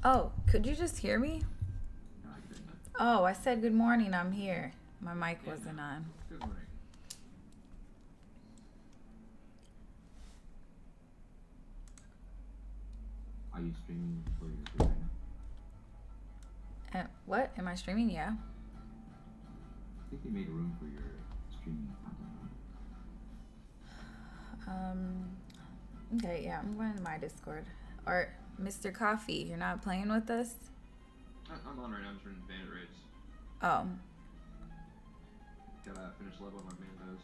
Oh, could you just hear me? No, I couldn't. Oh, I said good morning. I'm here. My mic Yeah, no. wasn't on. Good morning. Are you streaming for your group right now? What? Am I streaming? Yeah. I think they made a room for your streaming content. Um. Okay. Yeah. I'm going to my Discord. Or Mr. Coffee, you're not playing with us? I'm on right now. I'm just running bandit raids. Oh. Gotta finish level on my bandos.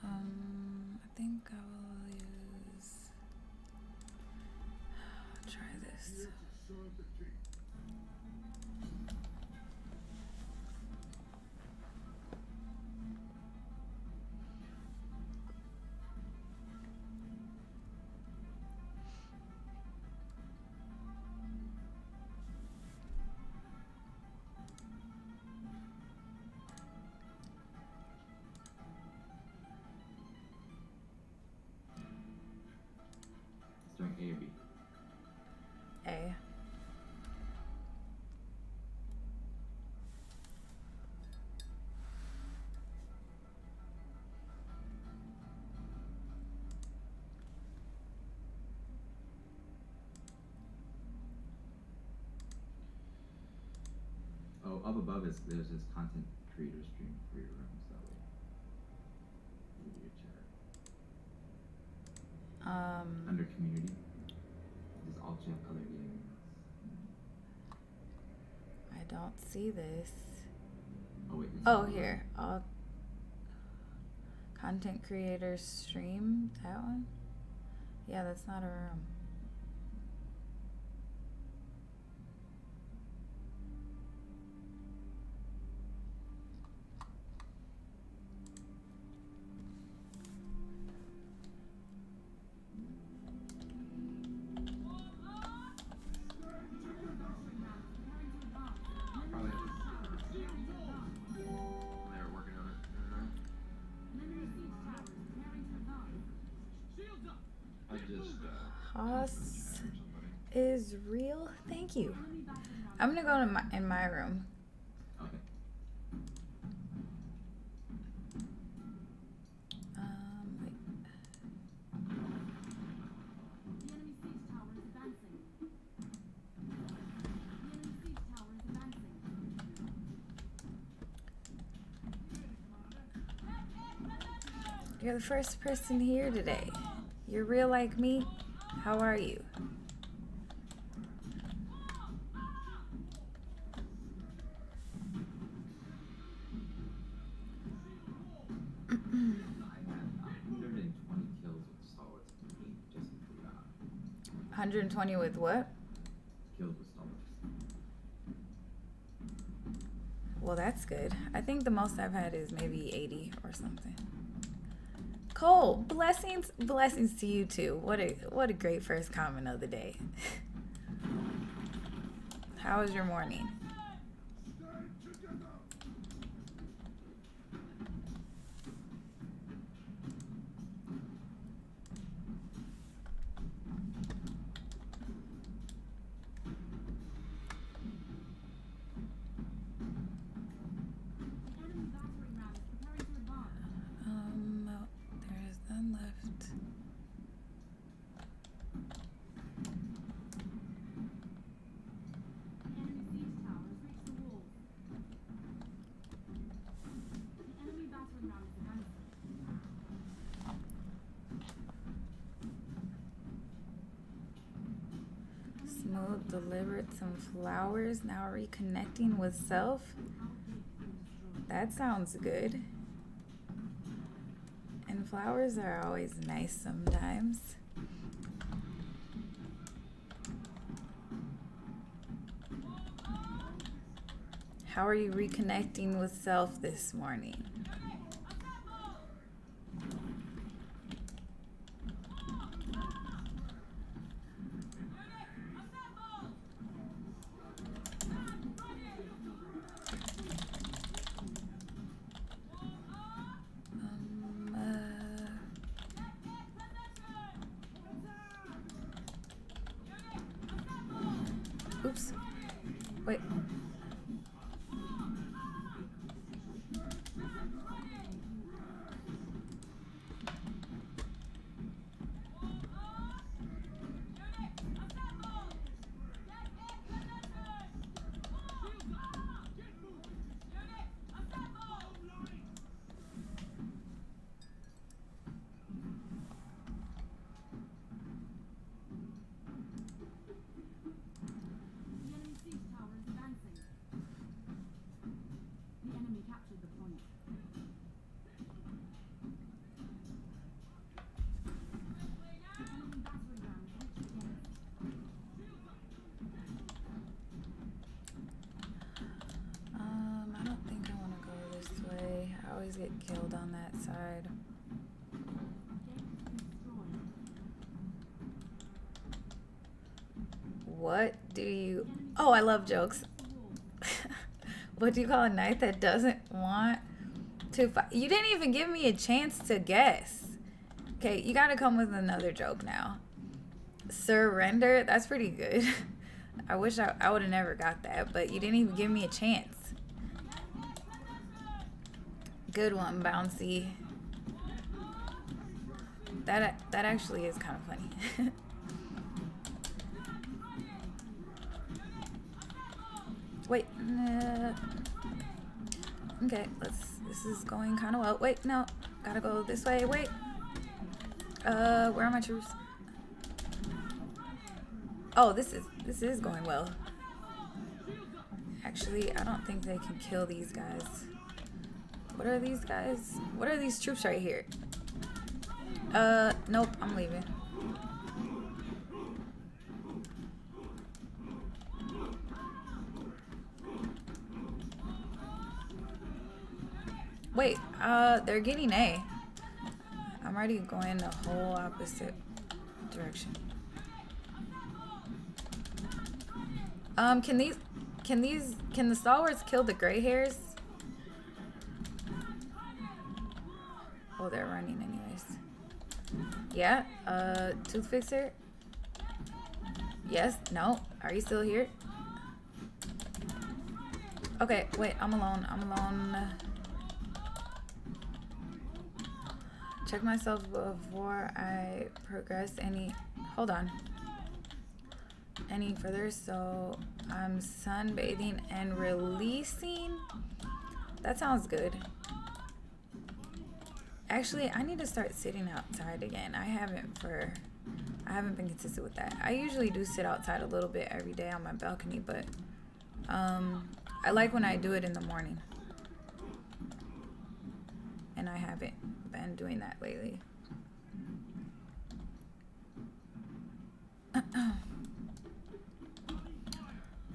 I think I will use. Try this. It's doing A or B. A. Oh, up above there's this content creator stream for your rooms that way. Maybe your chat. Under community. Just alt chat other games. I don't see this. Oh wait. Oh, here. All content creators stream. That one? Yeah, that's not a room. Probably. They're working on it. I just Haas is real. Thank you. I'm gonna go to in my room. Okay. Wait. You're the first person here today. You're real like me. How are you? I had 120 kills with Stalwarts just in 120 with what? kills with Stalwarts. Well, that's good. I think the most I've had is maybe 80 or something. Cole, blessings to you too. What a great first comment of the day. How was your morning? There's none left. Smooth delivered some flowers. Now reconnecting with self. That sounds good. And flowers are always nice sometimes. How are you reconnecting with self this morning? Oops. Wait. I don't think I want to go this way. I always get killed on that side. What do you... Oh, I love jokes. What do you call a knight that doesn't want to fight? You didn't even give me a chance to guess. Okay, you gotta come with another joke now. Surrender? That's pretty good. I wish I would have never got that, but you didn't even give me a chance. Good one, Bouncy. That actually is kind of funny. Wait. Okay, this is going kind of well. Wait, no. Gotta go this way. Wait. Where are my troops? Oh, this is going well. Actually, I don't think they can kill these guys. What are these guys? What are these troops right here? Nope, I'm leaving. Wait, they're getting A. I'm already going the whole opposite direction. Can the stalwarts kill the gray hairs? Oh, they're running anyways. Yeah, tooth fixer. Yes, no, are you still here? Okay, wait, I'm alone. Check myself before I progress hold on. Any further, so I'm sunbathing and releasing. That sounds good. Actually, I need to start sitting outside again. I haven't been consistent with that. I usually do sit outside a little bit every day on my balcony, but I like when I do it in the morning. And I haven't been doing that lately. I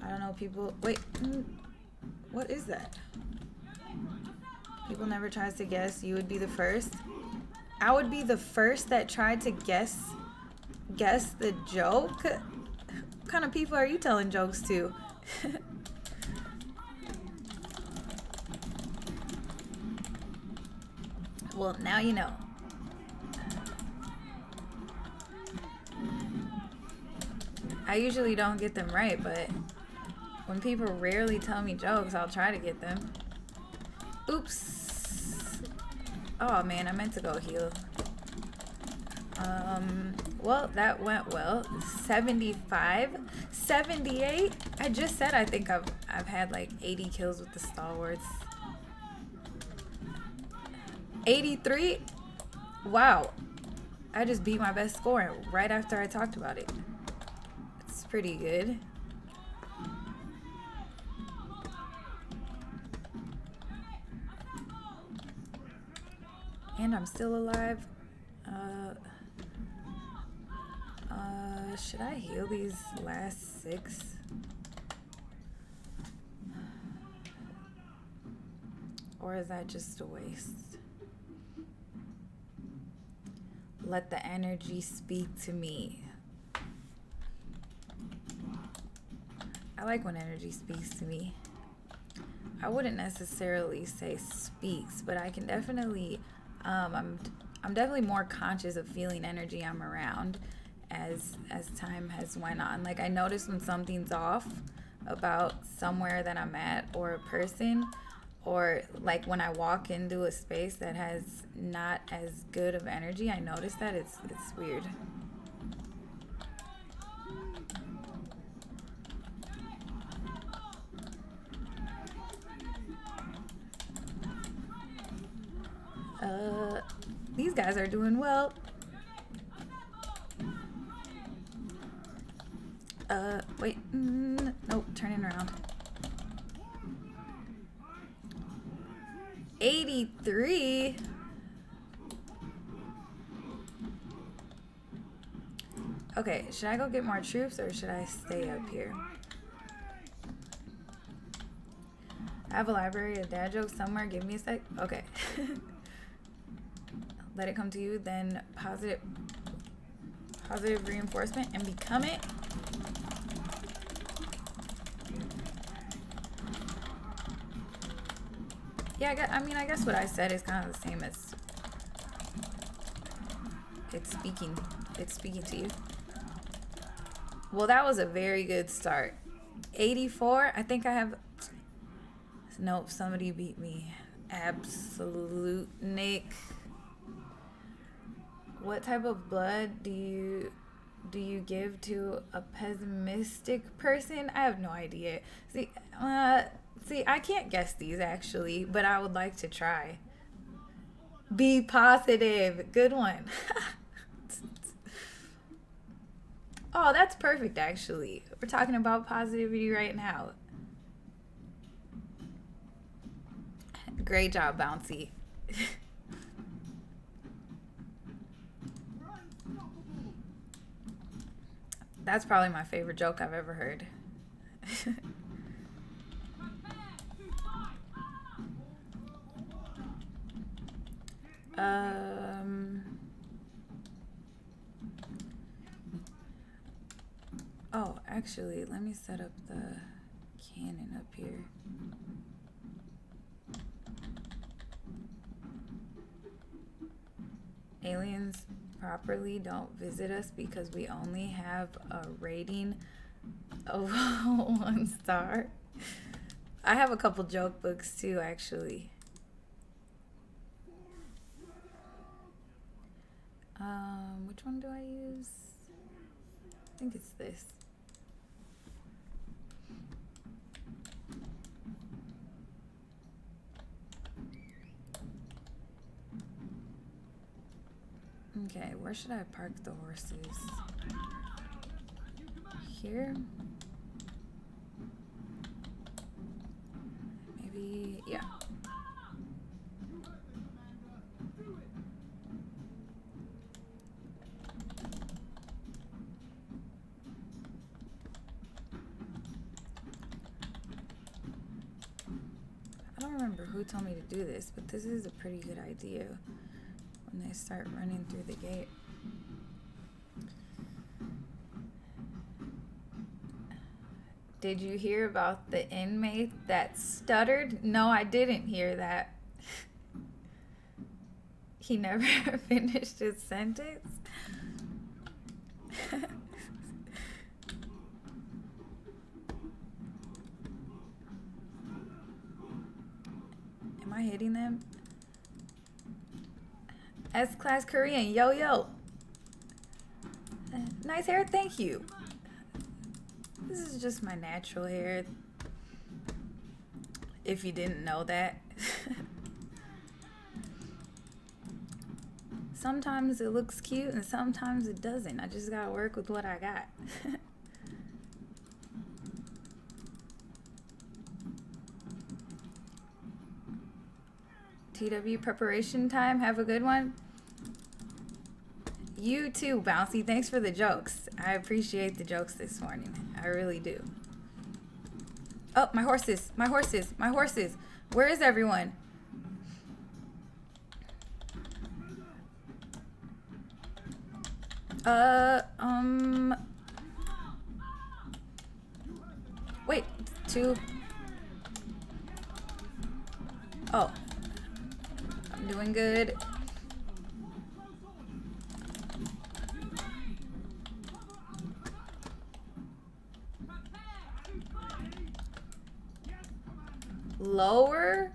don't know, people. Wait, what is that? People never tries to guess. You would be the first. I would be the first that tried to guess the joke. What kind of people are you telling jokes to? Well, now you know. I usually don't get them right, but when people rarely tell me jokes, I'll try to get them. Oops. Oh man, I meant to go heal. Well, that went well. 75, 78. I just said I think I've had like 80 kills with the stalwarts. 83. Wow. I just beat my best score right after I talked about it. It's pretty good. And I'm still alive. Should I heal these last 6? Or is that just a waste? Let the energy speak to me. I like when energy speaks to me. I wouldn't necessarily say speaks, but I can definitely, I'm definitely more conscious of feeling energy I'm around. as time has went on. Like I notice when something's off about somewhere that I'm at or a person, or like when I walk into a space that has not as good of energy, I notice that it's weird. These guys are doing well. Wait, nope, turning around. 83. Okay, should I go get more troops or should I stay up here? I have a library of dad jokes somewhere. Give me a sec. Okay. Let it come to you, then positive reinforcement and become it. Yeah, I guess what I said is kind of the same as it's speaking to you. Well, that was a very good start. 84, I think I have, nope, somebody beat me. Absolute Nick. What type of blood do you give to a pessimistic person? I have no idea. See, I can't guess these actually, but I would like to try. Be positive. Good one. Oh, that's perfect actually. We're talking about positivity right now. Great job, Bouncy. That's probably my favorite joke I've ever heard. Oh, actually, let me set up the cannon up here. Aliens properly don't visit us because we only have a rating of 1 star. I have a couple joke books too, actually. Which one do I use? I think it's this. Okay, where should I park the horses? Here? Maybe, yeah. I don't remember who told me to do this, but this is a pretty good idea when they start running through the gate. Did you hear about the inmate that stuttered? No, I didn't hear that. He never finished his sentence. Am I hitting them? S-Class Korean, yo, yo. Nice hair, thank you. This is just my natural hair. If you didn't know that. Sometimes it looks cute and sometimes it doesn't. I just gotta work with what I got. TW preparation time. Have a good one. You too, Bouncy. Thanks for the jokes. I appreciate the jokes this morning. I really do. Oh, my horses. My horses. My horses. Where is everyone? Wait. 2. Oh. I'm doing good. Lower?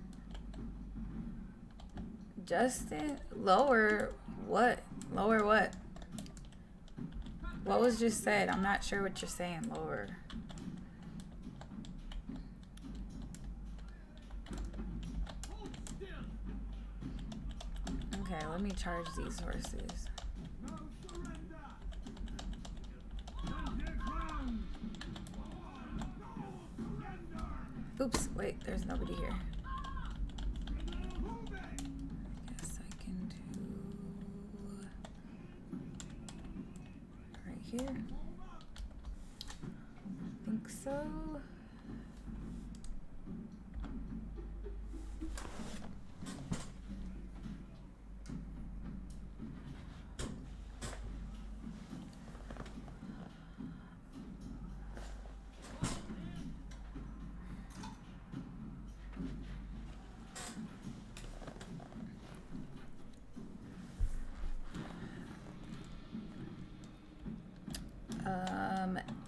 Justin? Lower what? Lower what? What was just said? I'm not sure what you're saying. Lower. Okay, let me charge these horses. Oops, wait, there's nobody here. I guess I can do right here. I think so.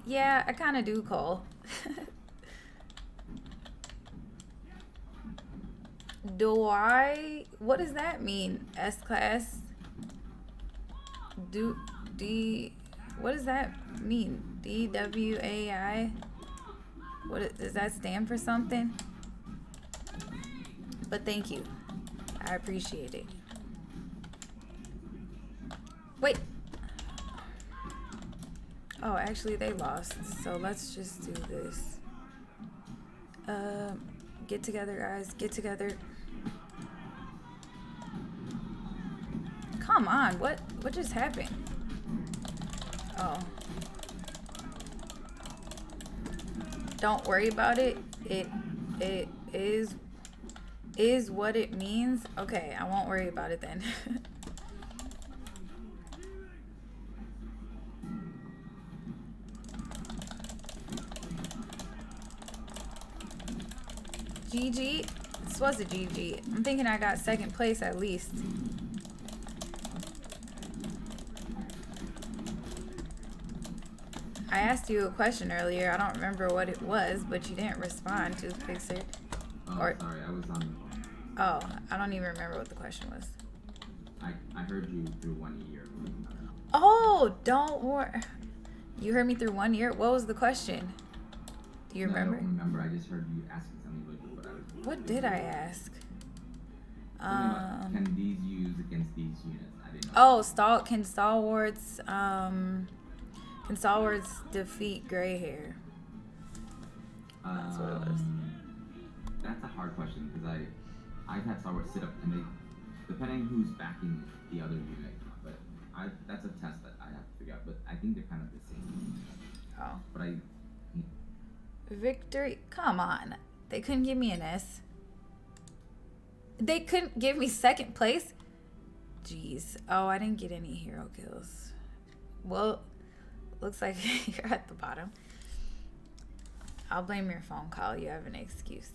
Yeah, I kind of do, Cole. Do I? What does that mean? S-class? What does that mean? DWAI? Does that stand for something? But thank you. I appreciate it. Wait. Oh, actually, they lost. So let's just do this. Get together, guys. Get together. Come on. What just happened? Oh. Don't worry about it. It is what it means. Okay, I won't worry about it then. GG. This was a GG. I'm thinking I got second place at least. I asked you a question earlier. I don't remember what it was, but you didn't respond to Fixer. Oh, sorry, I was on the phone. Oh, I don't even remember what the question was. I heard you through 1 year. Oh, don't worry. You heard me through 1 year? What was the question? Do you remember? I don't remember. I just heard you asking something like what I was. What did I ask? Can these use against these units? I didn't know. Oh, can stalwarts defeat gray hair? That's what it was. That's a hard question because I've had stalwarts sit up and they, depending who's backing the other unit, but that's a test that I have to figure out. But I think they're kind of the same. Oh. But Victory. Come on. They couldn't give me an S. They couldn't give me second place? Jeez. Oh, I didn't get any hero kills. Well, looks like you're at the bottom. I'll blame your phone call. You have an excuse.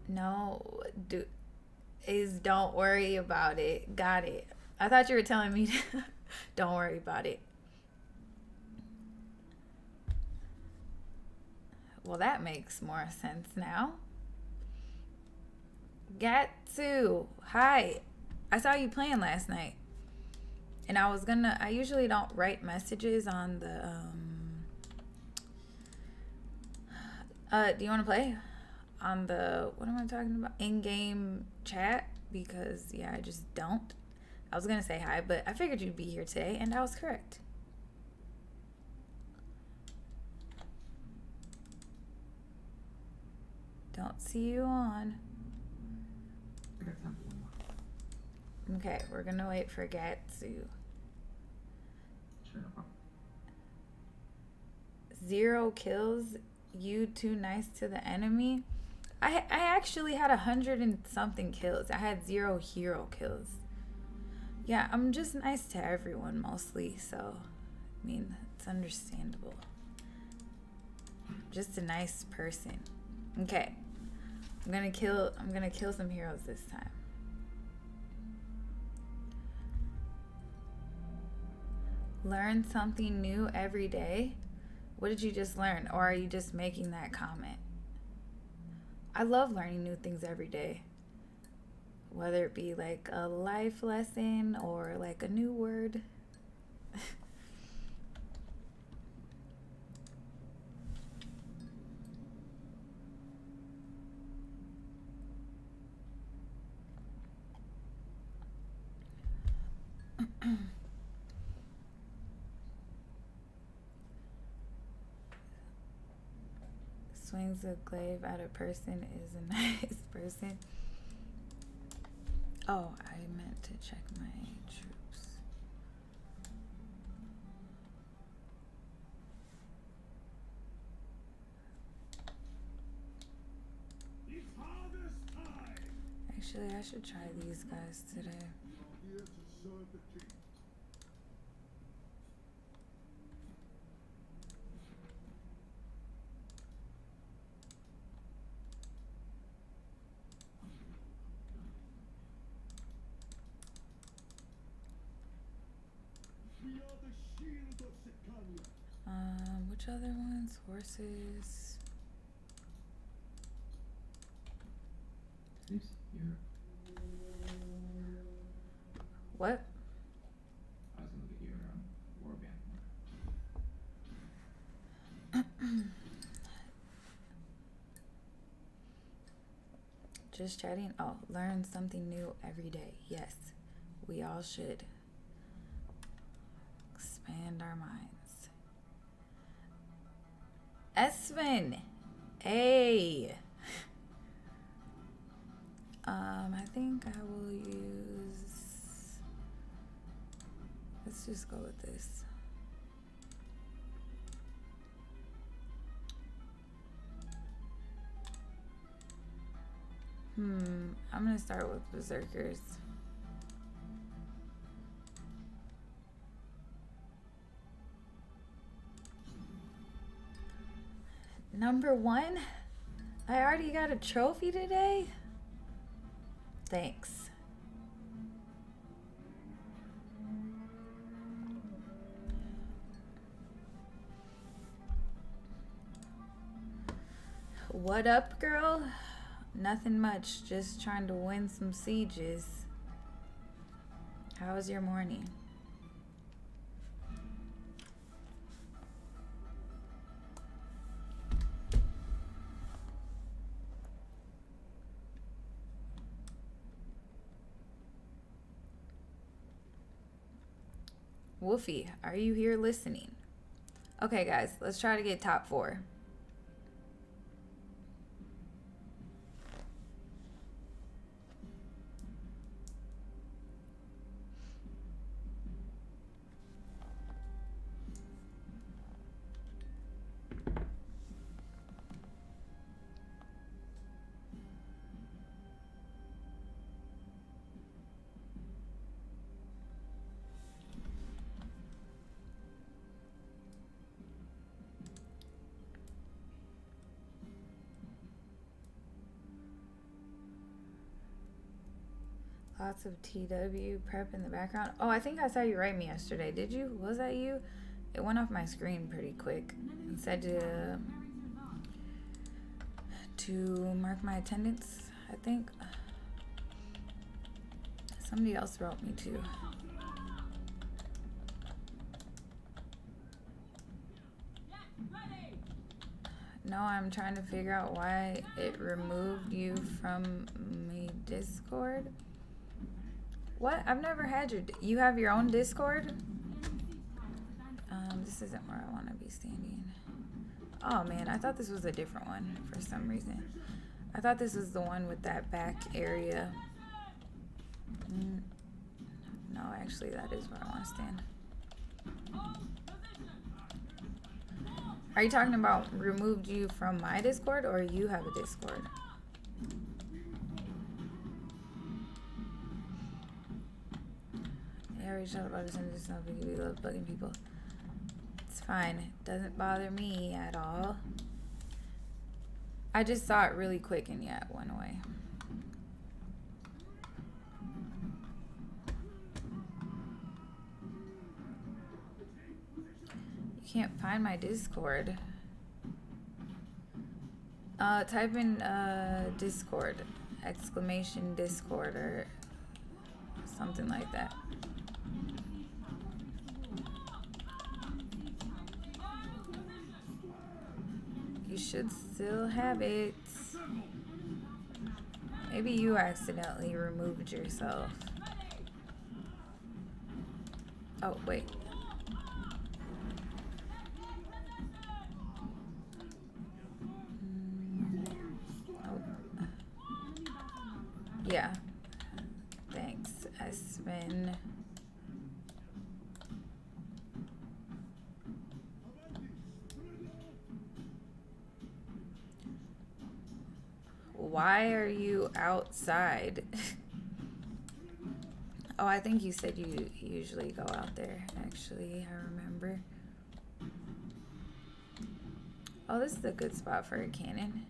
No, don't worry about it. Got it. I thought you were telling me don't worry about it. Well, that makes more sense now. Gatsu, hi. I saw you playing last night. And I usually don't write messages on the, do you want to play? On the, what am I talking about? In-game chat? Because, yeah, I just don't. I was going to say hi, but I figured you'd be here today, and I was correct. Don't see you on. I got time for one more. Okay, we're going to wait for Gatsu. Sure, no problem. 0 kills. You too nice to the enemy. I actually had 100 and something kills. I had 0 hero kills. Yeah, I'm just nice to everyone mostly, so I mean, it's understandable. Just a nice person. Okay. I'm gonna kill some heroes this time. Learn something new every day. What did you just learn? Or are you just making that comment? I love learning new things every day. Whether it be like a life lesson or like a new word. Swings a glaive at a person is a nice person. Oh, I meant to check my troops. It's harvest time. Actually, I should try these guys today. We are here to serve the king. We are the shield of Sicania. Which other ones? Horses. Seems here. What? I was gonna look at your warband. Just chatting. Oh, learn something new every day. Yes, we all should. Expand our minds. Esvin! Hey! I think I will use... Let's just go with this. I'm gonna start with Berserkers. Number 1? I already got a trophy today? Thanks. What up, girl? Nothing much, just trying to win some sieges. How was your morning? Woofy, are you here listening? Okay, guys, let's try to get top 4. Lots of TW prep in the background. Oh, I think I saw you write me yesterday. Did you? Was that you? It went off my screen pretty quick. It said to mark my attendance, I think. Somebody else wrote me too. No, I'm trying to figure out why it removed you from my Discord. What? I've never had you have your own Discord? This isn't where I want to be standing. Oh man, I thought this was a different one for some reason. I thought this was the one with that back area. No, actually that is where I want to stand. Are you talking about removed you from my Discord or you have a Discord? I already talked about this and it's not because we love bugging people. It's fine. It doesn't bother me at all. I just saw it really quick and yeah, it went away. You can't find my Discord. Type in Discord, exclamation Discord or something like that. You should still have it. Maybe you accidentally removed yourself. Oh, wait. Oh. Yeah. Thanks, Espen. Why are you outside? Oh, I think you said you usually go out there. Actually, I remember. Oh, this is a good spot for a cannon.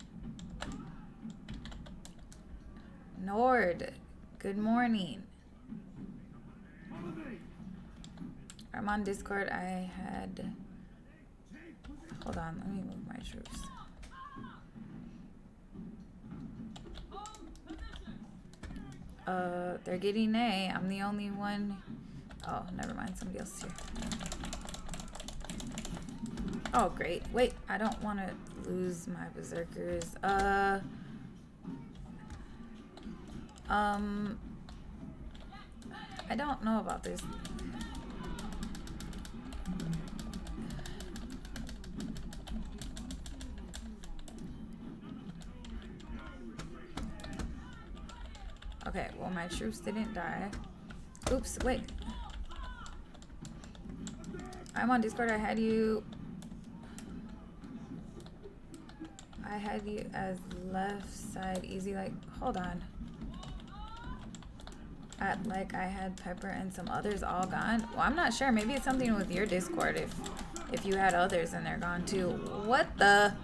Nord, good morning. I'm on Discord. I had... Hold on, let me move my troops. They're getting A. I'm the only one. Oh, never mind. Somebody else is here. Oh, great. Wait, I don't want to lose my berserkers. I don't know about this. Okay, well, my troops didn't die. Oops, wait. I'm on Discord. I had you as left side easy. Like, hold on. Like I had Pepper and some others all gone. Well, I'm not sure. Maybe it's something with your Discord if you had others and they're gone too. What the?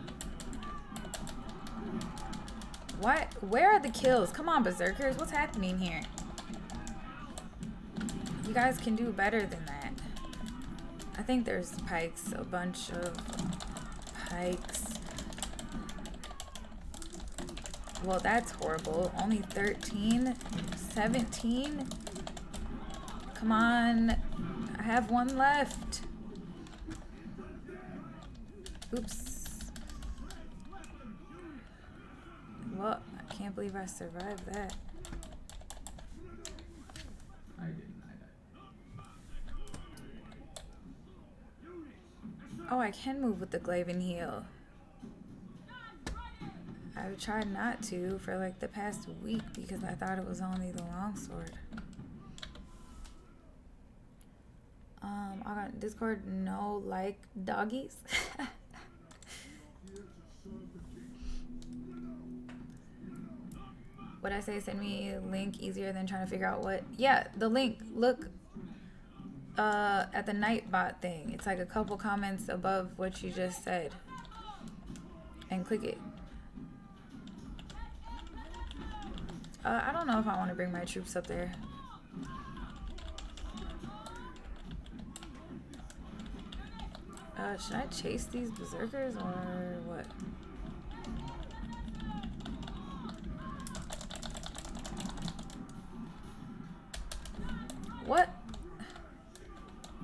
What? Where are the kills? Come on, berserkers. What's happening here? You guys can do better than that. I think there's pikes. A bunch of pikes. Well, that's horrible. Only 13? 17? Come on. I have one left. Oops. Well, I can't believe I survived that. I didn't. I died. Oh, I can move with the Glaven heal. I've tried not to for like the past week because I thought it was only the longsword. I got Discord, no like doggies. What I say, send me a link easier than trying to figure out what. Yeah, the link. Look at the Nightbot thing. It's like a couple comments above what you just said. And click it. I don't know if I want to bring my troops up there. Should I chase these berserkers or what? What?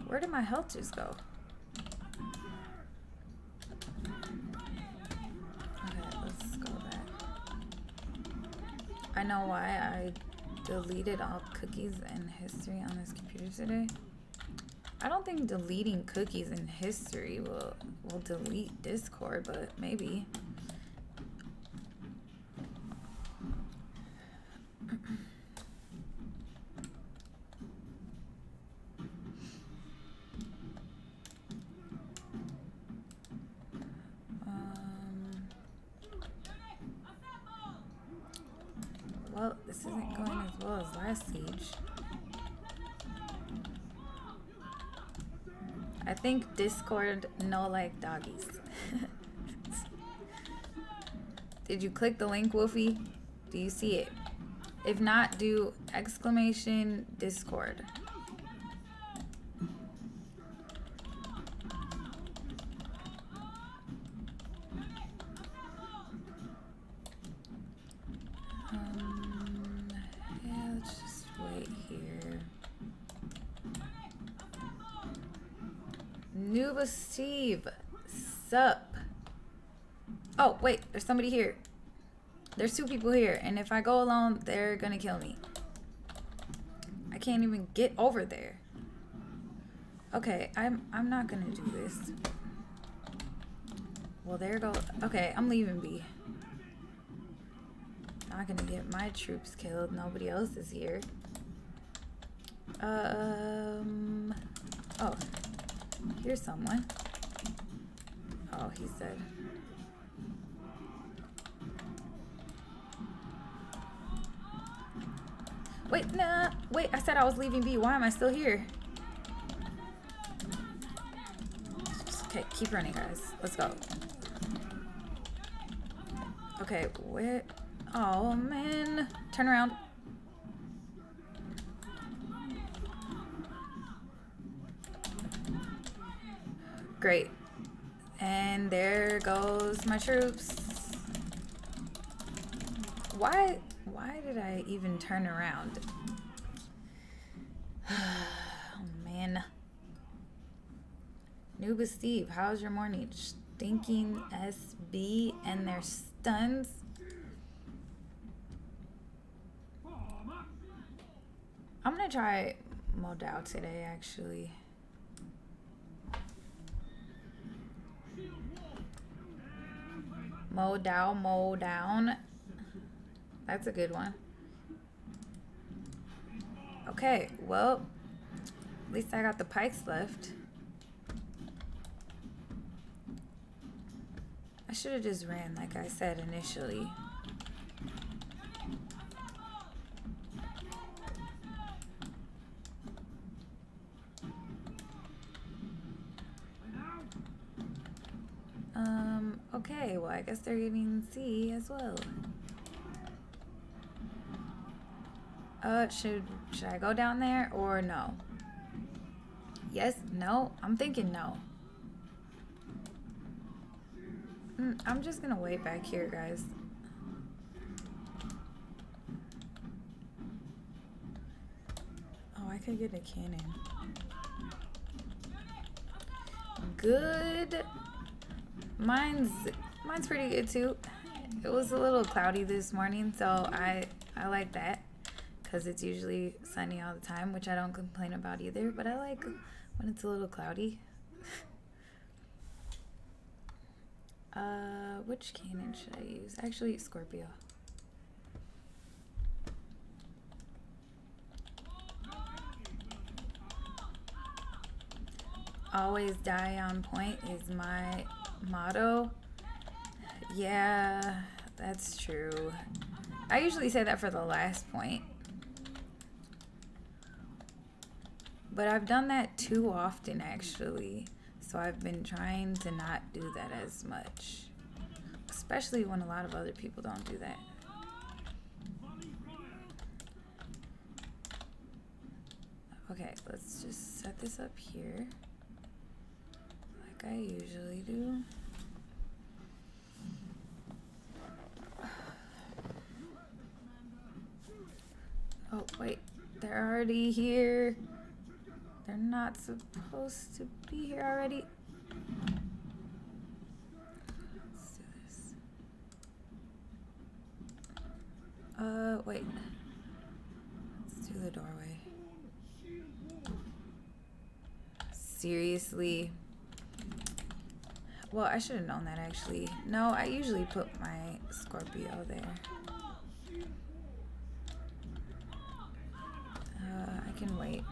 Where did my health just go? Okay, let's go back. I know why I deleted all cookies and history on this computer today. I don't think deleting cookies in history will delete Discord, but maybe. Well, this isn't going as well as last siege. I think Discord no like doggies. Did you click the link, Wolfie? Do you see it? If not, do exclamation Discord. Nuba Steve. Sup? Oh, wait. There's somebody here. There's 2 people here. And if I go alone, they're gonna kill me. I can't even get over there. Okay, I'm not gonna do this. Well, there go. Okay, I'm leaving B. Not gonna get my troops killed. Nobody else is here. Oh, here's someone. Oh, he's dead. Wait, nah. Wait, I said I was leaving B. Why am I still here? Okay, keep running, guys. Let's go. Okay, where? Oh, man. Turn around. Great. And there goes my troops. Why did I even turn around? Oh, man. Nuba Steve, how's your morning? Stinking SB and their stuns. I'm gonna try Modal today, actually. Modal, mow down. That's a good one. Okay, well, at least I got the pikes left. I should have just ran like I said initially. Okay, well, I guess they're getting C as well. Should I go down there or no? Yes, no, I'm thinking no. I'm just gonna wait back here, guys. Oh, I could get a cannon. Good. Mine's pretty good too. It was a little cloudy this morning, so I like that because it's usually sunny all the time, which I don't complain about either, but I like when it's a little cloudy. Which cannon should I use? Actually, Scorpio. Always die on point is my motto. Yeah, that's true. I usually say that for the last point. But I've done that too often, actually. So I've been trying to not do that as much. Especially when a lot of other people don't do that. Okay, let's just set this up here. Like I usually do. Oh, wait. They're already here. They're not supposed to be here already. Let's do this. Wait. Let's do the doorway. Seriously? Well, I should have known that, actually. No, I usually put my Scorpio there. I can wait.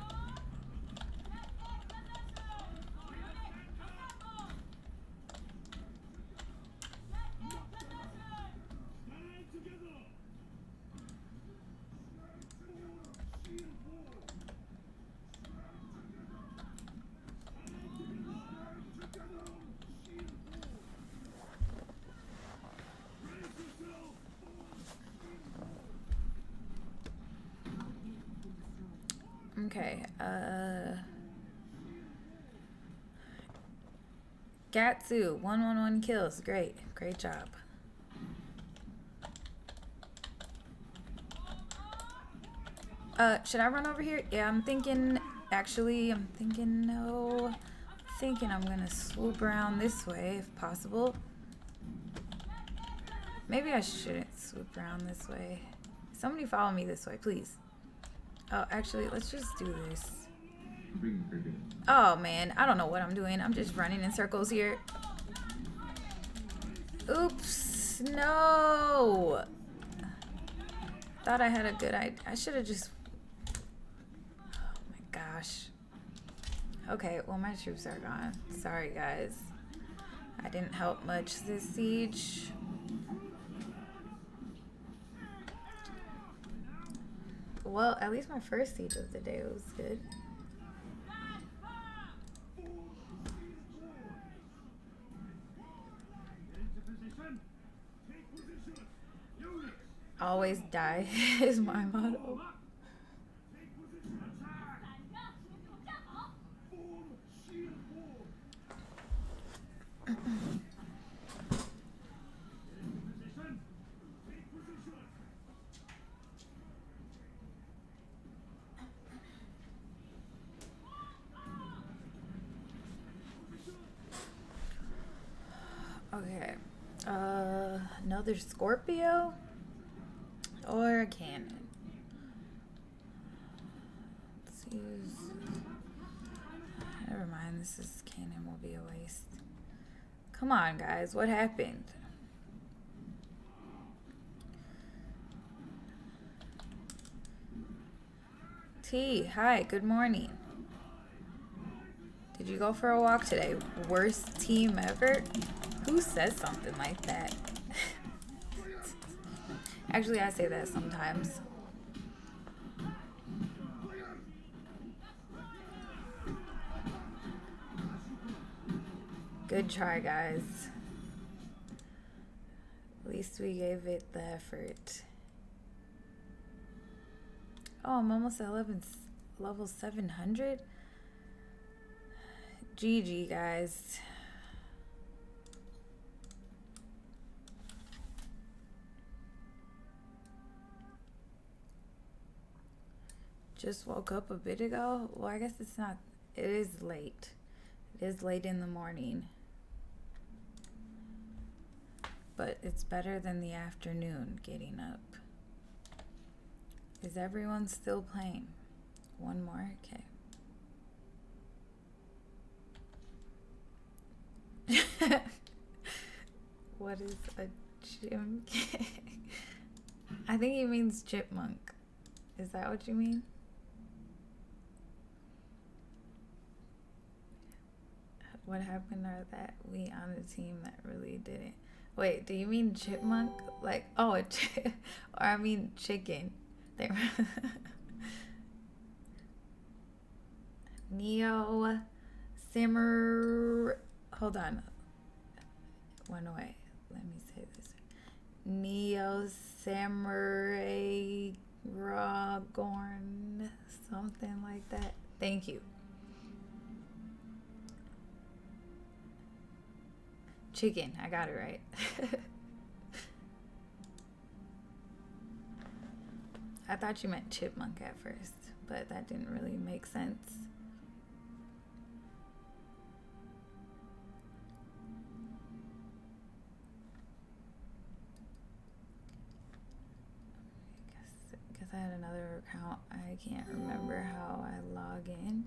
Okay, Gatsu, 111 kills. Great job. Should I run over here? Yeah, I'm thinking no. thinking I'm gonna swoop around this way if possible. Maybe I shouldn't swoop around this way. Somebody follow me this way, please. Oh, actually, let's just do this. I'm bringing Kirby. Oh man, I don't know what I'm doing. I'm just running in circles here. Oops, no. Thought I had a good idea. I should have just... Oh my gosh. Okay, well my troops are gone. Sorry guys. I didn't help much this siege. Well, at least my first siege of the day was good. Into position. Take position. Units. Always die is my motto. Take position. Attack. Form shield wall. Into position. Take position. Okay. Another Scorpio or a cannon. Let's use. Never mind. This is cannon will be a waste. Come on, guys. What happened? T. Hi. Good morning. Did you go for a walk today? Worst team ever? Who says something like that? Actually, I say that sometimes. Good try, guys. At least we gave it the effort. Oh, I'm almost at level 700. GG, guys. Just woke up a bit ago. Well, I guess it's not. It is late. It is late in the morning. But it's better than the afternoon getting up. Is everyone still playing? One more? Okay. What is a chim? I think he means chipmunk. Is that what you mean? What happened are that we on a team that really didn't. Wait, do you mean chipmunk? Like, oh, or I mean chicken. Neo Simmer. Hold on. One away. Let me say this. Neo Samurai Ragorn. Something like that. Thank you. Chicken. I got it right. I thought you meant chipmunk at first, but that didn't really make sense. Guess I had another account. I can't remember how I log in.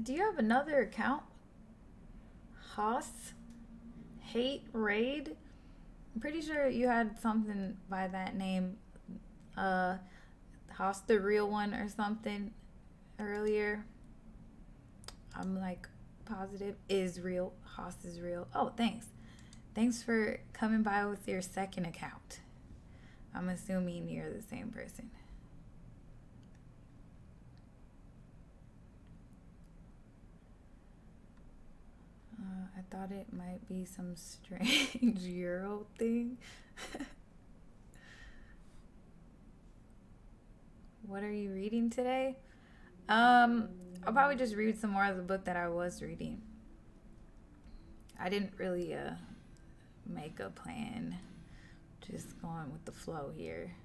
Do you have another account? Haas? Hate Raid? I'm pretty sure you had something by that name. Haas the Real One or something earlier. I'm like positive is real. Haas is real. Oh, thanks. Thanks for coming by with your second account. I'm assuming you're the same person. I thought it might be some strange Euro thing. What are you reading today? I'll probably just read some more of the book that I was reading. I didn't really make a plan. Just going with the flow here.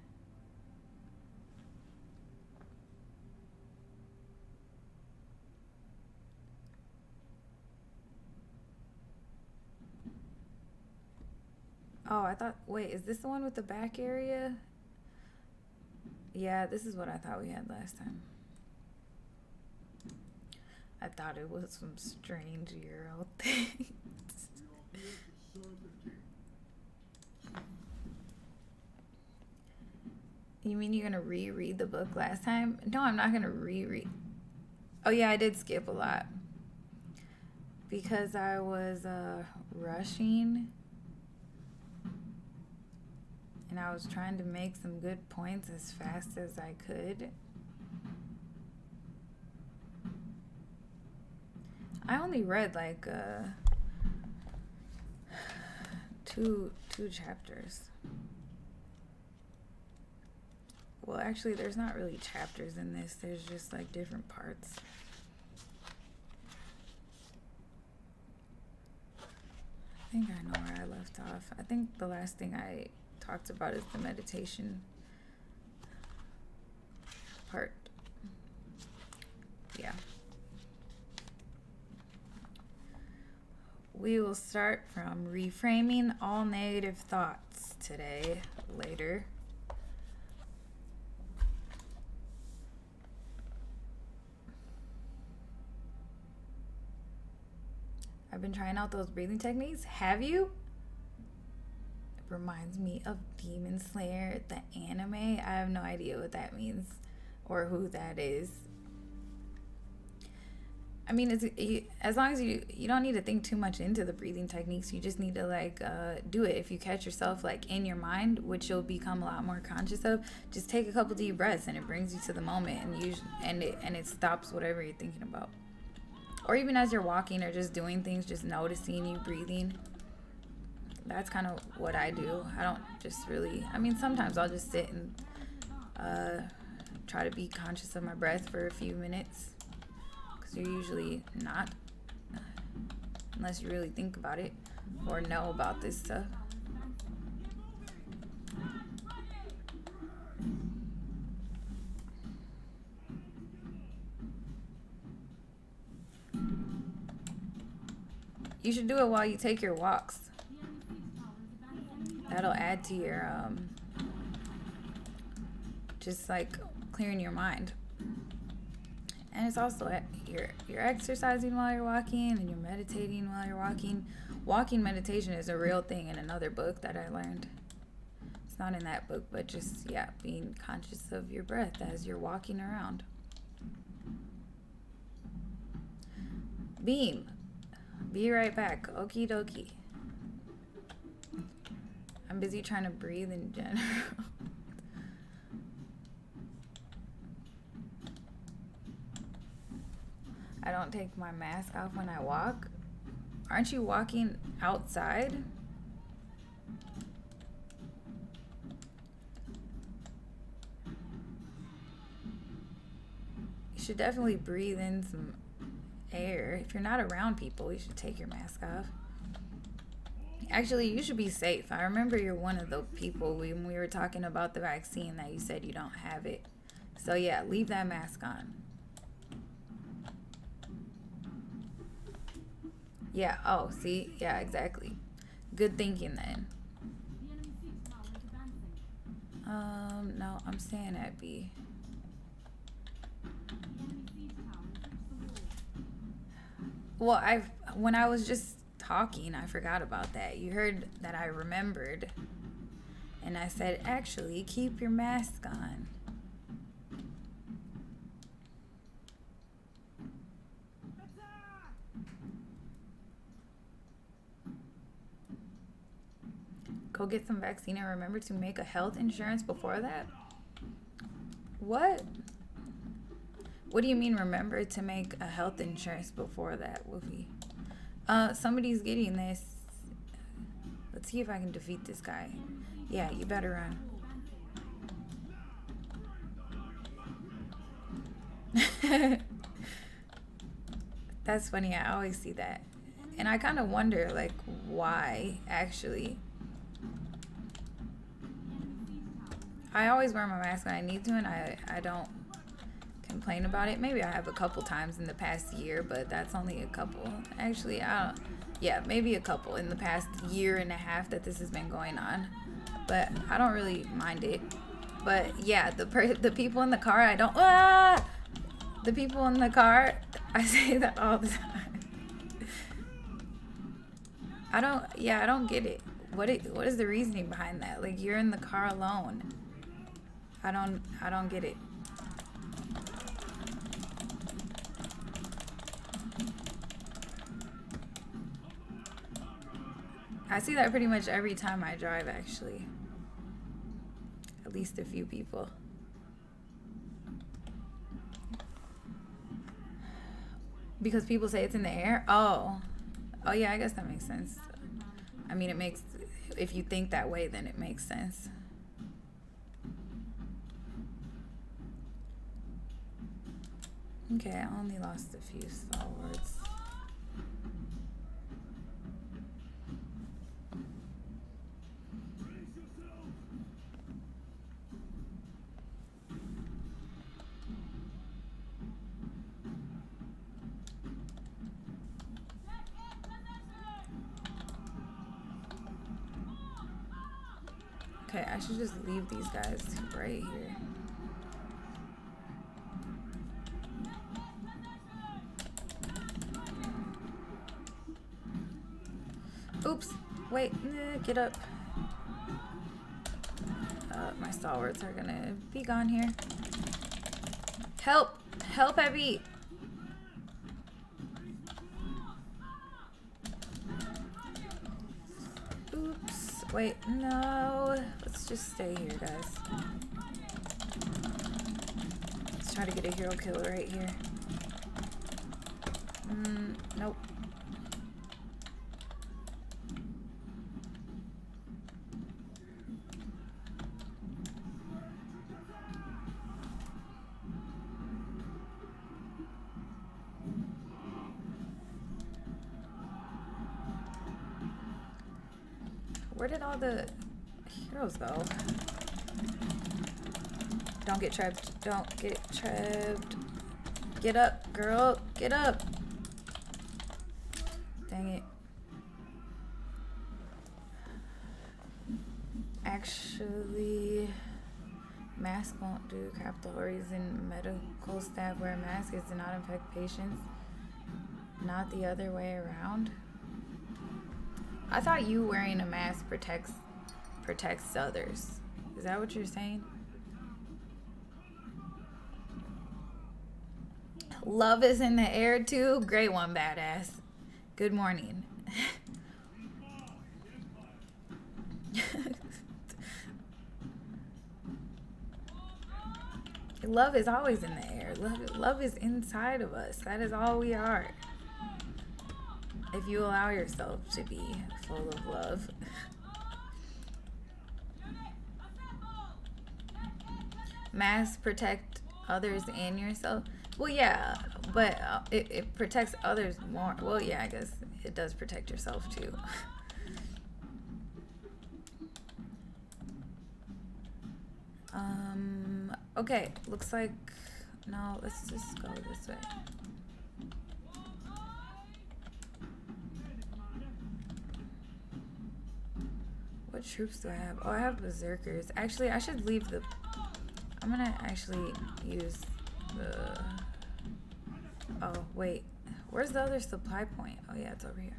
Oh, I thought, wait, is this the one with the back area? Yeah, this is what I thought we had last time. I thought it was some strange Euro thing. You mean you're gonna reread the book last time? No, I'm not gonna reread. Oh yeah, I did skip a lot. Because I was rushing. And I was trying to make some good points as fast as I could. I only read like two chapters. Well, actually, there's not really chapters in this. There's just like different parts. I think I know where I left off. I think the last thing I talked about is the meditation part. Yeah. We will start from reframing all negative thoughts today, later. I've been trying out those breathing techniques. Have you? It reminds me of Demon Slayer, the anime. I have no idea what that means or who that is. I mean, as long as you don't need to think too much into the breathing techniques. You just need to like do it. If you catch yourself like in your mind, which you'll become a lot more conscious of, just take a couple deep breaths and it brings you to the moment, and it stops whatever you're thinking about. Or even as you're walking or just doing things, just noticing you breathing. That's kind of what I do. I don't just really, I mean, sometimes I'll just sit and try to be conscious of my breath for a few minutes. Because you're usually not, unless you really think about it or know about this stuff. You should do it while you take your walks. That'll add to your, just like clearing your mind. And it's also, you're exercising while you're walking and you're meditating while you're walking. Walking meditation is a real thing in another book that I learned. It's not in that book, but just, yeah, being conscious of your breath as you're walking around. Beam. Be right back. Okie dokie. I'm busy trying to breathe in general. I don't take my mask off when I walk. Aren't you walking outside? You should definitely breathe in some air. If you're not around people, you should take your mask off. Actually, you should be safe. I remember you're one of the people when we were talking about the vaccine that you said you don't have it. So yeah, leave that mask on. Yeah, oh, see? Yeah, exactly. Good thinking then. No, I'm staying at B. Well, when I was just talking, I forgot about that. You heard that I remembered. And I said, actually, keep your mask on. Go get some vaccine and remember to make a health insurance before that? What? What do you mean remember to make a health insurance before that, Wolfie? Somebody's getting this. Let's see if I can defeat this guy. Yeah, you better run. That's funny. I always see that. And I kind of wonder, like, why, actually. I always wear my mask when I need to, and I don't complain about it. Maybe I have a couple times in the past year, but that's only a couple. Actually, I Yeah, maybe a couple in the past year and a half that this has been going on. But I don't really mind it. But yeah, the people in the car, I don't. The people in the car, I say that all the time. I don't get it. What is the reasoning behind that? Like, you're in the car alone. I don't get it. I see that pretty much every time I drive, actually. At least a few people. Because people say it's in the air? Oh, yeah, I guess that makes sense. I mean, it makes... If you think that way, then it makes sense. Okay, I only lost a few stalwarts. Okay, I should just leave these guys right here. Oops. Wait. Get up. My stalwarts are gonna be gone here. Help! Help, Abby! Oops. Wait, no. Let's just stay here, guys. Let's try to get a hero kill right here. Nope. Where did all the heroes go? Don't get trapped. Don't get trapped. Get up, girl. Get up. Dang it. Actually, mask won't do crap. The reason medical staff wear masks is to not infect patients, not the other way around. I thought you wearing a mask protects others. Is that what you're saying? Love is in the air too. Great one, badass. Good morning. Love is always in the air. Love is inside of us. That is all we are. If you allow yourself to be full of love. Masks protect others and yourself. Well, yeah, but it protects others more. Well, yeah, I guess it does protect yourself too. Okay, looks like... No, let's just go this way. What troops do I have? Oh, I have berserkers. Actually, I should leave the... I'm gonna actually use the... Oh, wait. Where's the other supply point? Oh, yeah, it's over here.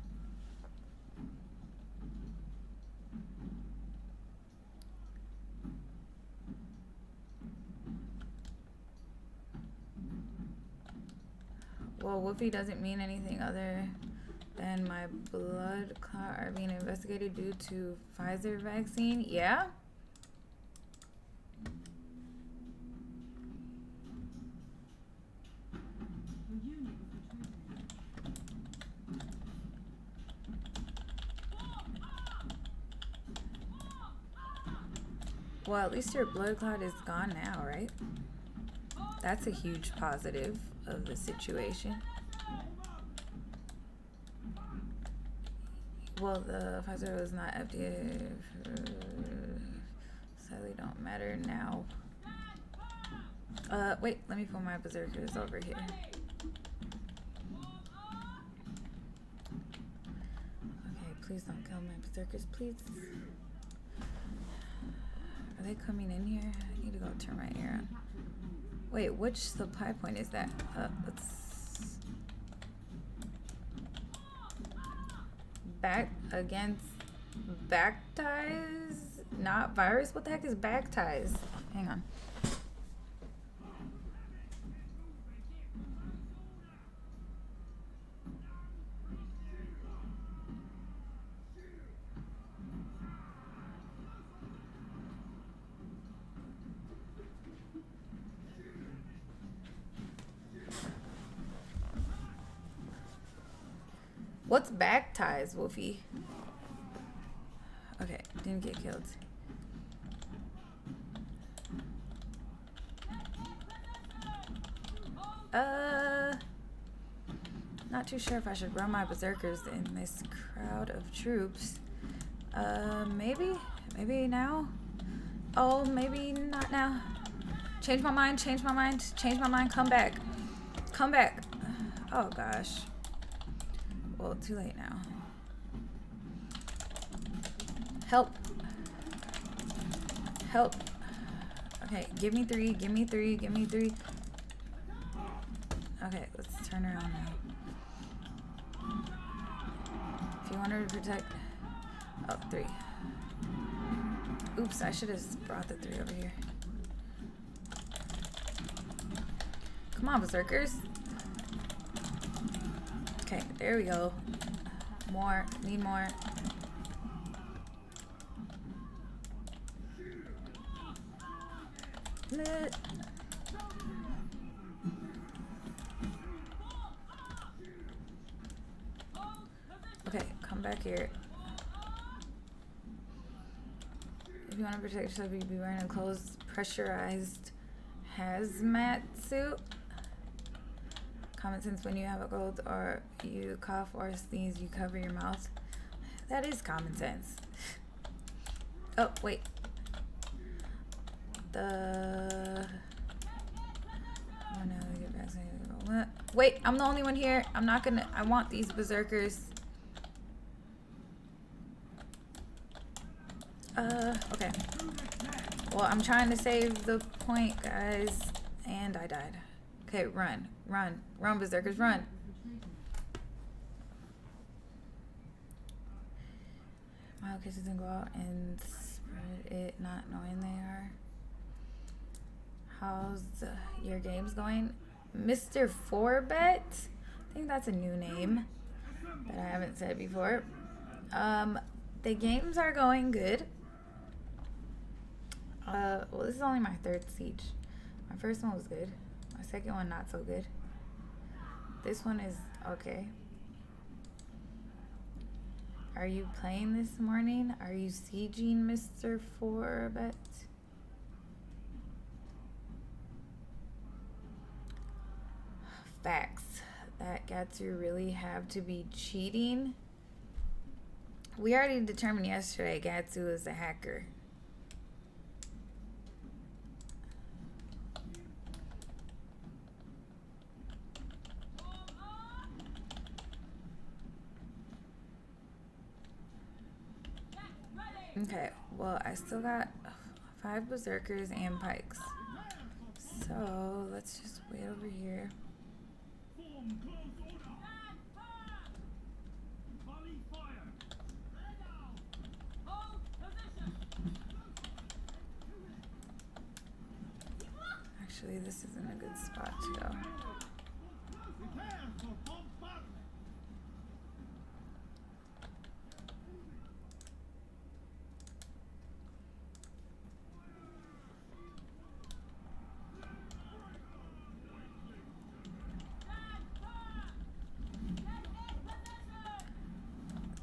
Well, Whoopi doesn't mean anything other than my blood clot are being investigated due to Pfizer vaccine. Yeah? Well, at least your blood clot is gone now, right? That's a huge positive of the situation. Well, the Pfizer was not FDA. Sadly, don't matter now. Wait, let me pull my berserkers over here. Please don't kill my berserkers, please. Are they coming in here? I need to go turn my ear on. Wait, which supply point is that? Let's... Back against back ties? Not virus? What the heck is back ties? Hang on. What's back ties, Wolfie? Okay, didn't get killed. Not too sure if I should run my berserkers in this crowd of troops. Maybe now? Oh, maybe not now. Change my mind, come back. Come back. Oh gosh. Well, too late now. Help. Help. Okay, give me three. Okay, let's turn around now. If you want her to protect... Oh, 3. Oops, I should have brought the 3 over here. Come on, berserkers. Okay, there we go. More. Need more. Lit. Okay, come back here. If you want to protect yourself, you'd be wearing a closed, pressurized hazmat suit. Common sense: when you have a cold or you cough or sneeze, you cover your mouth. That is common sense. Oh, wait. Oh no, get vaccinated. Wait, I'm the only one here. I'm not gonna. I want these berserkers. Okay. Well, I'm trying to save the point, guys. And I died. Okay, run. Run, berserkers, run. My kids didn't go out and spread it, not knowing they are. How's your games going? Mr. Forbet? I think that's a new name that I haven't said before. The games are going good. Well, this is only my 3rd siege. My first one was good. My second one, not so good. This one is okay. Are you playing this morning? Are you sieging, Mr. Forbet? Facts. That Gatsu really have to be cheating. We already determined yesterday Gatsu is a hacker. Okay, well, I still got 5 berserkers and pikes. So, let's just wait over here. Form close order. Volley fire. Hold position. Actually, this isn't a good spot to go. Prepare for bombardment.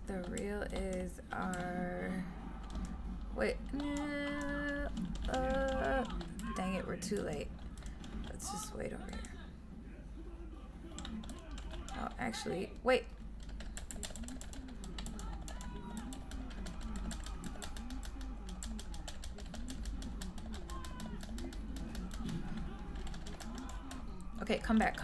The real is our... Wait. Dang it, we're too late. Let's just wait over here. Oh, actually, wait. Okay, come back.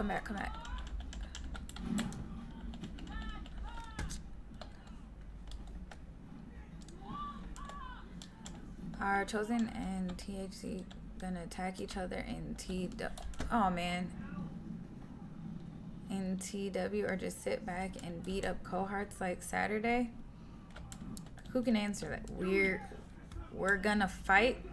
Are Chosen and THC gonna attack each other in Oh man. In TW, or just sit back and beat up cohorts like Saturday? Who can answer that? We're gonna fight.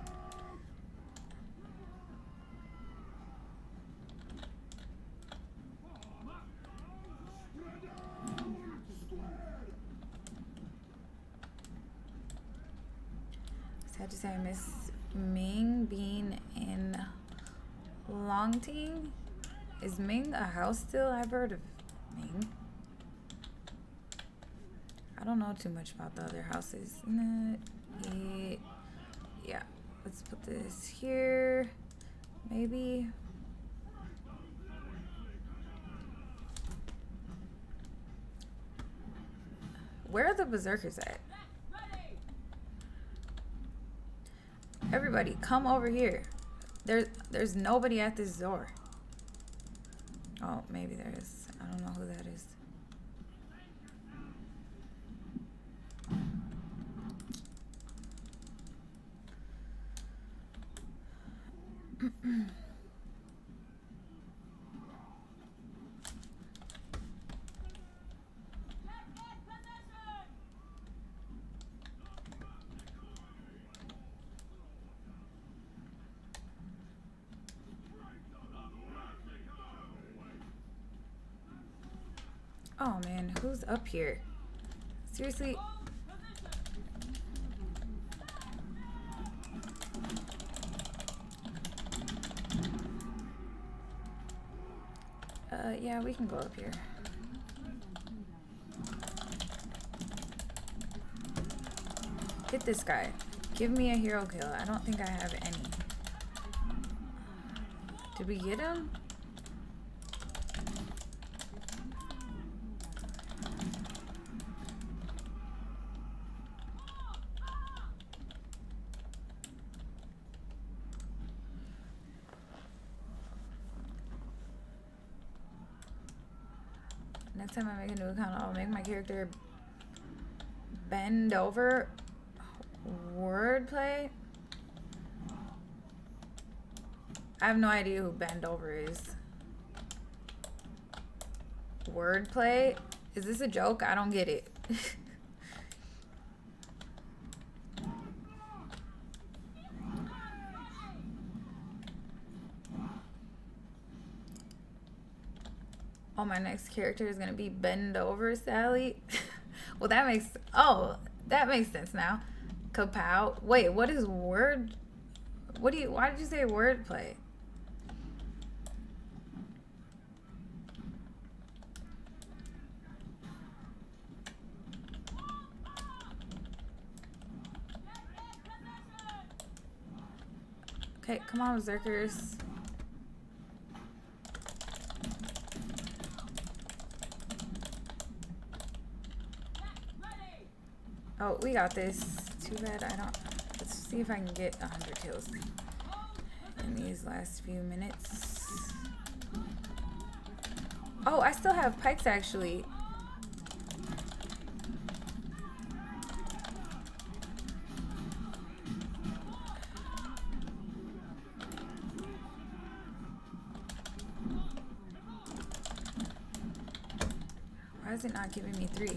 Sad to say, I miss Ming being in Longting. Is Ming a house still? I've heard of Ming. I don't know too much about the other houses. Yeah. Let's put this here. Maybe. Where are the berserkers at? Everybody, come over here. There's nobody at this door. Oh, maybe there is. I don't know who that is. Oh man, who's up here? Seriously? Yeah, we can go up here. Hit this guy. Give me a hero kill. I don't think I have any. Did we get him? Next time I make a new account, I'll make my character bend over. Wordplay? I have no idea who bend over is. Wordplay? Is this a joke? I don't get it. Oh, my next character is gonna be Bend Over Sally. Well, that makes sense now. Kapow. Wait, what is word? Why did you say wordplay? Okay, come on, berserkers. Oh, we got this. Too bad I don't. Let's see if I can get 100 kills in these last few minutes. Oh, I still have pikes actually. Why is it not giving me 3?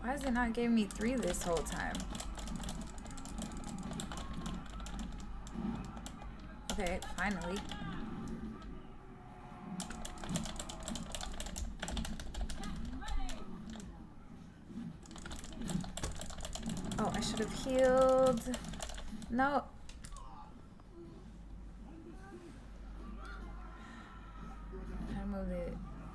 Why is it not giving me 3 this whole time? Okay, finally. Oh, I should have healed. No. I moved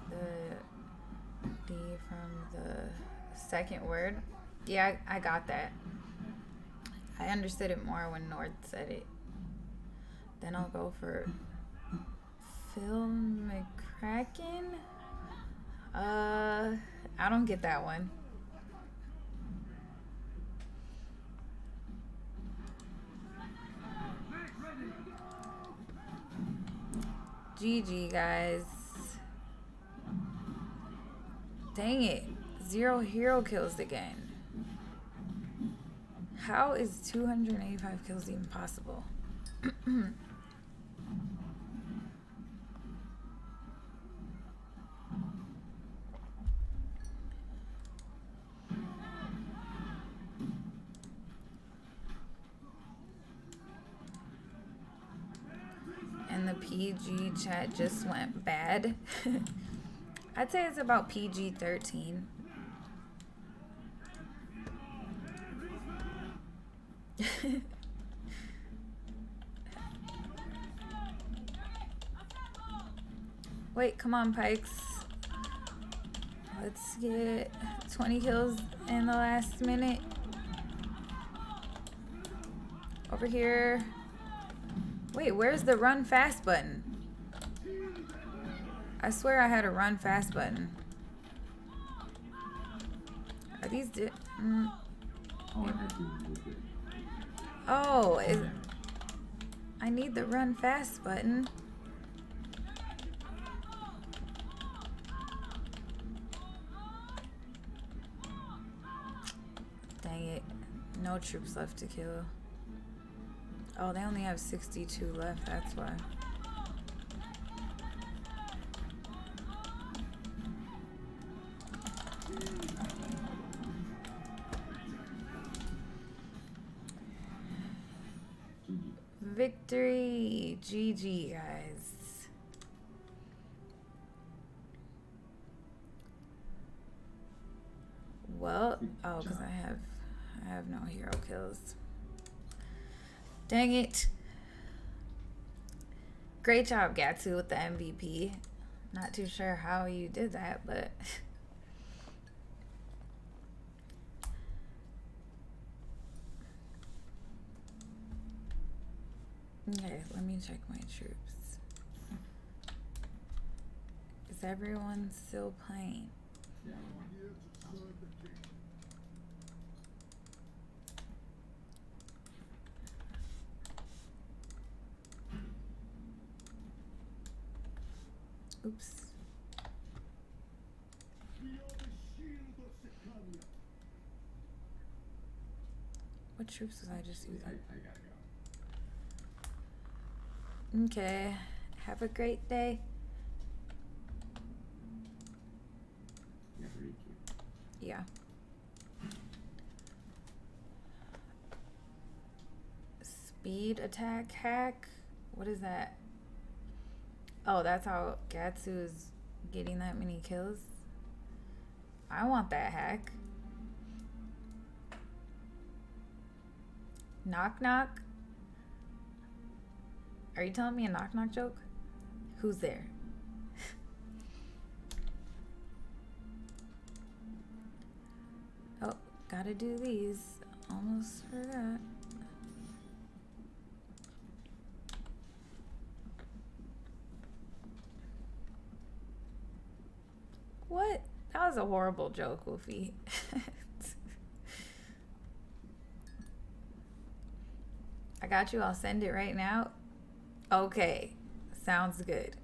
the D from the second word. Yeah, I got that. I understood it more when Nord said it. Then I'll go for Phil McCracken. I don't get that one. GG, guys. Dang it. 0 hero kills again. How is 285 kills even possible? And the PG chat just went bad. I'd say it's about PG 13. Wait, come on, Pikes. Let's get 20 kills in the last minute. Over here. Wait, where's the run fast button? I swear I had a run fast button. Are these Oh, I had to move it. Oh, I need the run fast button. Dang it. No troops left to kill. Oh, they only have 62 left, that's why. GG. Victory! GG, guys. Well, oh, because I have no hero kills. Dang it. Great job, Gatsu, with the MVP. Not too sure how you did that, but... Okay, let me check my troops. Is everyone still playing? Yeah, I won. Here to serve the king. Oops. We are the shield of Sicaria. What troops was I just I using? gotta go. Okay. Have a great day. You have to requeue. Yeah. Speed attack hack? What is that? Oh, that's how Gatsu is getting that many kills? I want that hack. Knock knock? Are you telling me a knock knock joke? Who's there? Oh, gotta do these. Almost forgot. What? That was a horrible joke, Wolfie. I got you. I'll send it right now. Okay. Sounds good.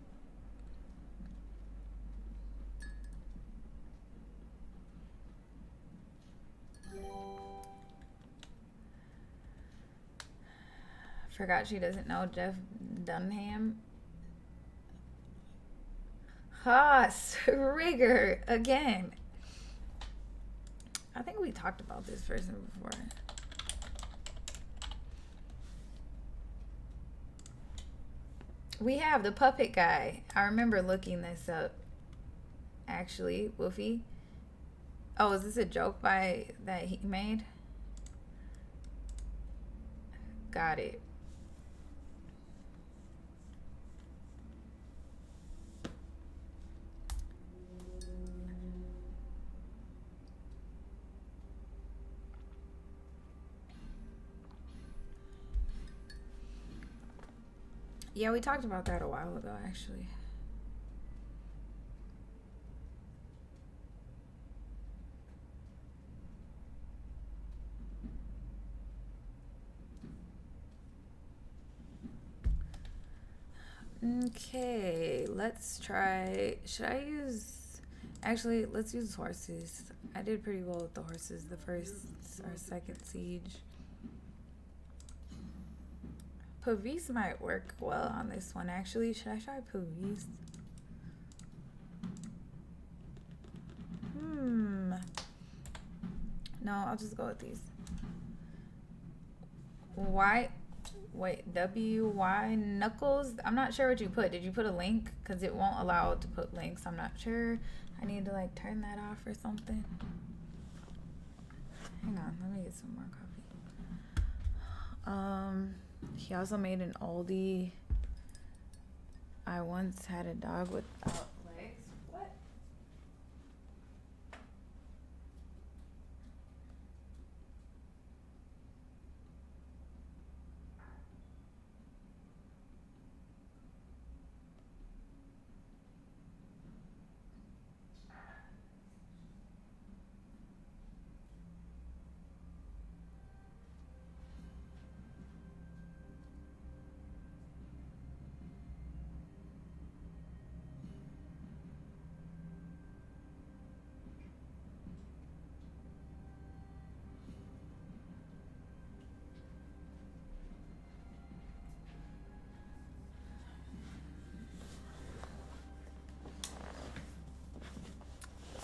Forgot she doesn't know Jeff Dunham. Haas, Rigger, again. I think we talked about this person before. We have the puppet guy. I remember looking this up. Actually, Woofy. Oh, is this a joke by that he made? Got it. Yeah, we talked about that a while ago, actually. Okay, let's try. Should I use? Actually, let's use horses. I did pretty well with the horses the first or second siege. Pavis might work well on this one. Actually, should I try Pavis? No, I'll just go with these. Why? Wait, WY Knuckles? I'm not sure what you put. Did you put a link? Because it won't allow it to put links. I'm not sure. I need to like turn that off or something. Hang on, let me get some more coffee. He also made an oldie. I once had a dog without legs. What?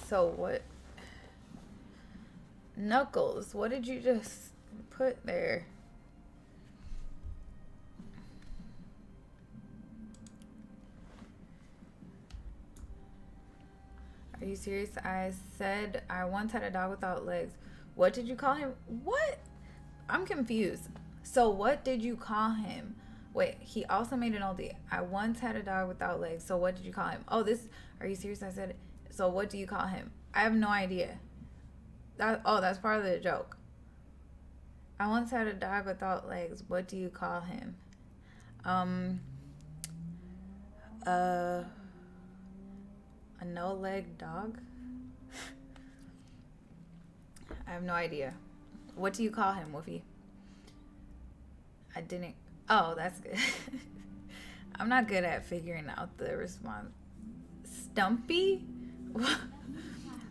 So what? Knuckles, what did you just put there? Are you serious? I said I once had a dog without legs. What did you call him? What? I'm confused. So what did you call him? Wait, he also made an oldie. I once had a dog without legs. So what did you call him? Oh, this. Are you serious? I said. So what do you call him? I have no idea. That's part of the joke. I once had a dog without legs. What do you call him? A no-leg dog? I have no idea. What do you call him, Woofy? I didn't. Oh, that's good. I'm not good at figuring out the response. Stumpy?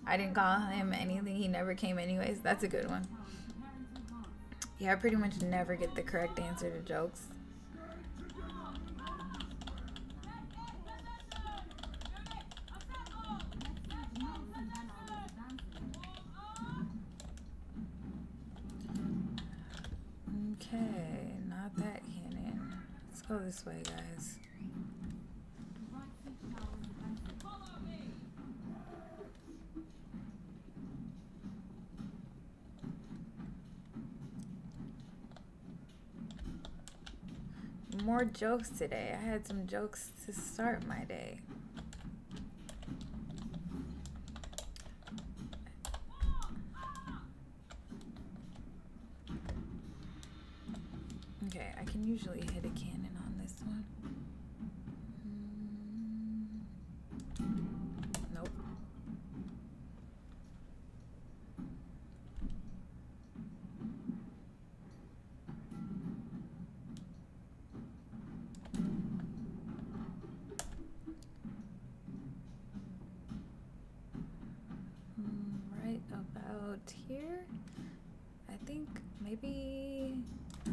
I didn't call him anything. He never came anyways. That's a good one. Yeah, I pretty much never get the correct answer to jokes. Okay, not that cannon. Let's go this way, guys. More jokes today. I had some jokes to start my day. Okay, I can usually hit a cannon on this one. Nope. Right about here. I think maybe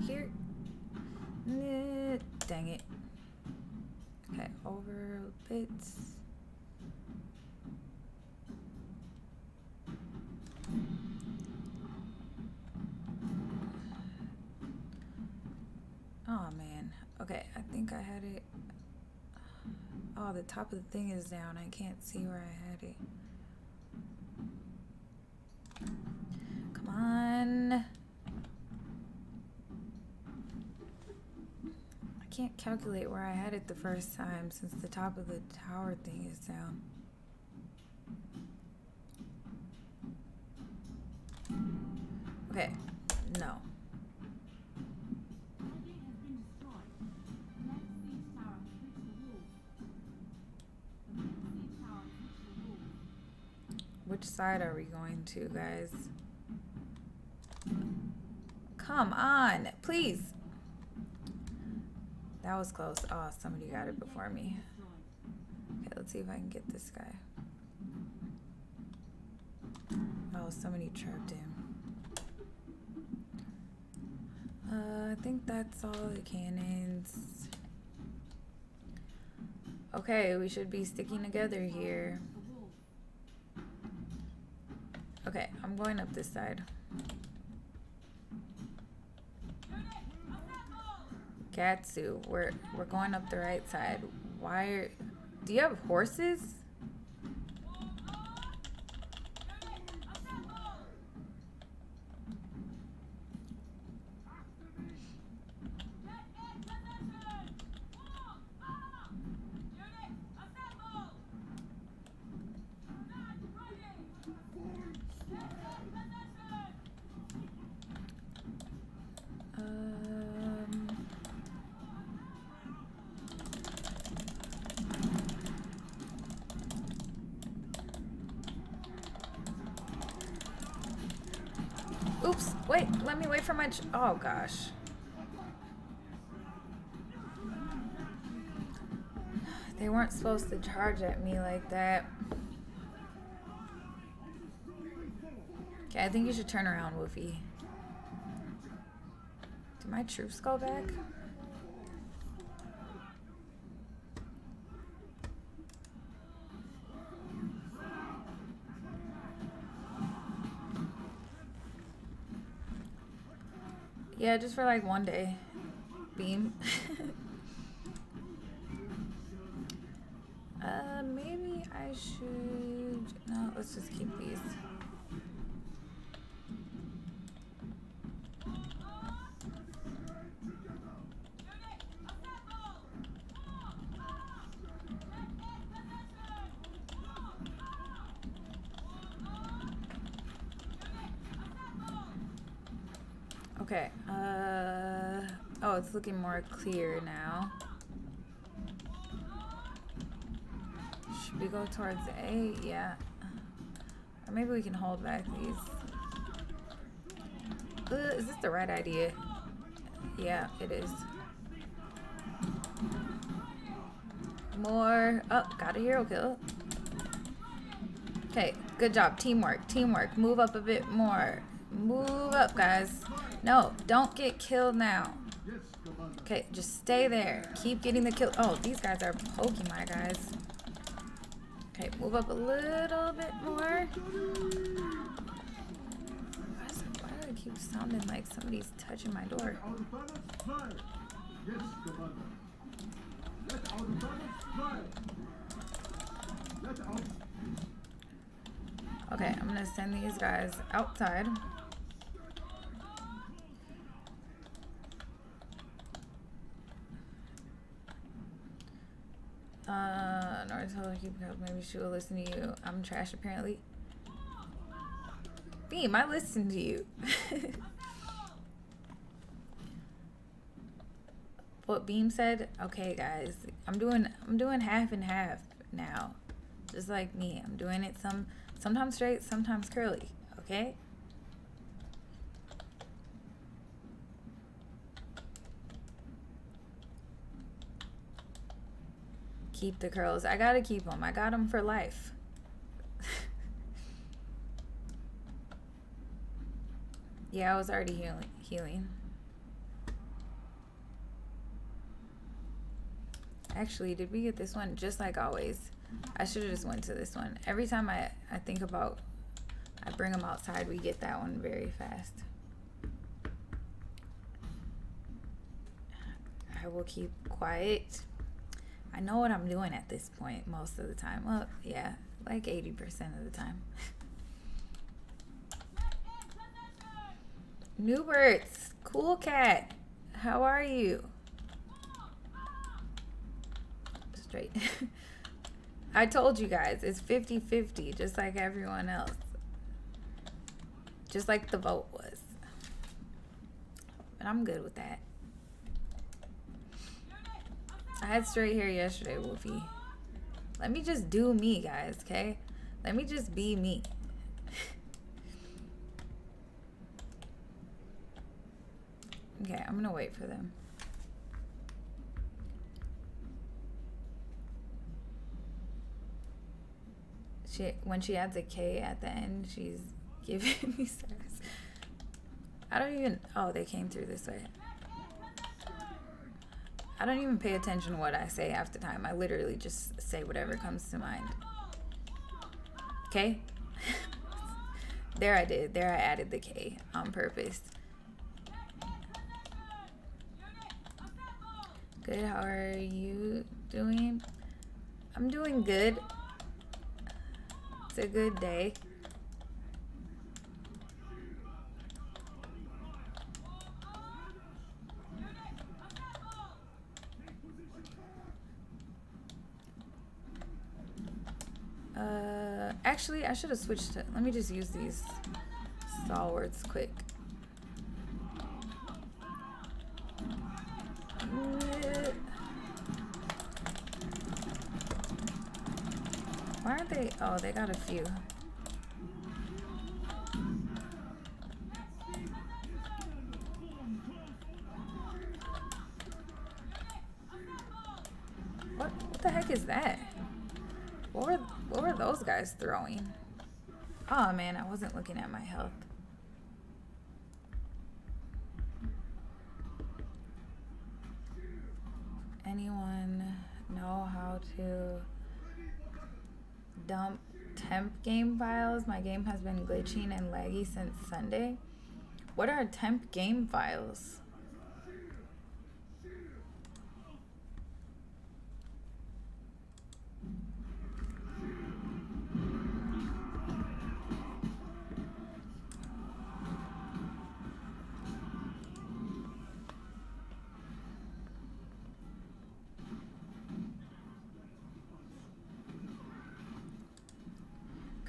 here. Nah, dang it. Okay, over bits. Oh man. Okay, I think I had it. Oh, the top of the thing is down. I can't see where I had it. Come on. I can't calculate where I had it the first time since the top of the tower thing is down. Okay, no. Which side are we going to, guys? Come on, please. That was close. Oh, somebody got it before me. Okay, let's see if I can get this guy. Oh, somebody trapped him. I think that's all the cannons. Okay, we should be sticking together here. Okay, I'm going up this side. Gatsu, we're going up the right side. Why are... Do you have horses? Oops, wait, let me wait for my... Oh, gosh. They weren't supposed to charge at me like that. Okay, I think you should turn around, Woofy. Did my troops go back? Yeah, just for like one day. Beam. Maybe I should... No, let's just keep these. Okay, oh, it's looking more clear now. Should we go towards A? Yeah. Or maybe we can hold back these. Is this the right idea? Yeah, it is. More. Oh, got a hero kill. Okay, good job. Teamwork, teamwork. Move up a bit more. Move up, guys. No, don't get killed now. Okay, just stay there. Keep getting the kill. Oh, these guys are poking my guys. Okay, move up a little bit more. Why do I keep sounding like somebody's touching my door? Okay, I'm gonna send these guys outside. Naruto, maybe she will listen to you. I'm trash apparently. Beam, I listened to you. What Beam said? Okay, guys, I'm doing half and half now, just like me. I'm doing it sometimes straight, sometimes curly. Okay. Keep the curls. I gotta keep them. I got them for life. Yeah, I was already healing. Actually, did we get this one? Just like always. I should have just went to this one. Every time I think about, I bring them outside, we get that one very fast. I will keep quiet. I know what I'm doing at this point most of the time. Well, yeah, like 80% of the time. Newberts, cool cat. How are you? Straight. I told you guys, it's 50-50, just like everyone else. Just like the vote was. But I'm good with that. I had straight hair yesterday, Wolfie. Let me just do me, guys, okay? Let me just be me. Okay, I'm gonna wait for them. when she adds a K at the end, she's giving me stars. I don't even. Oh, they came through this way. I don't even pay attention to what I say half the time. I literally just say whatever comes to mind. Okay? There I did. There I added the K on purpose. Good. How are you doing? I'm doing good. It's a good day. Actually, I should have switched to. Let me just use these stalwarts quick. Why aren't they? Oh, they got a few. What the heck is that? What were those guys throwing? Oh man, I wasn't looking at my health. Anyone know how to dump temp game files? My game has been glitching and laggy since Sunday. What are temp game files?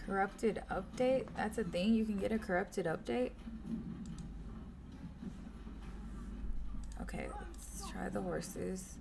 Corrupted update? That's a thing? You can get a corrupted update? Okay, let's try the horses.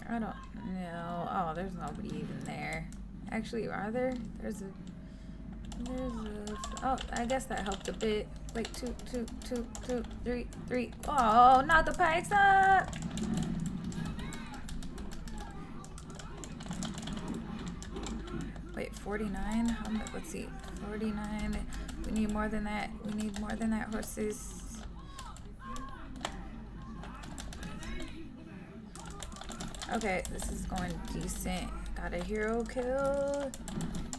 I don't know. Oh, there's nobody even there. Actually, are there? There's a. Oh, I guess that helped a bit. Like two, three. Oh, not the pikes up. Wait, 49. How much? Let's see. 49. We need more than that. We need more than that, horses. Okay, this is going decent. Got a hero kill.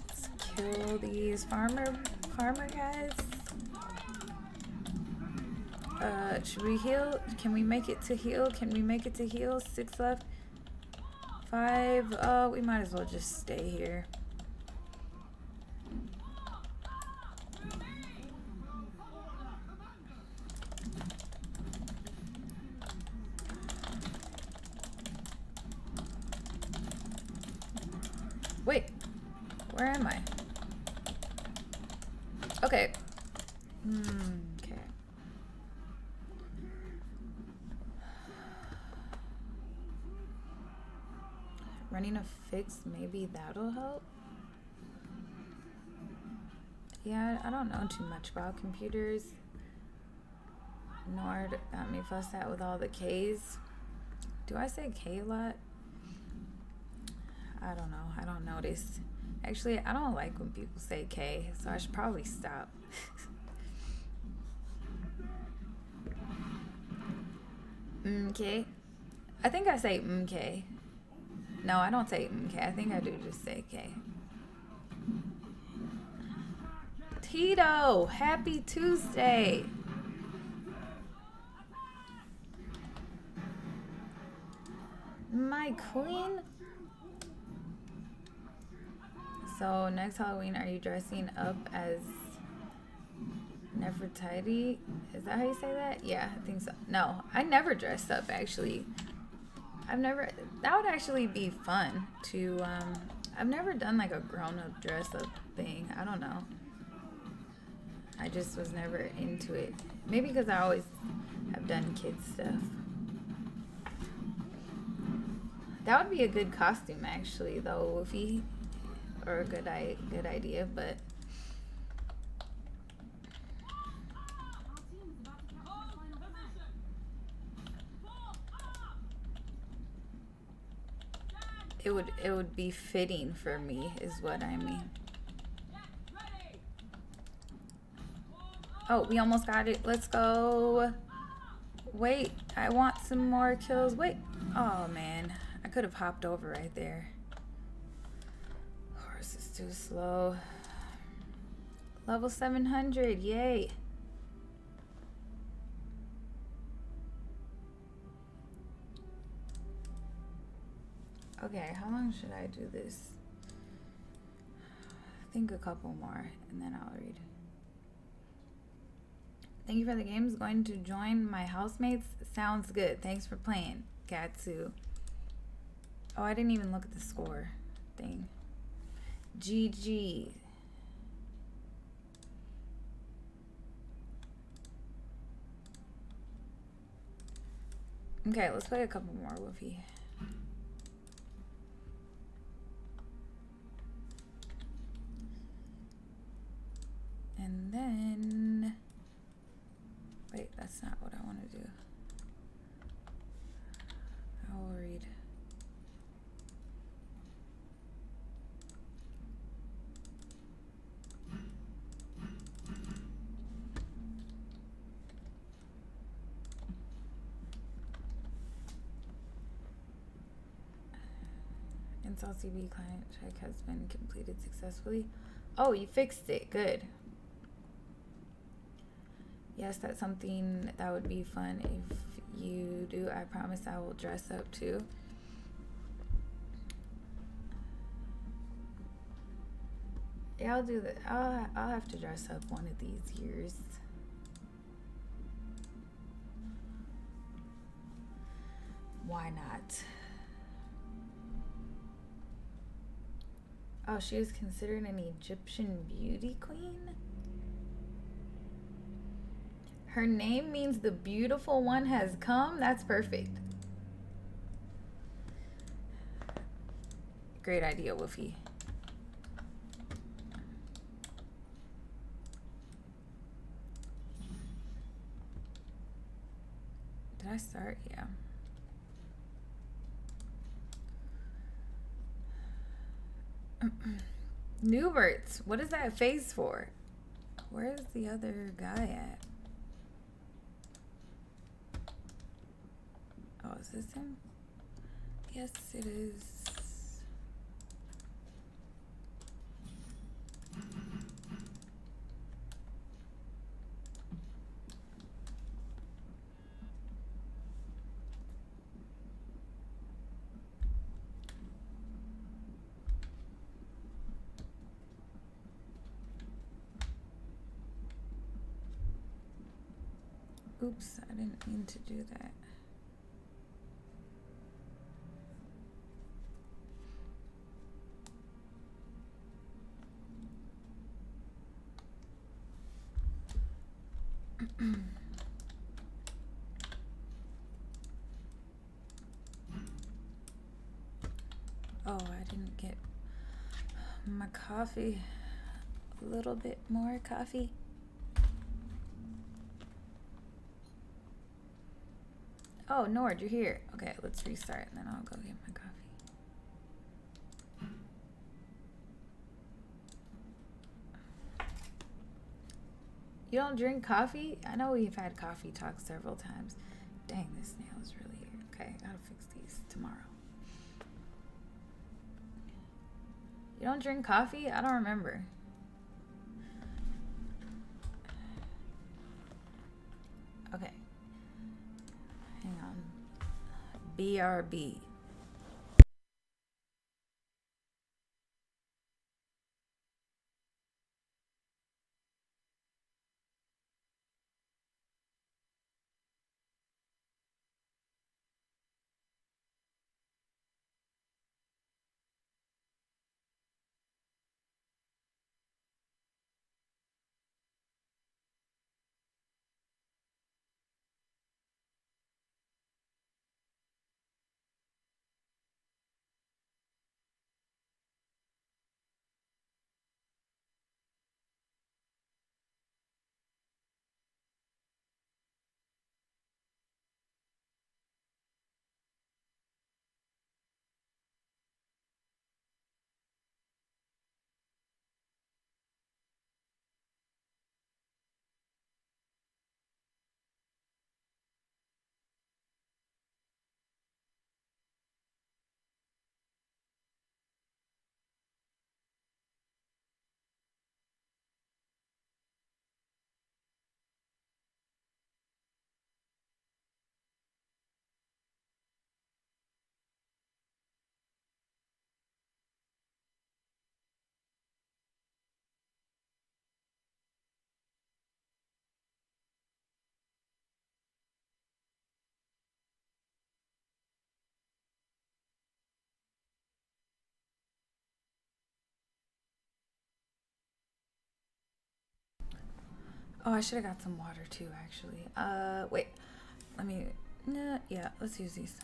Let's kill these farmer guys. Should we heal? Can we make it to heal? Can we make it to heal? 6 left. 5. Oh, we might as well just stay here. Wait, where am I? Okay. Okay. Running a fix, maybe that'll help. Yeah, I don't know too much about computers. Nord got me fussed at with all the K's. Do I say K a lot? I don't know. I don't notice. Actually, I don't like when people say K, so I should probably stop. Okay. I think I say K. No, I don't say K. I think I do just say K. Tito, happy Tuesday. My queen. So next Halloween, are you dressing up as Nefertiti. Is that how you say that? Yeah, I think so. No, I never dressed up actually. I've never. That would actually be fun to. I've never done like a grown up dress up thing. I don't know. I just was never into it. Maybe because I always have done kids stuff. That would be a good costume actually, though, Woofy, or a good idea, but. It would be fitting for me is what I mean. Oh, we almost got it. Let's go. Wait, I want some more kills. Wait. Oh man, I could have hopped over right there. Horse is too slow. Level 700, yay. Okay, how long should I do this? I think a couple more, and then I'll read. Thank you for the games. Going to join my housemates? Sounds good. Thanks for playing, Katsu. Oh, I didn't even look at the score thing. GG. Okay, let's play a couple more, Woofy. And then, wait, that's not what I want to do. I will read. Install CB client check has been completed successfully. Oh, you fixed it. Good. Yes, that's something that would be fun if you do. I promise I will dress up too. Yeah, I'll do that. I'll have to dress up one of these years. Why not? Oh, she was considered an Egyptian beauty queen? Her name means the beautiful one has come? That's perfect. Great idea, Woofy. Did I start? Yeah. Newberts, what is that face for? Where's the other guy at? Oh, is this him? Yes, it is. Oops, I didn't mean to do that. Oh, I didn't get my coffee. A little bit more coffee. Oh, Nord, you're here. Okay, let's restart and then I'll go get my coffee. You don't drink coffee? I know we've had coffee talk several times. Dang, this nail is really here. Okay, gotta fix these tomorrow. You don't drink coffee? I don't remember. Okay. Hang on. BRB. Oh, I should have got some water too, actually. Wait. Let me. Nah, yeah, let's use these.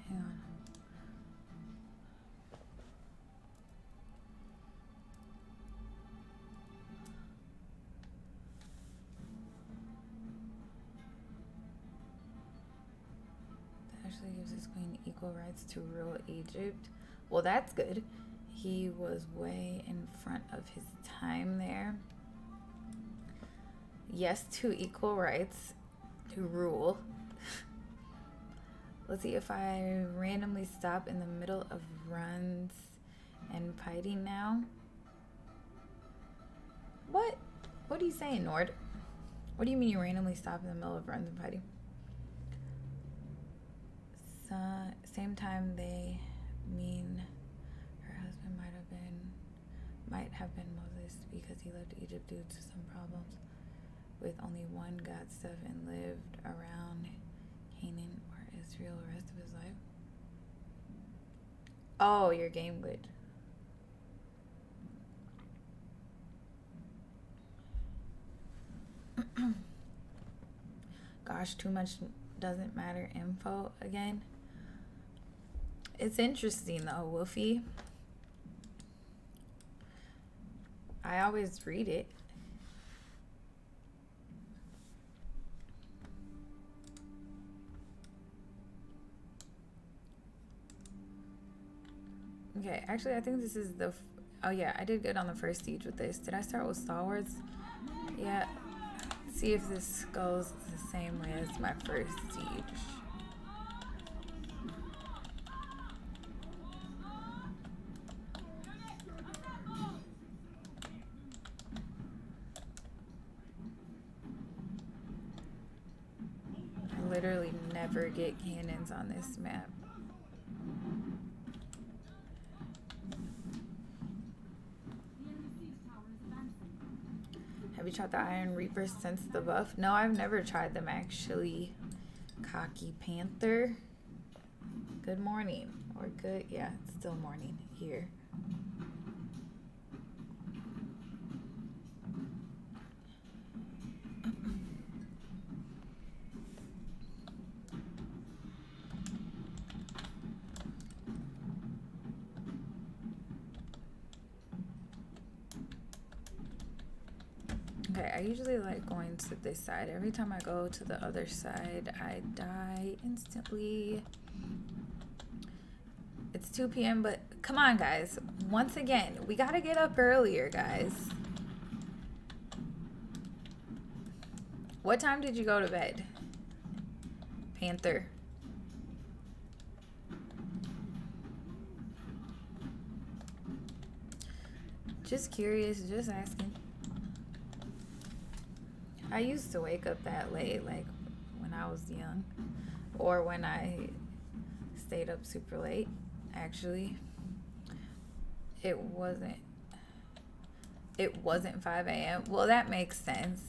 Hang on. That actually gives his queen equal rights to rule Egypt. Well, that's good. He was way in front of his time there. Yes to equal rights to rule. Let's see if I randomly stop in the middle of runs and fighting now. What? What are you saying, Nord? What do you mean you randomly stop in the middle of runs and fighting? So, same time they mean her husband might have been Moses because he left Egypt due to some problems with only one God stuff and lived around Canaan or Israel the rest of his life. Oh, your game glitch. Gosh, too much doesn't matter info again. It's interesting though, Wolfie. I always read it. Okay, actually, I think this is the... Oh, yeah, I did good on the first siege with this. Did I start with stalwarts? Yeah. See if this goes the same way as my first siege. I literally never get cannons on this map. Have you tried the Iron Reaper since the buff? No, I've never tried them actually. Cocky Panther. Good morning. Or good, yeah, it's still morning here. Okay, I usually like going to this side. Every time I go to the other side, I die instantly. It's 2 p.m., but come on, guys. Once again, we gotta get up earlier, guys. What time did you go to bed, Panther? Just curious, just asking. I used to wake up that late, like when I was young, or when I stayed up super late. Actually, it wasn't 5 a.m. Well, that makes sense.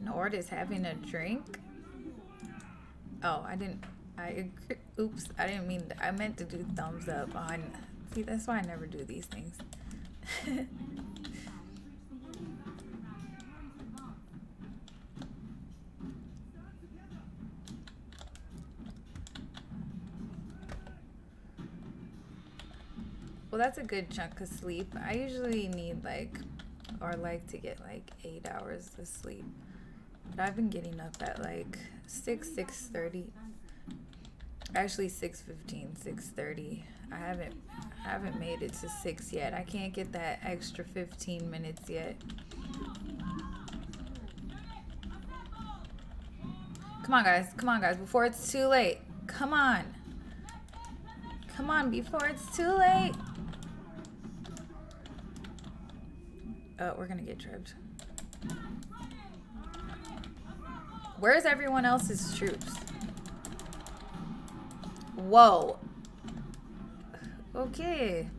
Nord is having a drink. Oh, oops, I didn't mean to, I meant to do thumbs up on. See, that's why I never do these things. Well, that's a good chunk of sleep. I usually need like to get like 8 hours of sleep. But I've been getting up at like 6:30. Actually 6:15, 6:30. I haven't made it to 6 yet. I can't get that extra 15 minutes yet. Come on, guys, before it's too late. Come on, before it's too late. We're gonna get tripped. Where's everyone else's troops? Whoa. Okay.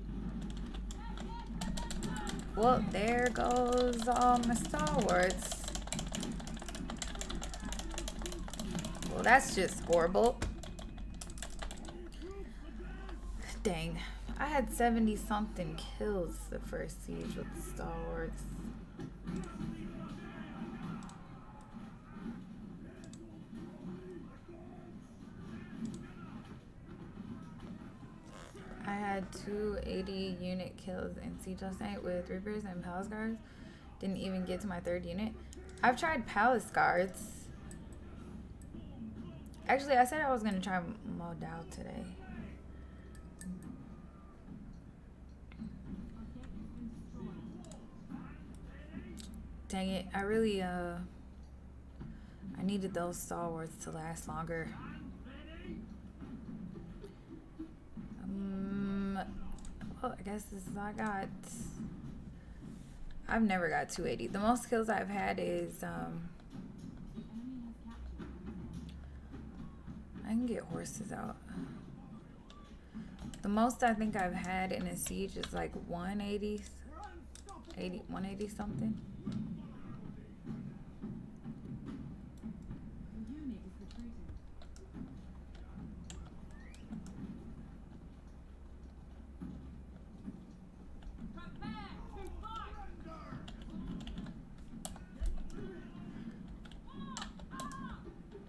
Well, there goes all my stalwarts. Well, that's just horrible. Dang. I had 70 something kills the first siege with Star Wars. I had 280 unit kills in Siege last night with Reapers and Palace Guards. Didn't even get to my 3rd unit. I've tried Palace Guards. Actually, I said I was going to try Modal today. Dang it. I really, I needed those stalwarts to last longer. Well, I guess this is all I got. I've never got 280. The most kills I've had is, I can get horses out. The most I think I've had in a siege is like 180 something.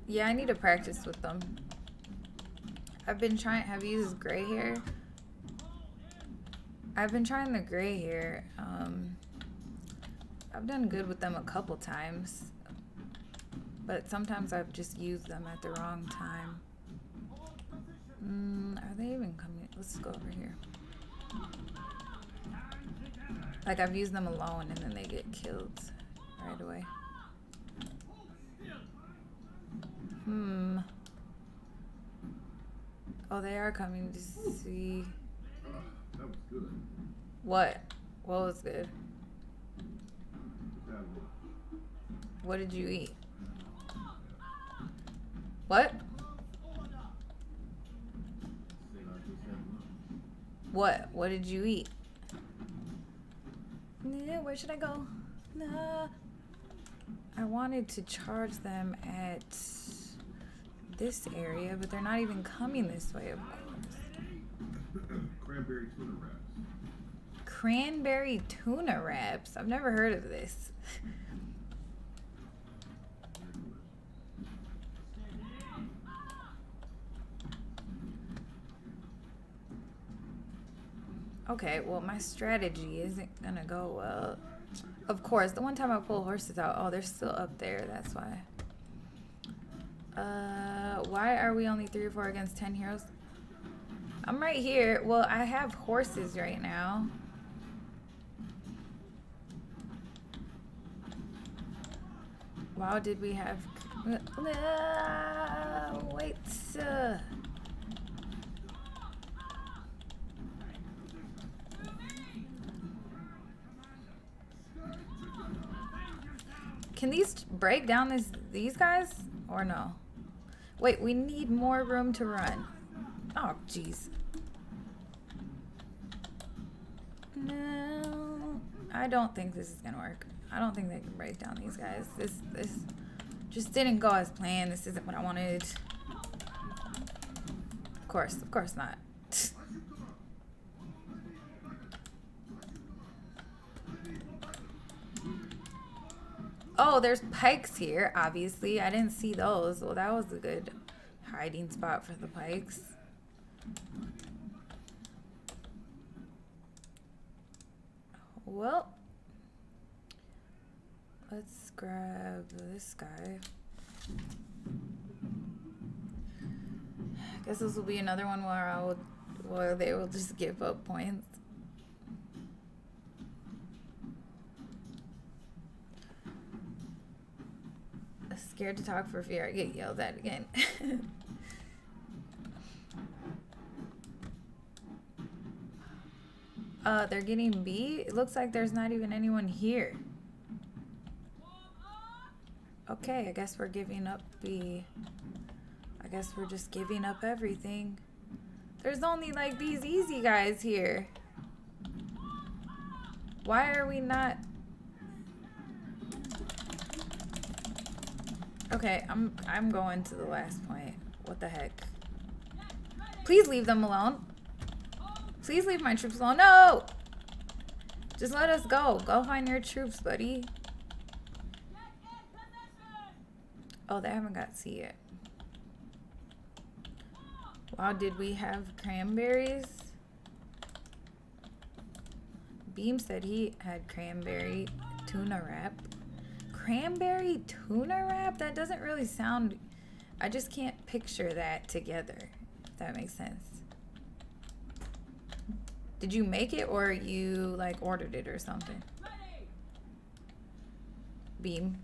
Yeah, I need to practice with them. I've been trying. Have you used gray hair? I've been trying the gray hair. I've done good with them a couple times, but sometimes I've just used them at the wrong time. Are they even coming? Let's go over here. Like, I've used them alone and then they get killed right away. Oh, they are coming to see. That was good. What? What was good? That was. What did you eat? What? What? What did you eat? Yeah, where should I go? Nah. I wanted to charge them at this area, but they're not even coming this way, of course. Cranberry tuna wraps. Cranberry tuna wraps? I've never heard of this. Okay, well, my strategy isn't gonna go well. Of course, the one time I pull horses out, oh, they're still up there, that's why. Why are we only 3 or 4 against 10 heroes? I'm right here. Well, I have horses right now. Wow, did we have... wait. Can these break down these guys? Or no? Wait, we need more room to run. Oh, jeez. No. I don't think this is gonna work. I don't think they can break down these guys. This just didn't go as planned. This isn't what I wanted. Of course not. Oh, there's pikes here, obviously. I didn't see those. Well, that was a good hiding spot for the pikes. Well, let's grab this guy. I guess this will be another one where they will just give up points. Scared to talk for fear I get yelled at again. They're getting B. It looks like there's not even anyone here. Okay, I guess we're giving up B. I guess we're just giving up everything. There's only like these easy guys here. Why are we not... Okay, I'm going to the last point. What the heck? Please leave them alone. Please leave my troops alone. No! Just let us go. Go find your troops, buddy. Oh, they haven't got C yet. Wow, did we have cranberries? Beam said he had cranberry tuna wrap. Cranberry tuna wrap? That doesn't really sound... I just can't picture that together, if that makes sense. Did you make it or you like ordered it or something? Beam.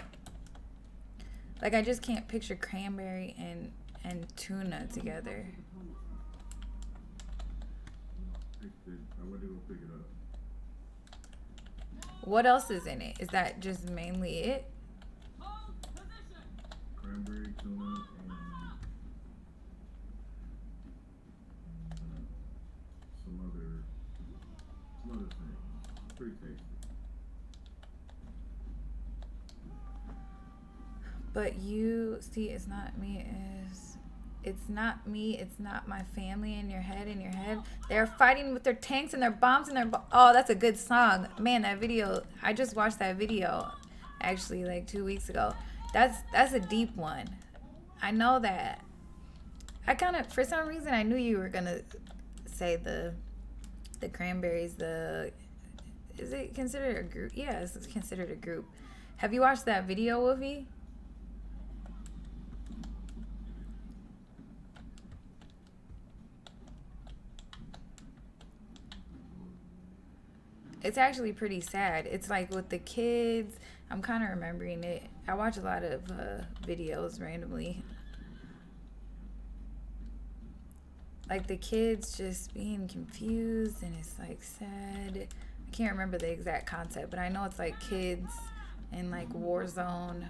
Like I just can't picture cranberry and tuna together. I went to go pick it up. What else is in it? Is that just mainly it? Cranberry, tuna, and some other things. Pretty tasty. But you see, it's not me. It's not me. It's not my family. In your head. They're fighting with their tanks and their bombs and their. Oh, that's a good song, man. That video. I just watched that video, actually, like 2 weeks ago. That's a deep one. I know that. I kind of, for some reason, I knew you were gonna say the cranberries. Is it considered a group? Yeah, it's considered a group. Have you watched that video, Wolfie? It's actually pretty sad. It's like with the kids. I'm kind of remembering it. I watch a lot of videos randomly. Like the kids just being confused and it's like sad. I can't remember the exact concept, but I know it's like kids in like war zone.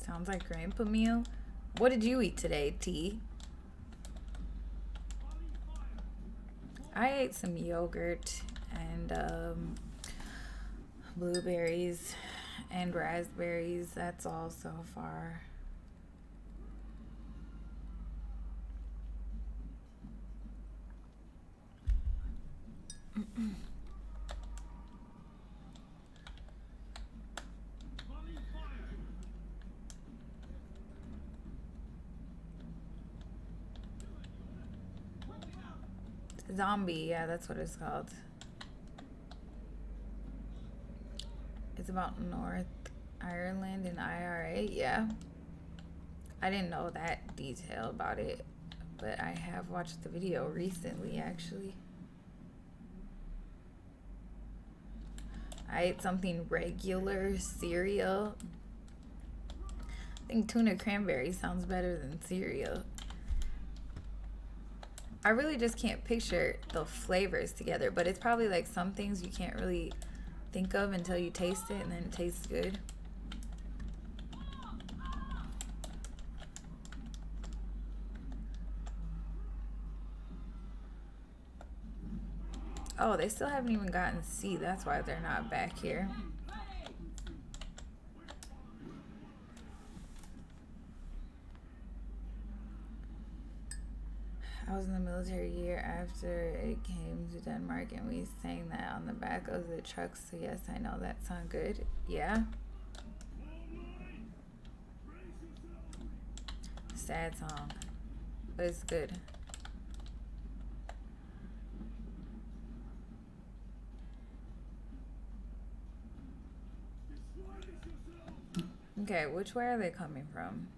Sounds like grandpa meal. What did you eat today, T? I ate some yogurt and blueberries and raspberries. That's all so far. Zombie, yeah, that's what it's called. It's about North Ireland and IRA, yeah. I didn't know that detail about it, but I have watched the video recently, actually. I ate something regular, cereal. I think tuna cranberry sounds better than cereal. I really just can't picture the flavors together, but it's probably like some things you can't really think of until you taste it, and then it tastes good. Oh, they still haven't even gotten C. That's why they're not back here. I was in the military year after it came to Denmark, and we sang that on the back of the trucks. So yes, I know that song good. Yeah. Sad song, but it's good. Okay, which way are they coming from?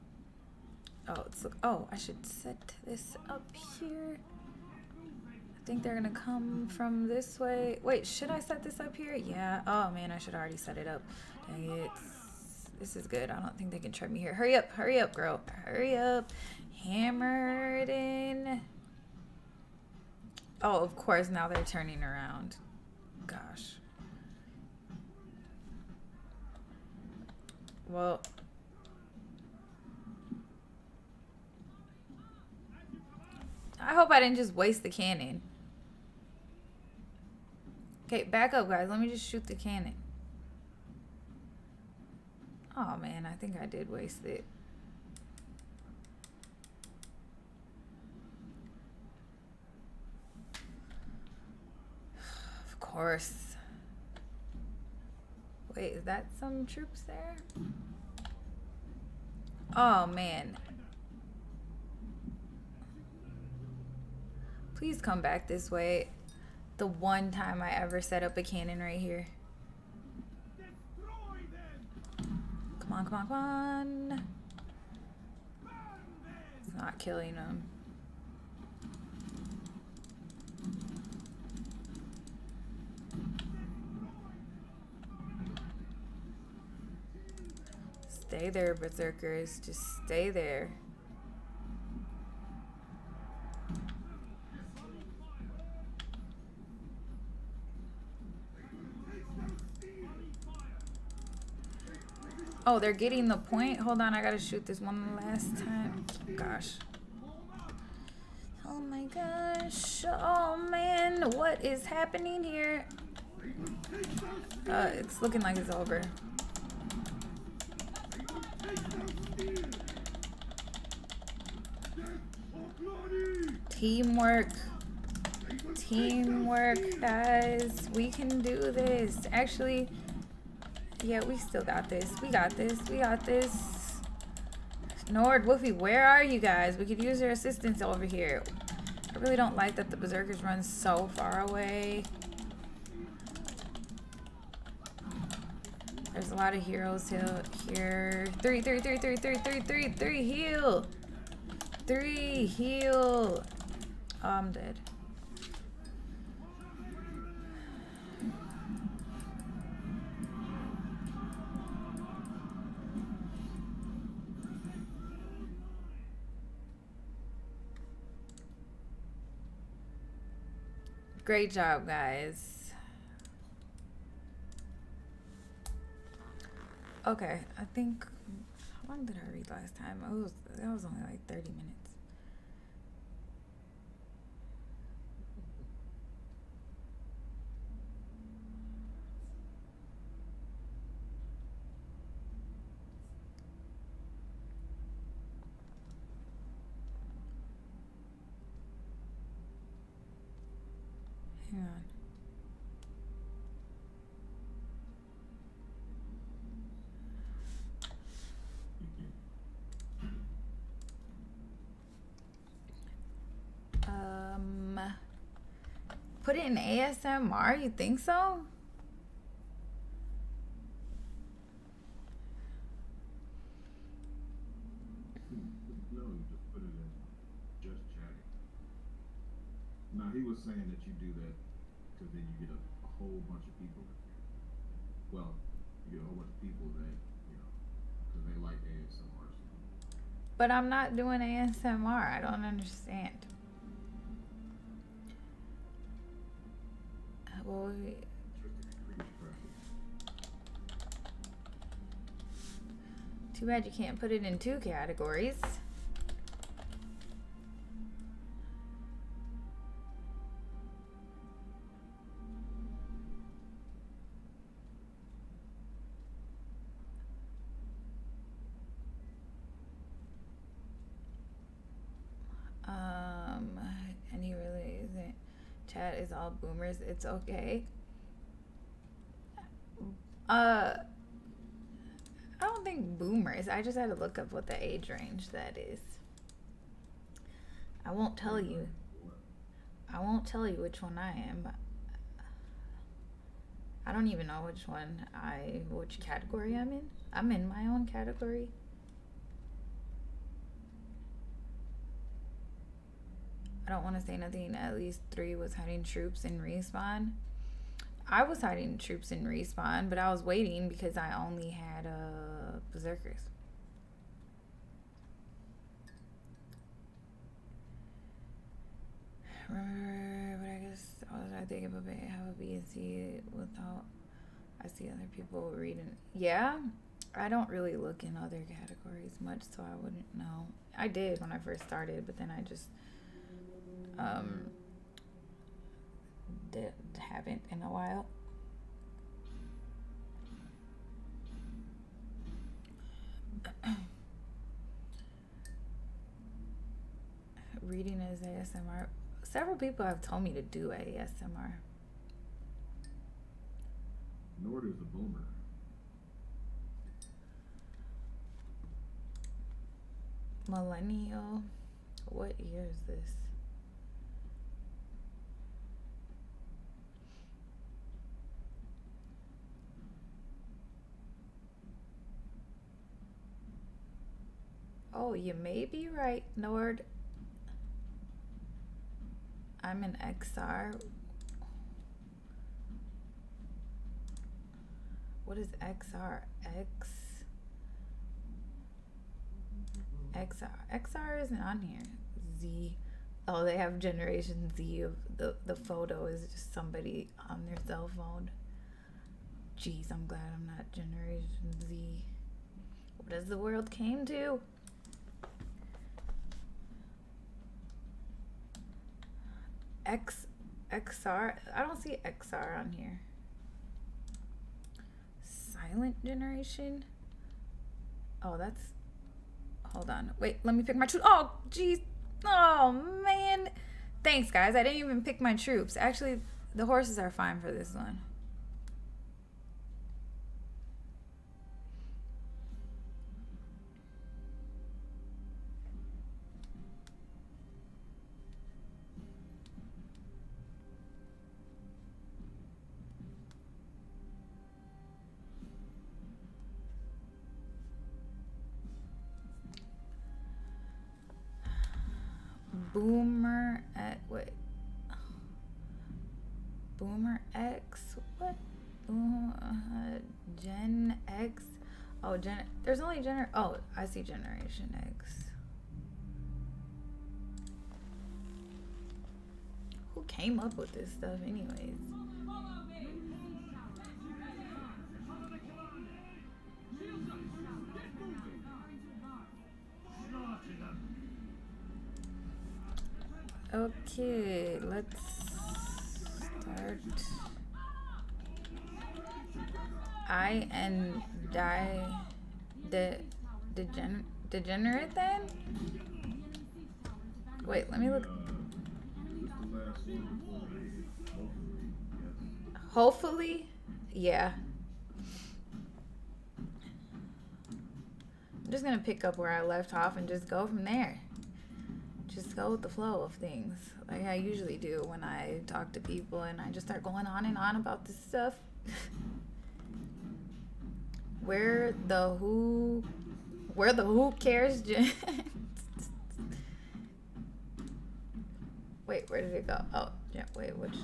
Oh, it's oh, I should set this up here. I think they're gonna come from this way. Wait, should I set this up here? Yeah. Oh man, I should already set it up. Dang it. This is good. I don't think they can trap me here. Hurry up, girl. Hurry up. Hammer it in. Oh, of course, now they're turning around. Gosh. Well, I hope I didn't just waste the cannon. Okay, back up, guys. Let me just shoot the cannon. Oh man, I think I did waste it. Of course. Wait, is that some troops there? Oh man. Please come back this way. The one time I ever set up a cannon right here. Come on, come on, come on. It's not killing them. Stay there, berserkers. Just stay there. Oh, they're getting the point? Hold on, I gotta shoot this one last time. Gosh. Oh my gosh. Oh man, what is happening here? It's looking like it's over. Teamwork. Teamwork, guys. We can do this. Actually, yeah, we still got this. We got this. We got this. Nord, Woofy, where are you guys? We could use your assistance over here. I really don't like that the berserkers run so far away. There's a lot of heroes here. Three, heal. 3, heal. Oh, I'm dead. Great job, guys. Okay, I think, how long did I read last time? That was only like 30 minutes. Hang on. Put it in ASMR, you think so? No, you just put it in just chatting. Now he was saying that you do that because then you get a whole bunch of people. Well, you get a whole bunch of people that, you know, because they like ASMR. But I'm not doing ASMR. I don't understand. Well, too bad you can't put it in 2 categories. And he really isn't. Chat is all boomers. It's okay. I don't think boomers. I just had to look up what the age range that is. I won't tell you. I won't tell you which one I am. I don't even know which category I'm in. I'm in my own category. I don't want to say nothing. At least 3 was hiding troops in respawn. I was hiding troops in respawn, but I was waiting because I only had berserkers. Remember, but I guess I was trying to think about it. Have a B and C without I see other people reading. Yeah, I don't really look in other categories much, so I wouldn't know. I did when I first started, but then I just haven't in a while. is ASMR? Several people have told me to do ASMR. Nord is a boomer. Millennial. What year is this? Oh, you may be right, Nord. I'm an XR. What is XR? XR isn't on here. Z. Oh, they have Generation Z of the photo is just somebody on their cell phone. Jeez, I'm glad I'm not Generation Z. What has the world came to? XR? I don't see XR on here. Silent generation? Oh, that's... Hold on. Wait, let me pick my troops. Oh, jeez. Oh, man. Thanks, guys. I didn't even pick my troops. Actually, the horses are fine for this one. Boomer at what? Boomer X? What? Gen X? Oh, there's only oh, I see Generation X. Who came up with this stuff anyways? Okay, let's start. I and degenerate then? Wait, let me look. Hopefully, yeah. I'm just gonna pick up where I left off and just go from there. Just go with the flow of things, like I usually do when I talk to people and I just start going on and on about this stuff. Where the who cares? Wait, where did it go? Oh, yeah, wait, which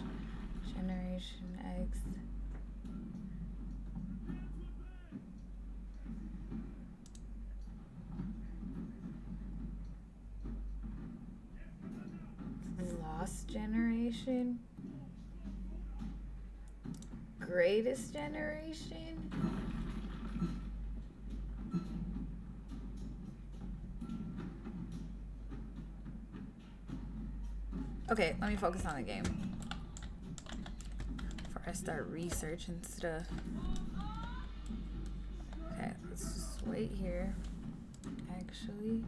Generation X? Lost Generation? Greatest Generation? Okay, let me focus on the game before I start researching stuff. Okay, let's just wait here. Actually.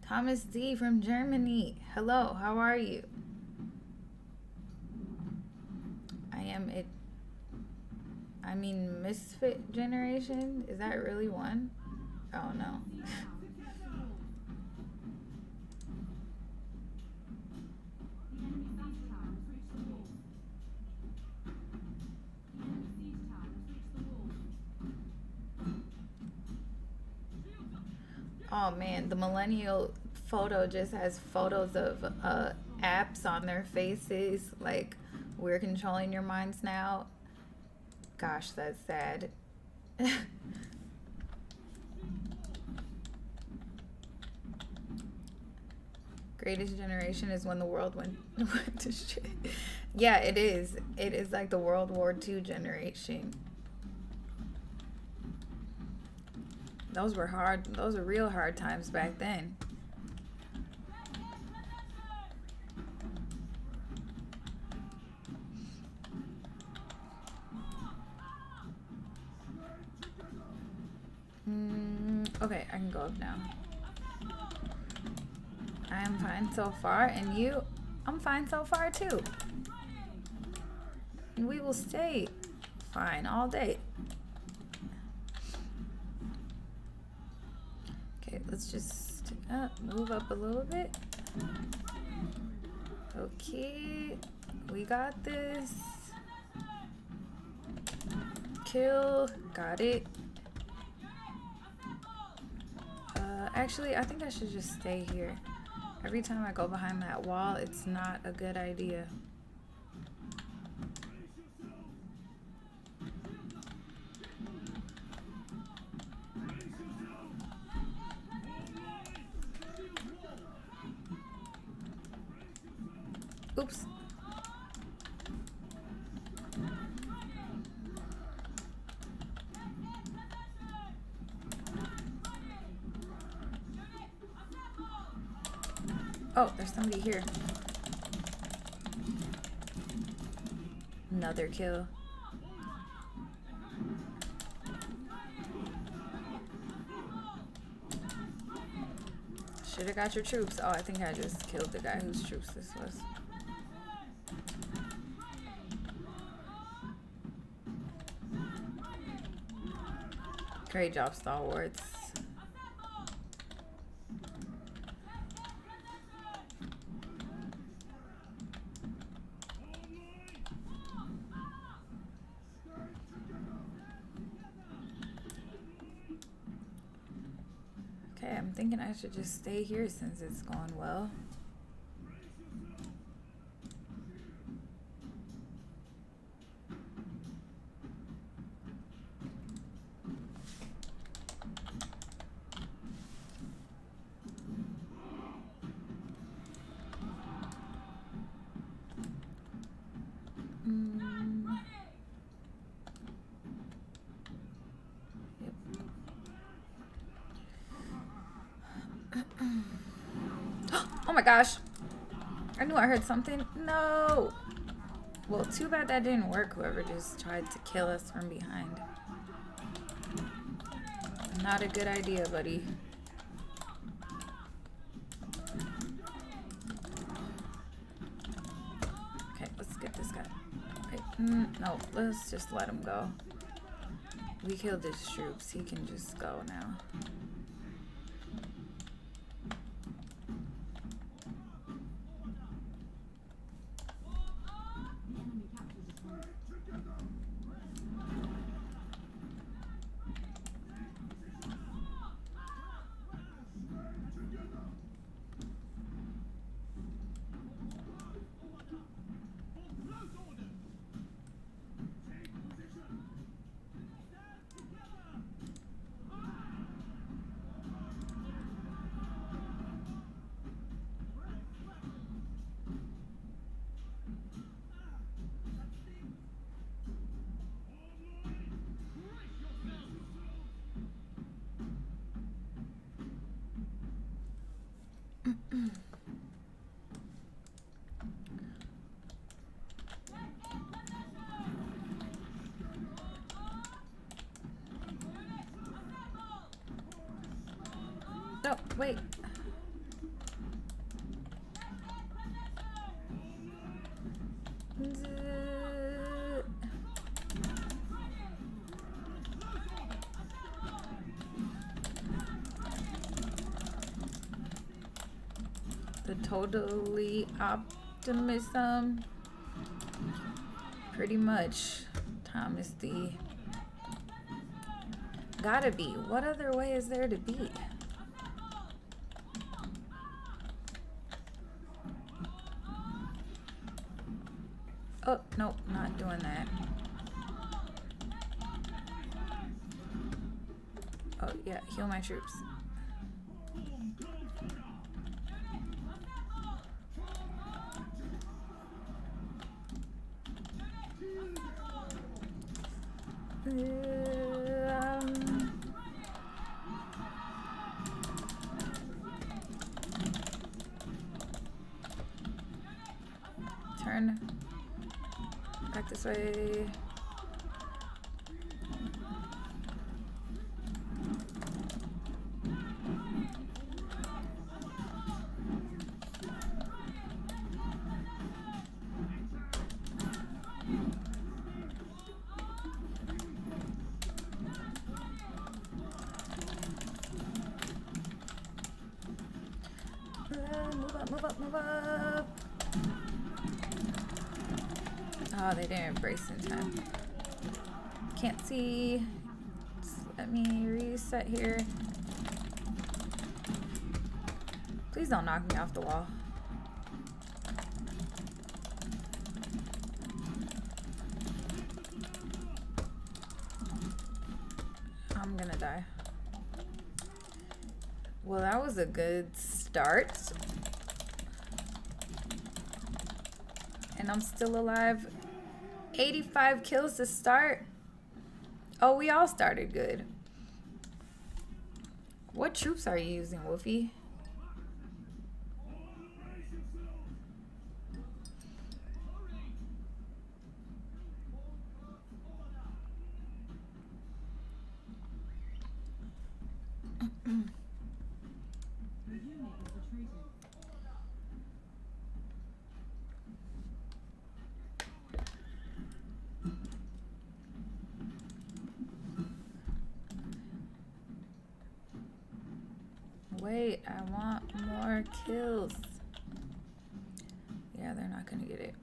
Thomas D from Germany. Hello, how are you? I mean Misfit Generation? Is that really one? Oh no. Oh man, the millennial photo just has photos of apps on their faces, like we're controlling your minds now. Gosh, that's sad. Greatest Generation is when the world went to shit. Yeah, it is. It is like the World War II generation. Those were hard. Those were real hard times back then. Okay, I can go up now. I am fine so far, and you? I'm fine so far too. And we will stay fine all day. Okay, let's just move up a little bit. Okay, we got this. Kill, got it. Actually, I think I should just stay here. Every time I go behind that wall, it's not a good idea. Oops. Oh, there's somebody here. Another kill. Should have got your troops. Oh, I think I just killed the guy whose troops this was. Great job, stalwarts. Okay, I'm thinking I should just stay here since it's going well. Oh my gosh. I knew I heard something. No. Well, too bad that didn't work. Whoever just tried to kill us from behind. Not a good idea, buddy. Okay, let's get this guy. Wait, no, let's just let him go. We killed his troops. He can just go now. Oh, wait. The totally optimism. Pretty much. Thomas D. Gotta be. What other way is there to be? Oh, nope, not doing that. Oh, yeah, heal my troops. Turn back this way. Move up, move up, move up. Oh, they didn't brace in time. Can't see. Just let me reset here. Please don't knock me off the wall. I'm gonna die. Well, that was a good start. And I'm still alive. 85 kills to start. Oh, we all started good. What troops are you using, Wolfie? Wait, I want more kills. Yeah, they're not gonna get it.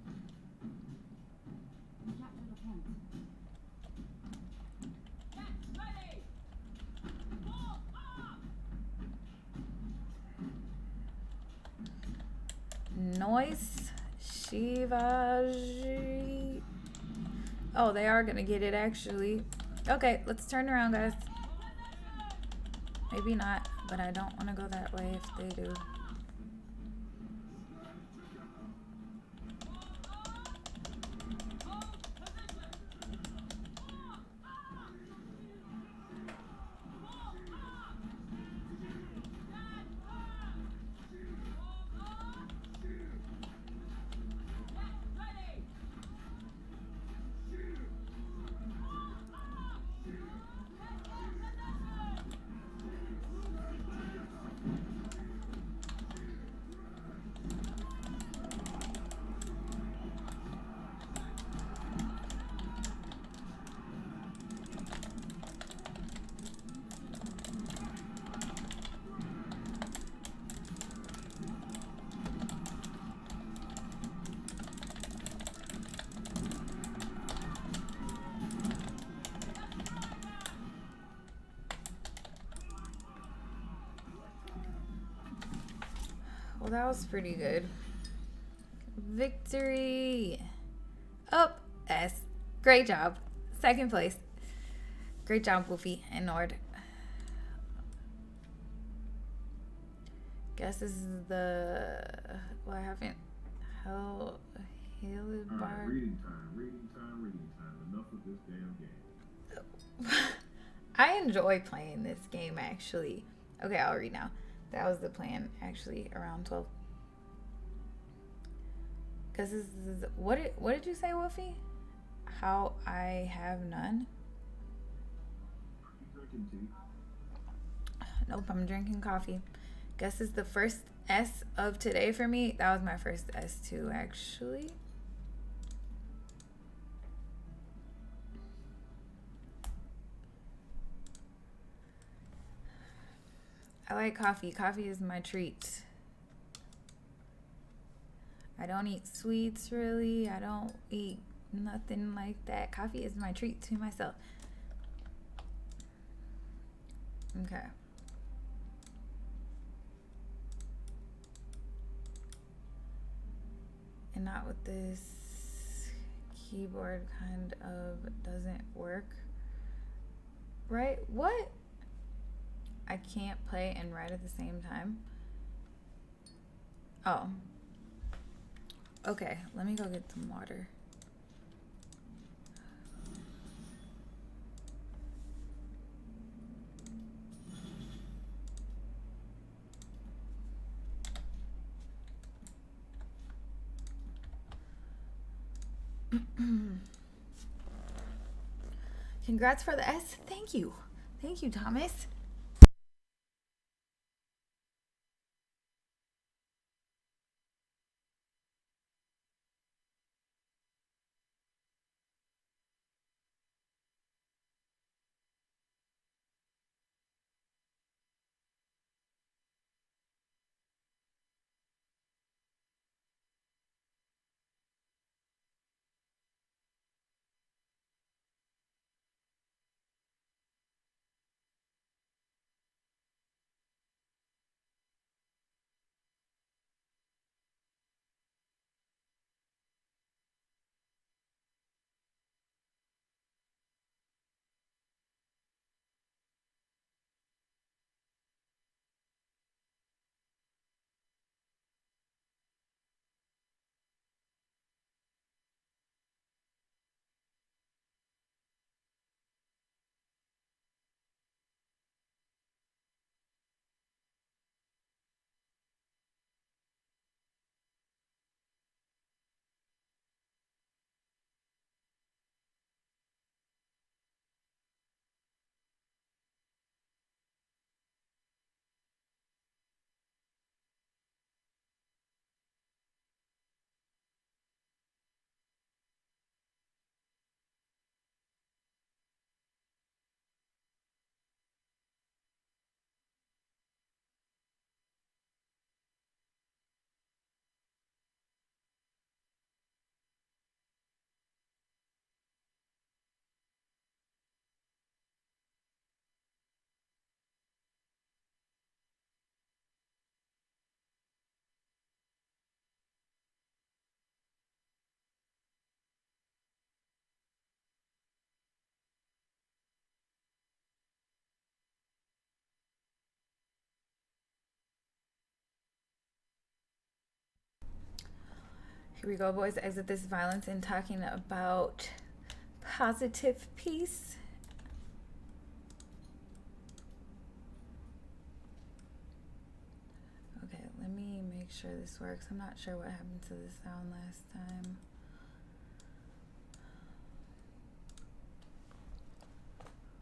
Noise Shivaji. Oh, they are gonna get it actually. Okay, let's turn around, guys. Maybe not, but I don't want to go that way if they do. Well, that was pretty good. Victory. Up S. Great job. Second place. Great job, Wolfie and Nord. Guess this is the... Well, I haven't... Hell... Haley All Bar... right, reading time, reading time, reading time. Enough of this damn game. I enjoy playing this game, actually. Okay, I'll read now. That was the plan, actually, around 12. Because this is... What did you say, Wolfie? How I have none? You drinking tea? Nope, I'm drinking coffee. Guess it's the first S of today for me. That was my first S too, actually. I like coffee. Coffee is my treat. I don't eat sweets, really. I don't eat nothing like that. Coffee is my treat to myself. Okay. And not with this keyboard kind of doesn't work. Right? What? I can't play and write at the same time. Oh. Okay, let me go get some water. Congrats for the S. Thank you. Thank you, Thomas. Here we go, boys. Exit this violence and talking about positive peace. Okay, let me make sure this works. I'm not sure what happened to the sound last time.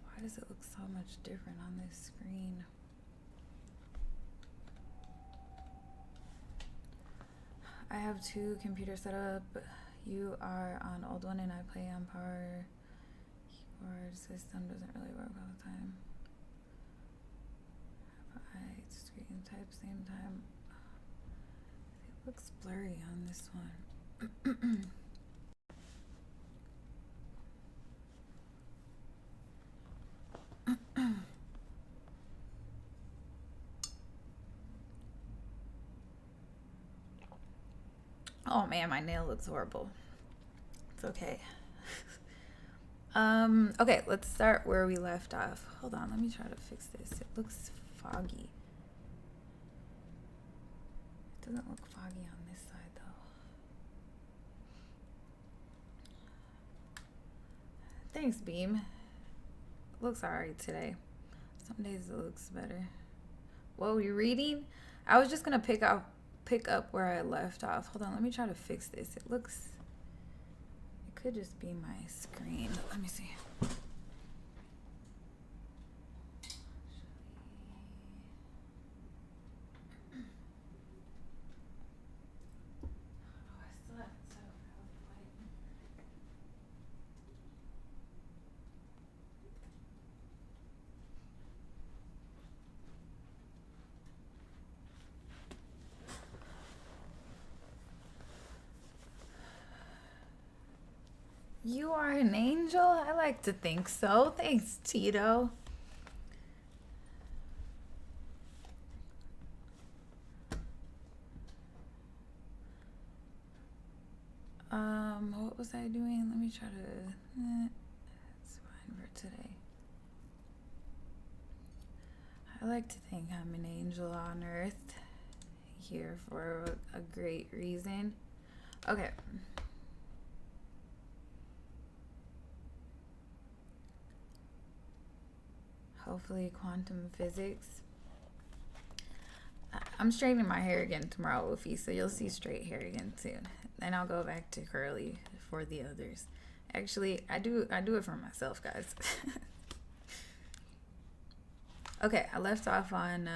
Why does it look so much different on this screen? I have two computers set up. You are on old one and I play on power. Keyboard system doesn't really work all the time. I screen type same time. It looks blurry on this one. Oh man, my nail looks horrible. It's okay. Okay, let's start where we left off. Hold on, let me try to fix this. It looks foggy. It doesn't look foggy on this side though. Thanks, Beam. It looks alright today. Some days it looks better. What were you reading? I was just gonna pick up where I left off. Hold on, let me try to fix this. It could just be my screen. Let me see. Oh, I still haven't set up my other light. You are an angel? I like to think so. Thanks, Tito. What was I doing? Let me try to... It's fine for today. I like to think I'm an angel on earth, here for a great reason. Okay. Hopefully quantum physics. I'm straightening my hair again tomorrow, Wolfie, so you'll see straight hair again soon. Then I'll go back to curly for the others. Actually, I do it for myself, guys. Okay, I left off on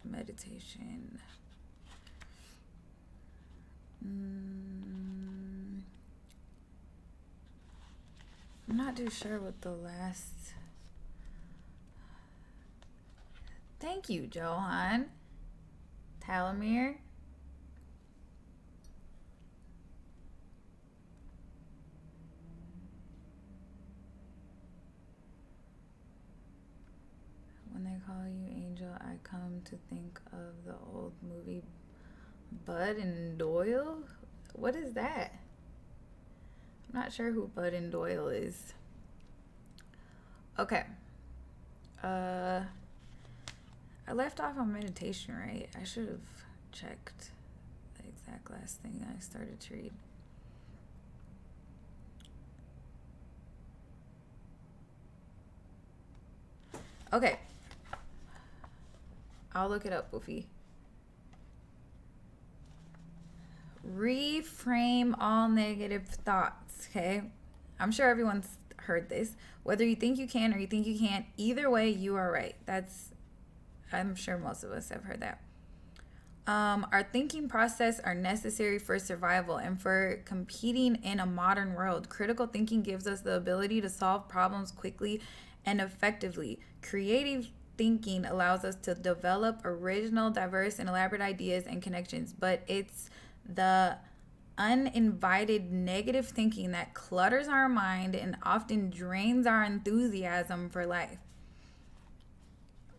meditation. I'm not too sure what the last... Thank you, Johan. Talamir. When they call you angel, I come to think of the old movie Bud and Doyle. What is that? I'm not sure who Bud and Doyle is. Okay. I left off on meditation, right? I should have checked the exact last thing I started to read. Okay. I'll look it up, Woofy. Reframe all negative thoughts, okay? I'm sure everyone's heard this. Whether you think you can or you think you can't, either way, you are right. I'm sure most of us have heard that. Our thinking process are necessary for survival and for competing in a modern world. Critical thinking gives us the ability to solve problems quickly and effectively. Creative thinking allows us to develop original, diverse, and elaborate ideas and connections, but it's the uninvited negative thinking that clutters our mind and often drains our enthusiasm for life.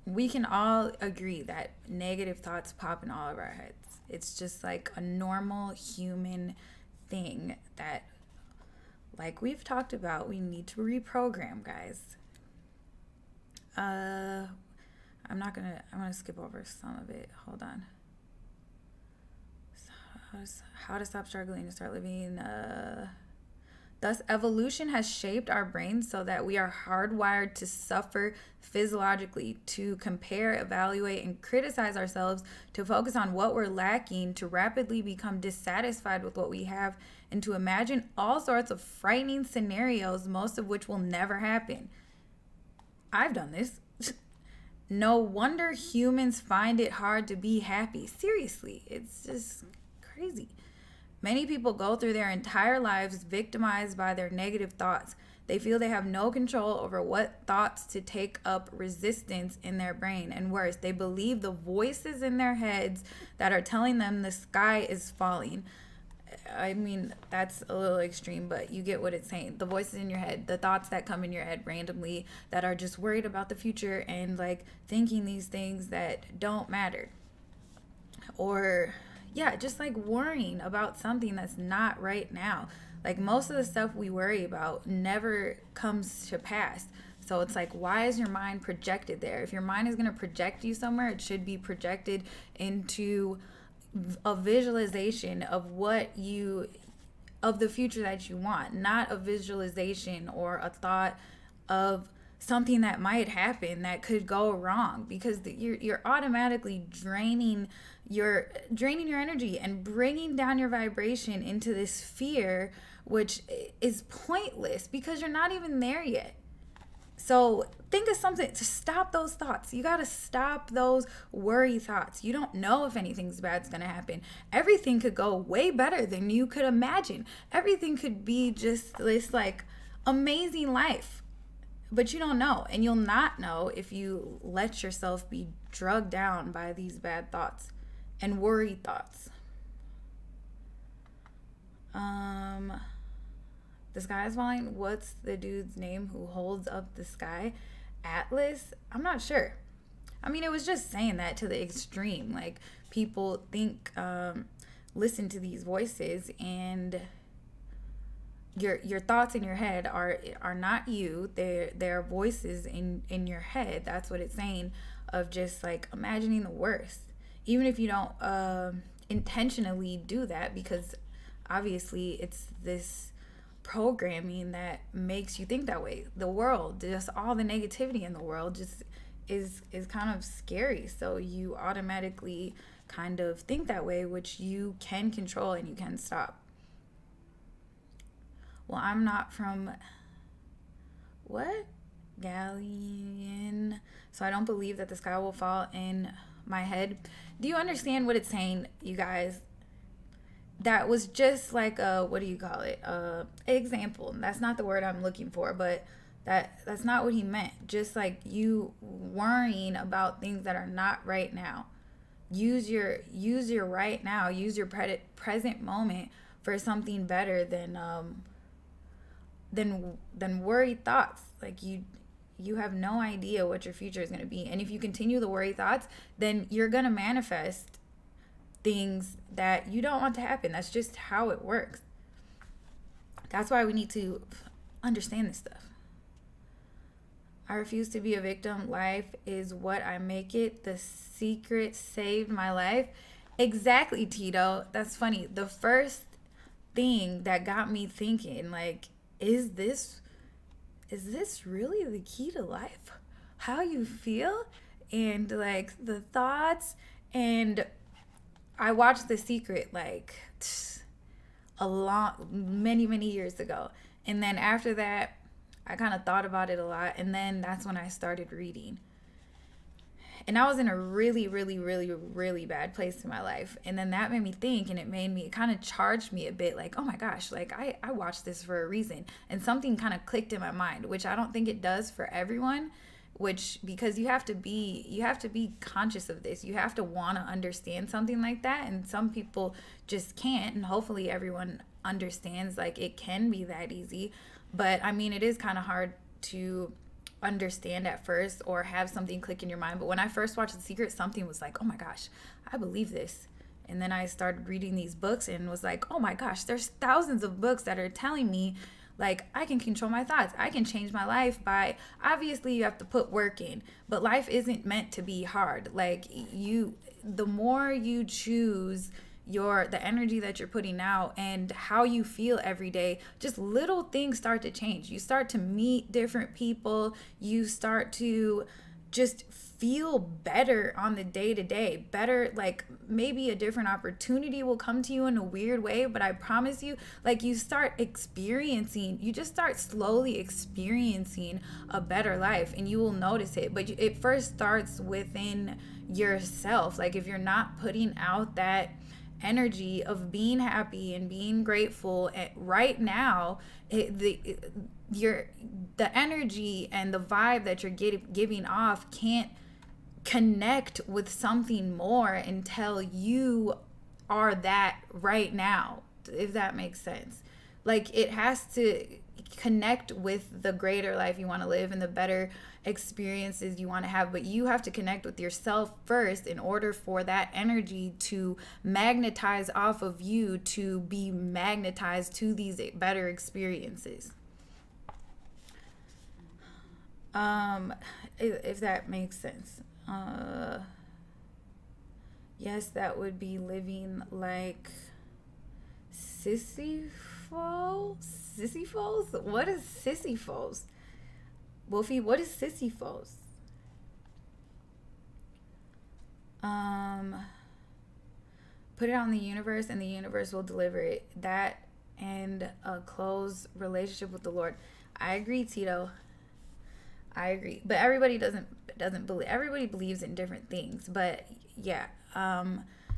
We can all agree that negative thoughts pop in all of our heads. It's just like a normal human thing that, like we've talked about, we need to reprogram, guys. I'm gonna skip over some of it. Hold on. how to stop struggling and start living. Thus, evolution has shaped our brains so that we are hardwired to suffer physiologically, to compare, evaluate, and criticize ourselves, to focus on what we're lacking, to rapidly become dissatisfied with what we have, and to imagine all sorts of frightening scenarios, most of which will never happen. I've done this. No wonder humans find it hard to be happy. Seriously, it's just crazy. Many people go through their entire lives victimized by their negative thoughts. They feel they have no control over what thoughts to take up resistance in their brain. And worse, they believe the voices in their heads that are telling them the sky is falling. I mean, that's a little extreme, but you get what it's saying. The voices in your head, the thoughts that come in your head randomly that are just worried about the future and like thinking these things that don't matter. Or yeah, just like worrying about something that's not right now. Like most of the stuff we worry about never comes to pass. So it's like, why is your mind projected there? If your mind is going to project you somewhere, it should be projected into a visualization of of the future that you want, not a visualization or a thought of something that might happen that could go wrong, because you're automatically draining your energy and bringing down your vibration into this fear, which is pointless because you're not even there yet. So think of something to stop those thoughts. You got to stop those worry thoughts. You don't know if anything's bad's going to happen. Everything could go way better than you could imagine. Everything could be just this like amazing life. But you don't know, and you'll not know if you let yourself be drugged down by these bad thoughts and worry thoughts. The sky is falling. What's the dude's name who holds up the sky? Atlas? I'm not sure. I mean, it was just saying that to the extreme. Like, people think, listen to these voices, and your thoughts in your head are not you. They're voices in your head. That's what it's saying, of just like imagining the worst. Even if you don't intentionally do that, because obviously it's this programming that makes you think that way. The world, just all the negativity in the world just is kind of scary. So you automatically kind of think that way, which you can control and you can stop. Well, I'm not from Galilean, so I don't believe that the sky will fall in my head. Do you understand what it's saying, you guys? That was just like a, what do you call it? Example. That's not the word I'm looking for, but that's not what he meant. Just like you worrying about things that are not right now. Use your right now. Use your present moment for something better than worried thoughts. Like you have no idea what your future is going to be, and if you continue the worry thoughts, then you're going to manifest things that you don't want to happen. That's just how it works. That's why we need to understand this stuff. I refuse to be a victim. Life is what I make it. The Secret saved my life. Exactly, Tito. That's funny. The first thing that got me thinking, like, is this really the key to life? How you feel? And like the thoughts. And I watched The Secret like many years ago. And then after that, I kind of thought about it a lot. And then that's when I started reading. And I was in a really bad place in my life. And then that made me think, and it kind of charged me a bit, like, oh my gosh, like I watched this for a reason. And something kind of clicked in my mind, which I don't think it does for everyone, because you have to be conscious of this. You have to want to understand something like that. And some people just can't. And hopefully everyone understands, like, it can be that easy. But I mean, it is kind of hard to understand at first or have something click in your mind. But when I first watched The Secret, something was like, oh my gosh, I believe this. And then I started reading these books and was like, oh my gosh, there's thousands of books that are telling me, like, I can control my thoughts. I can change my life by, obviously you have to put work in, but life isn't meant to be hard. Like, the more you choose the energy that you're putting out and how you feel every day, just little things start to change. You start to meet different people. You start to just feel better on the day to day, better. Like maybe a different opportunity will come to you in a weird way, but I promise you, like you just start slowly experiencing a better life, and you will notice it. But it first starts within yourself. Like if you're not putting out that energy of being happy and being grateful right now, the energy and the vibe that you're giving off can't connect with something more until you are that right now, if that makes sense. Like it has to connect with the greater life you want to live and the better experiences you want to have, but you have to connect with yourself first in order for that energy to magnetize off of you to be magnetized to these better experiences. If that makes sense. Yes, that would be living like Sisyphus? What is Sisyphus? Wolfie, what is Sisyphus? Put it on the universe and the universe will deliver it. That and a close relationship with the Lord. I agree, Tito. I agree. But everybody doesn't believe. Everybody believes in different things. But yeah,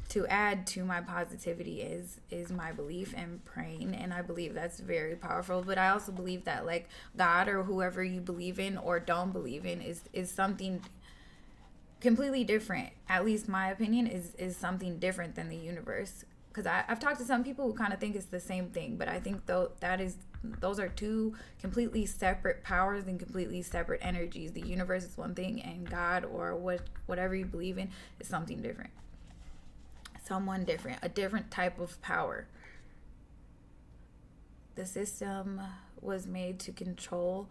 to add to my positivity is my belief and praying, and I believe that's very powerful. But I also believe that like God or whoever you believe in or don't believe in is something completely different. At least my opinion is something different than the universe. Because I've talked to some people who kind of think it's the same thing, but I think those are two completely separate powers and completely separate energies. The universe is one thing, and God or whatever you believe in is something different. Someone different, a different type of power. The system was made to control.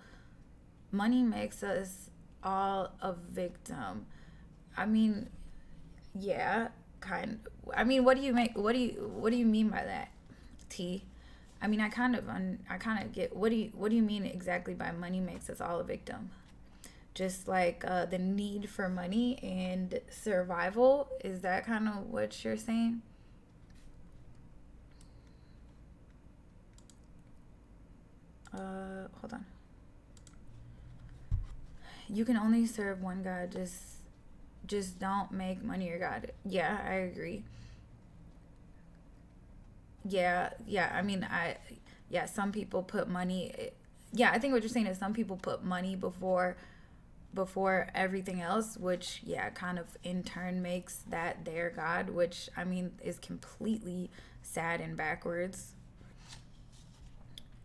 Money makes us all a victim. I mean, yeah, kind of. I mean, what do you mean by that, T? I mean, I kind of get what do you mean exactly by money makes us all a victim? Just like the need for money and survival, is that kind of what you're saying? Hold on. You can only serve one God. Just don't make money your God. Yeah, I agree. Yeah. I mean, some people put money. Yeah, I think what you're saying is some people put money before everything else, which kind of in turn makes that their God, which I mean is completely sad and backwards.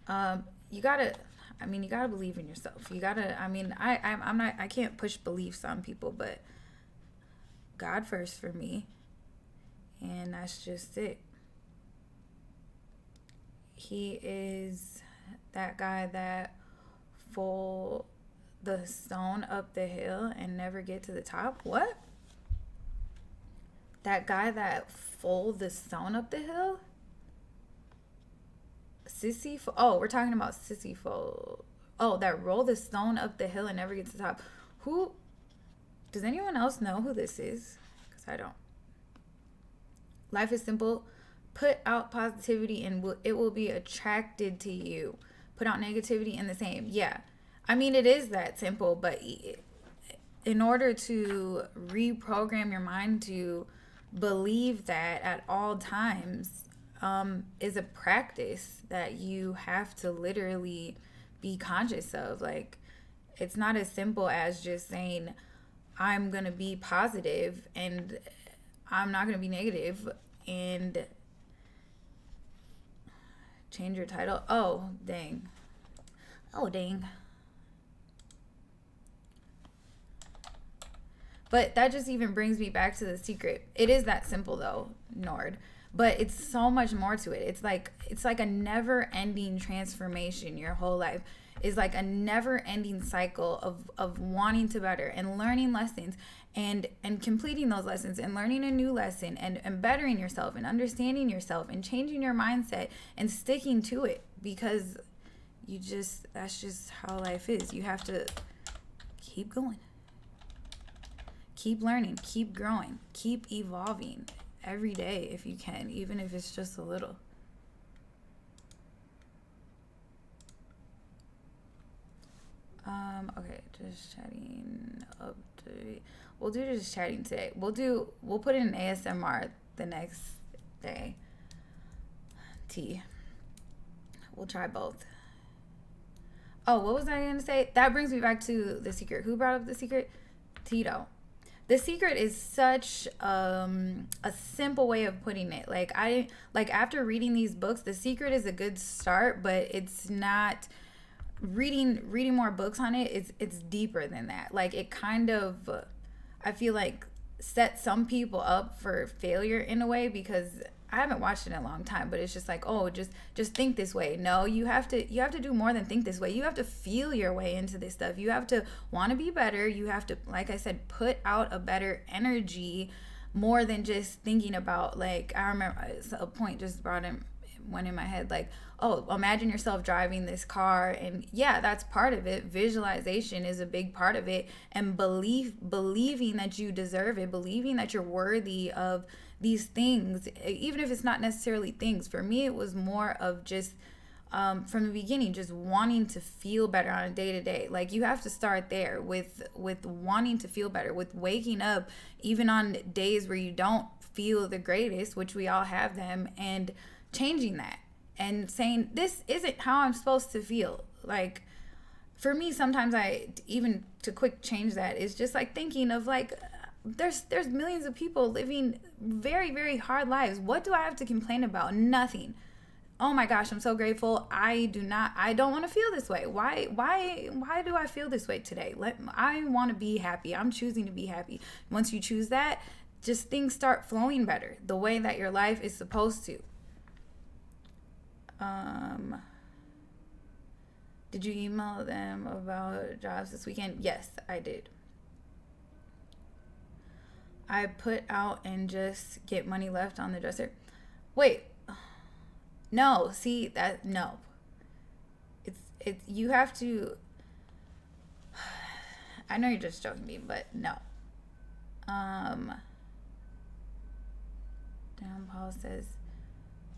You gotta believe in yourself. You gotta, I can't push beliefs on people, but God first for me, and that's just it. He is that guy that fold the stone up the hill and never get to the top. What? That guy that fold the stone up the hill? Sisyphus? Oh, we're talking about Sisyphus. Oh, that roll the stone up the hill and never get to the top. Who? Does anyone else know who this is? Because I don't. Life is simple. Put out positivity and it will be attracted to you. Put out negativity and the same. Yeah. I mean, it is that simple, but in order to reprogram your mind to believe that at all times is a practice that you have to literally be conscious of. Like, it's not as simple as just saying, I'm going to be positive and I'm not going to be negative and change your title. Oh, dang. But that just even brings me back to The Secret. It is that simple though, Nord. But it's so much more to it. It's like a never-ending transformation. Your whole life is like a never-ending cycle of wanting to better and learning lessons and completing those lessons and learning a new lesson and bettering yourself and understanding yourself and changing your mindset and sticking to it, because that's just how life is. You have to keep going, keep learning, keep growing, keep evolving every day if you can, even if it's just a little. Okay, just chatting up to, we'll do just chatting today. We'll put in an ASMR the next day. We'll try both. Oh, what was I going to say? That brings me back to The Secret. Who brought up The Secret? Tito. The Secret is such a simple way of putting it. Like after reading these books, The Secret is a good start, but it's not. Reading more books on it, it's deeper than that. Like, it kind of, I feel like, set some people up for failure in a way, because I haven't watched it in a long time, but it's just like, oh, just think this way. No, you have to do more than think this way. You have to feel your way into this stuff. You have to want to be better. You have to, like I said, put out a better energy, more than just thinking about, like, I remember a point just went in my head, like, oh, imagine yourself driving this car, and yeah, that's part of it. Visualization is a big part of it, and believing that you deserve it, believing that you're worthy of these things, even if it's not necessarily things. For me, it was more of just from the beginning, just wanting to feel better on a day-to-day. Like, you have to start there with wanting to feel better, with waking up even on days where you don't feel the greatest, which we all have them, and changing that and saying, this isn't how I'm supposed to feel. Like, for me, sometimes even to quick change that is just like thinking of, like, there's millions of people living very, very hard lives. What do I have to complain about? Nothing. Oh my gosh, I'm so grateful. I don't want to feel this way. Why do I feel this way today? I want to be happy. I'm choosing to be happy. Once you choose that, just things start flowing better, the way that your life is supposed to. Did you email them about jobs this weekend? Yes, I did. I put out and just get money left on the dresser. Wait, no, see that, no. It's you have to, I know you're just joking me, but no. Dan Paul says,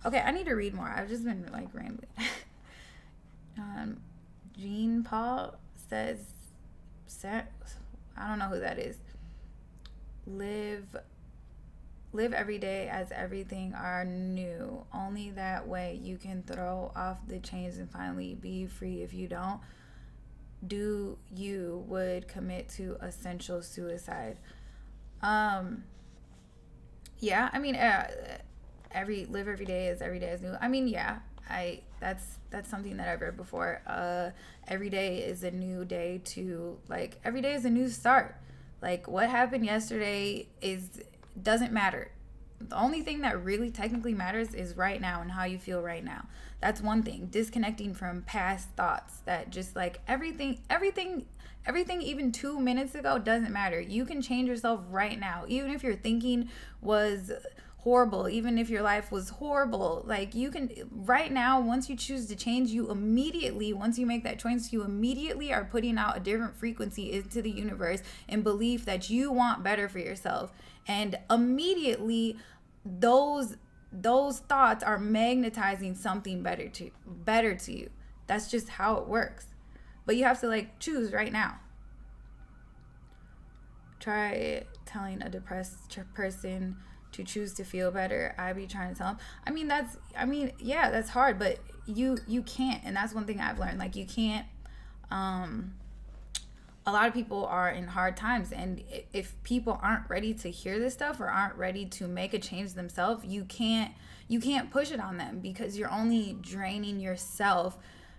okay, I need to read more. I've just been like rambling. Jean Paul says, I don't know who that is. Live every day as everything are new. Only that way you can throw off the chains and finally be free. If you don't, you would commit to essential suicide. Yeah, I mean, live every day as new. I mean, yeah, that's something that I've read before. Every day is a new day every day is a new start. Like, what happened yesterday doesn't matter. The only thing that really technically matters is right now and how you feel right now. That's one thing. Disconnecting from past thoughts that just like everything even 2 minutes ago doesn't matter. You can change yourself right now. Even if your thinking was horrible, even if your life was horrible, like, you can right now, once you choose to change, once you make that choice, you immediately are putting out a different frequency into the universe in belief that you want better for yourself, and immediately those thoughts are magnetizing something better to you. That's just how it works. But you have to like choose right now. Try telling a depressed person to choose to feel better. I be trying to tell them. Yeah, that's hard, but you can't. And that's one thing I've learned. Like, you can't. A lot of people are in hard times, and if people aren't ready to hear this stuff or aren't ready to make a change themselves, you can't push it on them, because you're only draining yourself.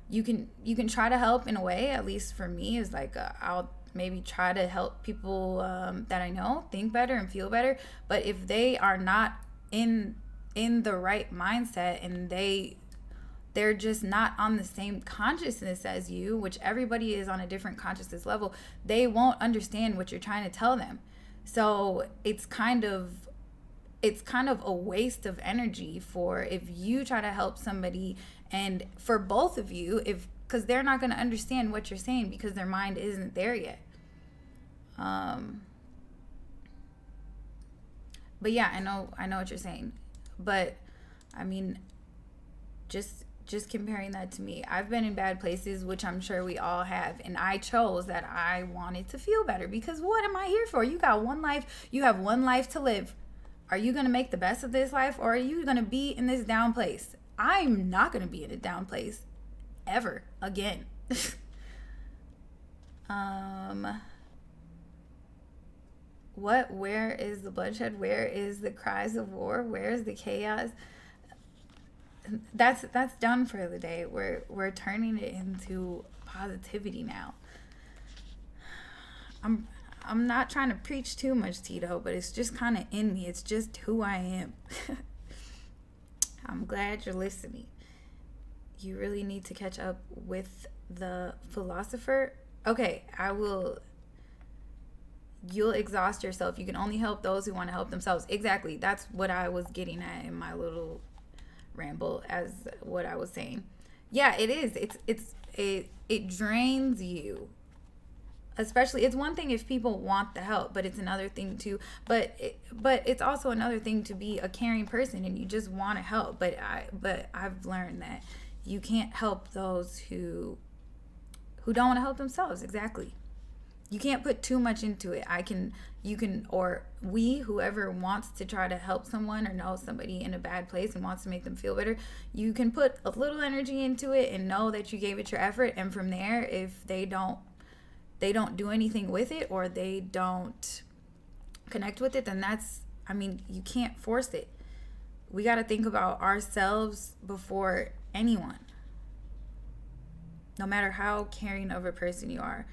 You can try to help in a way. At least for me, is like I'll maybe try to help people that I know think better and feel better. But if they are not in the right mindset, and they're just not on the same consciousness as you, which everybody is on a different consciousness level, they won't understand what you're trying to tell them. So it's kind of a waste of energy for if you try to help somebody, and for both of you, if because they're not going to understand what you're saying because their mind isn't there yet. But yeah, I know what you're saying, but I mean, just comparing that to me, I've been in bad places, which I'm sure we all have, and I chose that I wanted to feel better, because what am I here for? You got one life, you have one life to live. Are you going to make the best of this life, or are you going to be in this down place? I'm not going to be in a down place ever again. Where is the bloodshed? Where is the cries of war? Where is the chaos? That's done for the day. We're turning it into positivity now. I'm not trying to preach too much, Tito, but it's just kind of in me. It's just who I am. I'm glad you're listening. You really need to catch up with the philosopher. Okay, I will. You'll exhaust yourself. You can only help those who want to help themselves. Exactly. That's what I was getting at in my little ramble, as what I was saying. Yeah, it is. It drains you. Especially, it's one thing if people want the help, but it's another thing to, but it's also another thing to be a caring person and you just want to help. But I've learned that you can't help those who don't want to help themselves. Exactly. You can't put too much into it. Whoever wants to try to help someone or know somebody in a bad place and wants to make them feel better, you can put a little energy into it and know that you gave it your effort. And from there, if they don't do anything with it, or they don't connect with it, then you can't force it. We got to think about ourselves before anyone, no matter how caring of a person you are.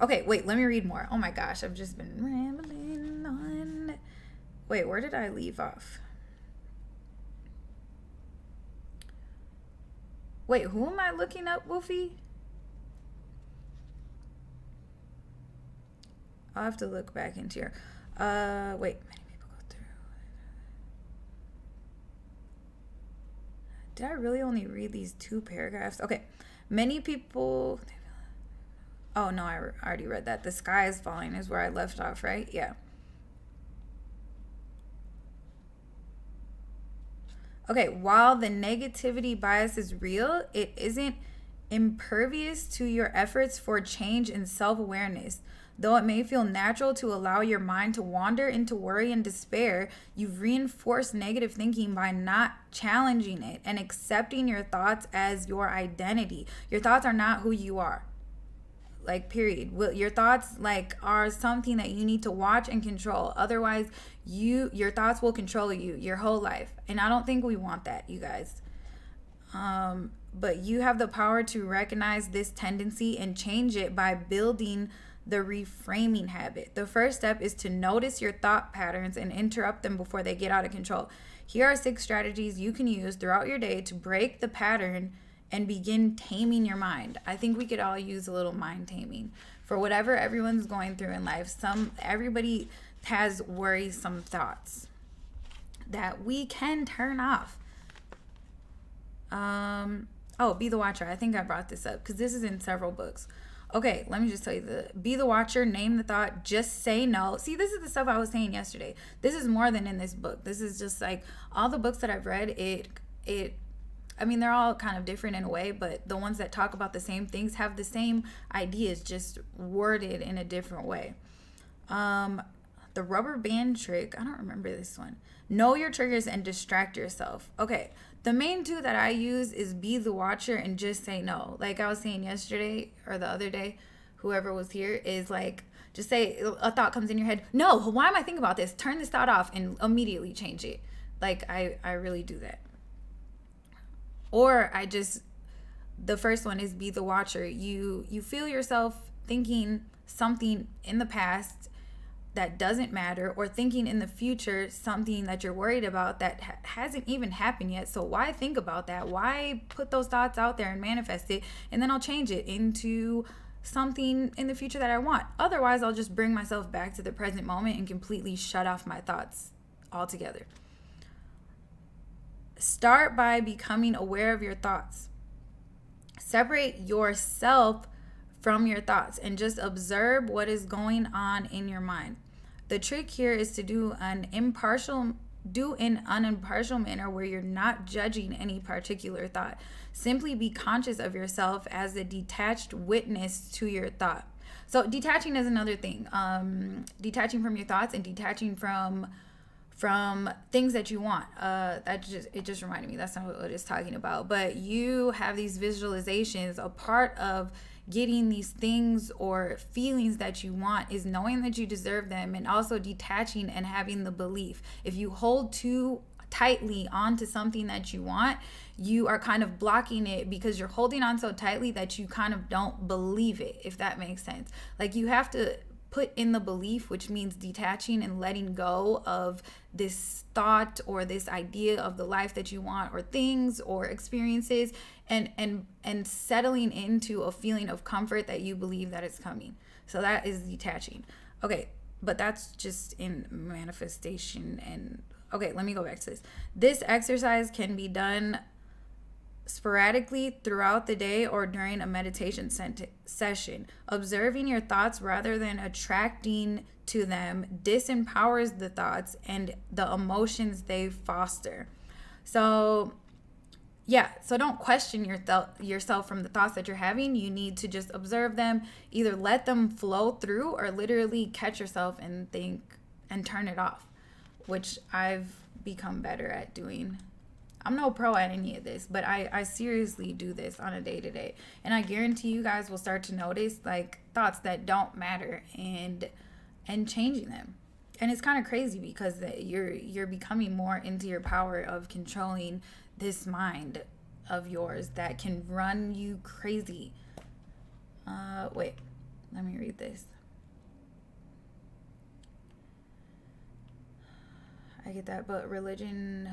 Okay, wait, let me read more. Oh my gosh, I've just been rambling on. Wait, where did I leave off? Wait, who am I looking up, Wolfie? I'll have to look back into here. Wait, many people go through. Did I really only read these 2 paragraphs? Okay, many people. Oh no, I already read that. The sky is falling is where I left off, right? Yeah. Okay, while the negativity bias is real, it isn't impervious to your efforts for change and self-awareness. Though it may feel natural to allow your mind to wander into worry and despair, you've reinforced negative thinking by not challenging it and accepting your thoughts as your identity. Your thoughts are not who you are. Like, period. Your thoughts are something that you need to watch and control. Otherwise, your thoughts will control you your whole life. And I don't think we want that, you guys. But you have the power to recognize this tendency and change it by building the reframing habit. The first step is to notice your thought patterns and interrupt them before they get out of control. Here are 6 strategies you can use throughout your day to break the pattern and begin taming your mind. I think we could all use a little mind taming for whatever everyone's going through in life. Everybody has worrisome thoughts that we can turn off. Be the Watcher. I think I brought this up because this is in several books. Okay, let me just tell you, Be the Watcher, name the thought, just say no. See, this is the stuff I was saying yesterday. This is more than in this book. This is just like all the books that I've read, they're all kind of different in a way, but the ones that talk about the same things have the same ideas, just worded in a different way. The rubber band trick, I don't remember this one. Know your triggers and distract yourself. Okay, the main 2 that I use is Be the Watcher and just say no. Like I was saying yesterday or the other day, whoever was here, is just say a thought comes in your head. No, why am I thinking about this? Turn this thought off and immediately change it. I really do that. Or the first one is Be the Watcher. You feel yourself thinking something in the past that doesn't matter, or thinking in the future something that you're worried about that hasn't even happened yet. So why think about that? Why put those thoughts out there and manifest it? And then I'll change it into something in the future that I want. Otherwise, I'll just bring myself back to the present moment and completely shut off my thoughts altogether. Start by becoming aware of your thoughts. Separate yourself from your thoughts and just observe what is going on in your mind. The trick here is to do in an impartial manner where you're not judging any particular thought. Simply be conscious of yourself as a detached witness to your thought. So detaching is another thing. Detaching from your thoughts and detaching from things that you want. It just reminded me, that's not what it's talking about. But you have these visualizations. A part of getting these things or feelings that you want is knowing that you deserve them, and also detaching and having the belief. If you hold too tightly onto something that you want, you are kind of blocking it because you're holding on so tightly that you kind of don't believe it, if that makes sense. Like, you have to put in the belief, which means detaching and letting go of this thought or this idea of the life that you want, or things or experiences, and settling into a feeling of comfort that you believe that it's coming. So that is detaching. Okay, but that's just in manifestation. And okay, let me go back to this. This exercise can be done sporadically throughout the day or during a meditation session. Observing your thoughts rather than attracting to them disempowers the thoughts and the emotions they foster. So don't question yourself from the thoughts that you're having. You need to just observe them, either let them flow through or literally catch yourself and think and turn it off, which I've become better at doing. I'm no pro at any of this, but I seriously do this on a day-to-day. And I guarantee you guys will start to notice like thoughts that don't matter and changing them. And it's kind of crazy because you're becoming more into your power of controlling this mind of yours that can run you crazy. Wait, let me read this. I get that, but religion...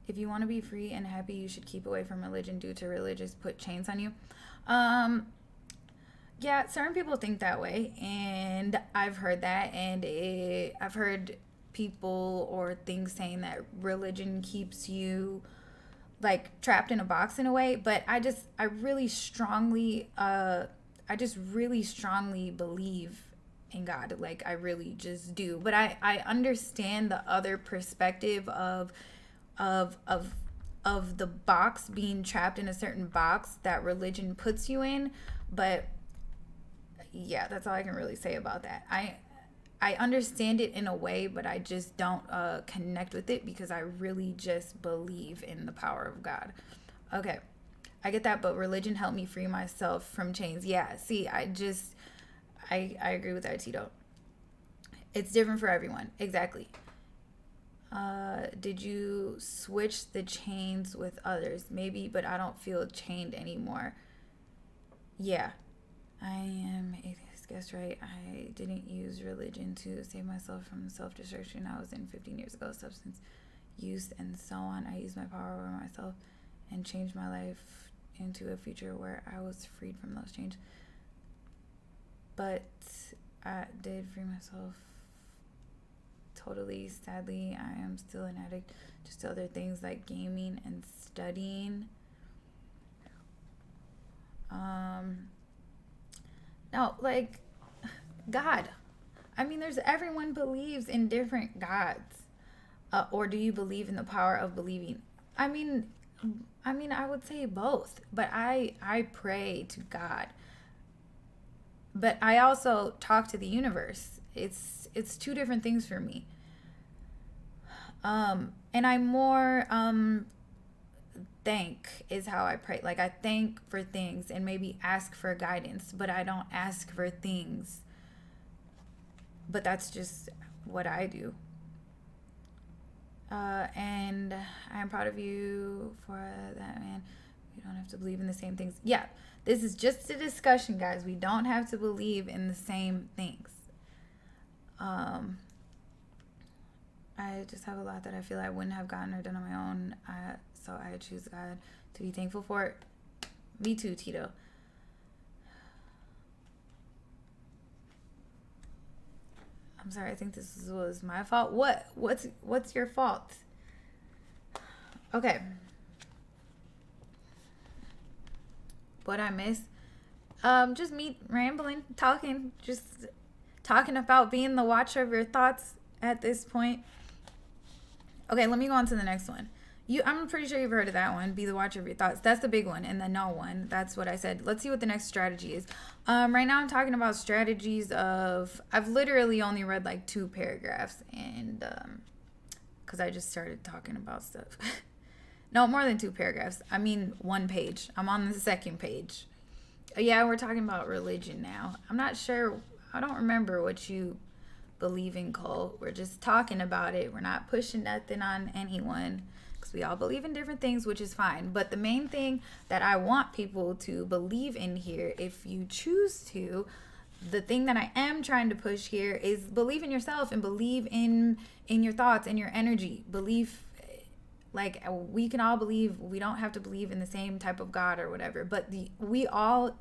If you want to be free and happy, you should keep away from religion due to religious put chains on you. Yeah, certain people think that way, and I've heard that, and I've heard people or things saying that religion keeps you like trapped in a box in a way, but I really strongly believe in God. Like, I really just do. But I understand the other perspective of the box, being trapped in a certain box that religion puts you in. But yeah, that's all I can really say about that. I understand it in a way, but I just don't connect with it because I really just believe in the power of God. Okay, I get that, but religion helped me free myself from chains. Yeah, see, I agree with that, Tito. It's different for everyone. Exactly. Did you switch the chains with others? Maybe, but I don't feel chained anymore. Yeah, I am atheist. Guess right. I didn't use religion to save myself from the self-destruction I was in 15 years ago. Substance use and so on. I used my power over myself and changed my life into a future where I was freed from those chains. But I did free myself totally. Sadly, I am still an addict just to other things like gaming and studying. No, like, God. I mean, everyone believes in different gods. Or do you believe in the power of believing? I mean, I would say both, but I pray to God. But I also talk to the universe. It's two different things for me. And I'm more thank is how I pray. Like, I thank for things and maybe ask for guidance, but I don't ask for things. But that's just what I do. And I'm proud of you for that, man. You don't have to believe in the same things. Yeah, this is just a discussion, guys. We don't have to believe in the same things. I just have a lot that I feel I wouldn't have gotten or done on my own. So I choose God to be thankful for. Me too, Tito. I'm sorry, I think this was my fault. What's your fault? Okay. What I miss? Just me rambling, just talking about being the watcher of your thoughts at this point. Okay, let me go on to the next one. I'm pretty sure you've heard of that one. Be the watcher of your thoughts. That's the big one. And the no one. That's what I said. Let's see what the next strategy is. Right now I'm talking about strategies of... I've literally only read like 2 paragraphs. And... because I just started talking about stuff. No, more than 2 paragraphs. I mean 1 page. I'm on the 2nd page. Yeah, we're talking about religion now. I'm not sure. I don't remember what you believe in, Cole. We're just talking about it. We're not pushing nothing on anyone. Because we all believe in different things, which is fine. But the main thing that I want people to believe in here, if you choose to, the thing that I am trying to push here is believe in yourself and believe in your thoughts and your energy. Believe, like, we can all believe. We don't have to believe in the same type of God or whatever. But we all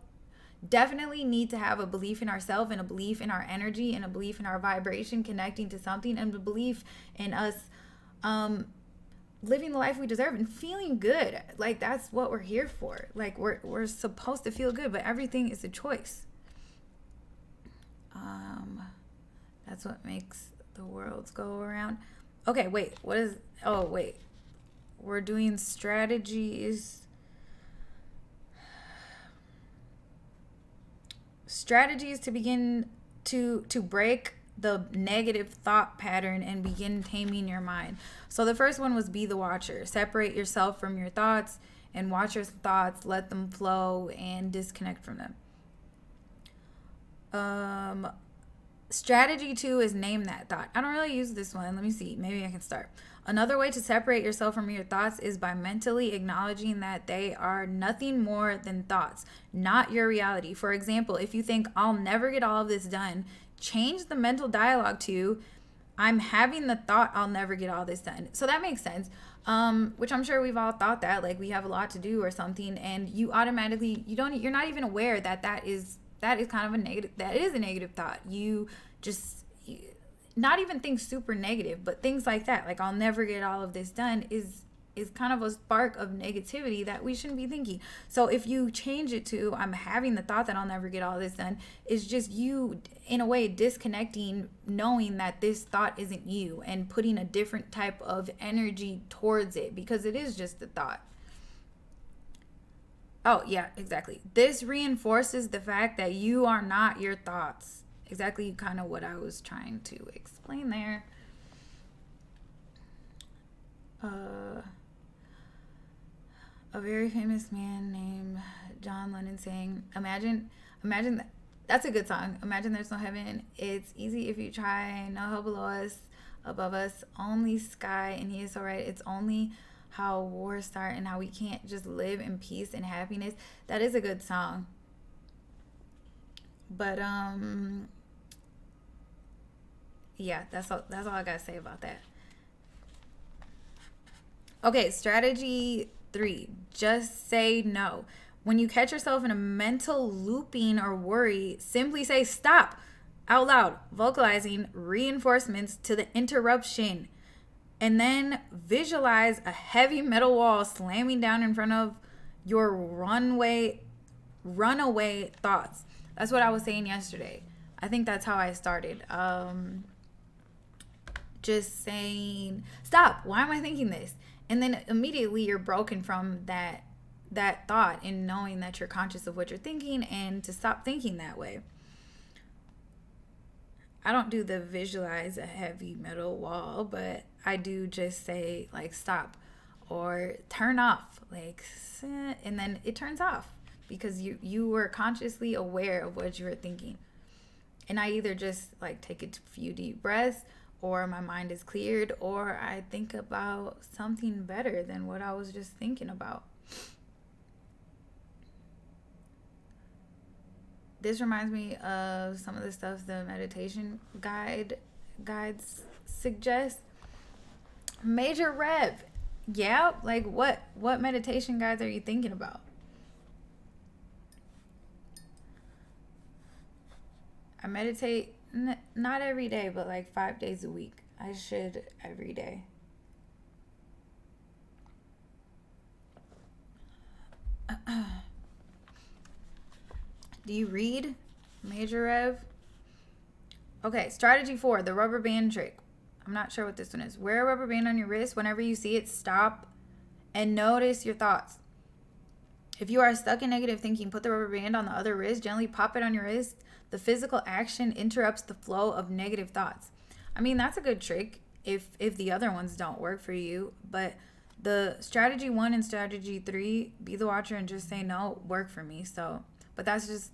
definitely need to have a belief in ourselves and a belief in our energy and a belief in our vibration connecting to something and a belief in us living the life we deserve and feeling good. Like, that's what we're here for. Like, we're supposed to feel good, but everything is a choice. That's what makes the worlds go around. Okay, wait, what is... Oh, wait. We're doing strategies. Strategies to begin to break the negative thought pattern and begin taming your mind. So the first one was be the watcher. Separate yourself from your thoughts and watch your thoughts, let them flow and disconnect from them. Strategy 2 is name that thought. I don't really use this one. Let me see. Maybe I can start. Another way to separate yourself from your thoughts is by mentally acknowledging that they are nothing more than thoughts, not your reality. For example, if you think, I'll never get all of this done, change the mental dialogue to, I'm having the thought I'll never get all this done. So that makes sense. Which I'm sure we've all thought that, like, we have a lot to do or something, and you automatically, you're not even aware that is kind of a negative, that is a negative thought. You just... not even things super negative, but things like that, like I'll never get all of this done, is kind of a spark of negativity that we shouldn't be thinking. So if you change it to, I'm having the thought that I'll never get all this done, it's just you, in a way, disconnecting, knowing that this thought isn't you, and putting a different type of energy towards it, because it is just a thought. Oh, yeah, exactly. This reinforces the fact that you are not your thoughts. Exactly kind of what I was trying to explain there. A very famous man named John Lennon saying, imagine that. That's a good song. Imagine there's no heaven. It's easy if you try. No hell below us, above us, only sky, and he is so right. It's only how wars start and how we can't just live in peace and happiness. That is a good song. But yeah, that's all I gotta say about that. Okay, strategy 3, just say no. When you catch yourself in a mental looping or worry, simply say stop out loud, vocalizing reinforcements to the interruption. And then visualize a heavy metal wall slamming down in front of your runaway thoughts. That's what I was saying yesterday. I think that's how I started. Just saying, stop, why am I thinking this? And then immediately you're broken from that thought, and knowing that you're conscious of what you're thinking and to stop thinking that way. I don't do the visualize a heavy metal wall, but I do just say, like, stop or turn off, like, and then it turns off because you were consciously aware of what you were thinking. And I either just, like, take a few deep breaths, or my mind is cleared, or I think about something better than what I was just thinking about. This reminds me of some of the stuff the meditation guides suggest. Major Rev. Yeah, like what meditation guides are you thinking about? I meditate Not every day, but like 5 days a week. I should every day. Do you read, Major Rev? Okay, strategy 4, the rubber band trick. I'm not sure what this one is. Wear a rubber band on your wrist. Whenever you see it, stop and notice your thoughts. If you are stuck in negative thinking, put the rubber band on the other wrist. Gently pop it on your wrist. The physical action interrupts the flow of negative thoughts. I mean, that's a good trick if the other ones don't work for you. But the strategy 1 and strategy 3, be the watcher and just say no, work for me. So, but that's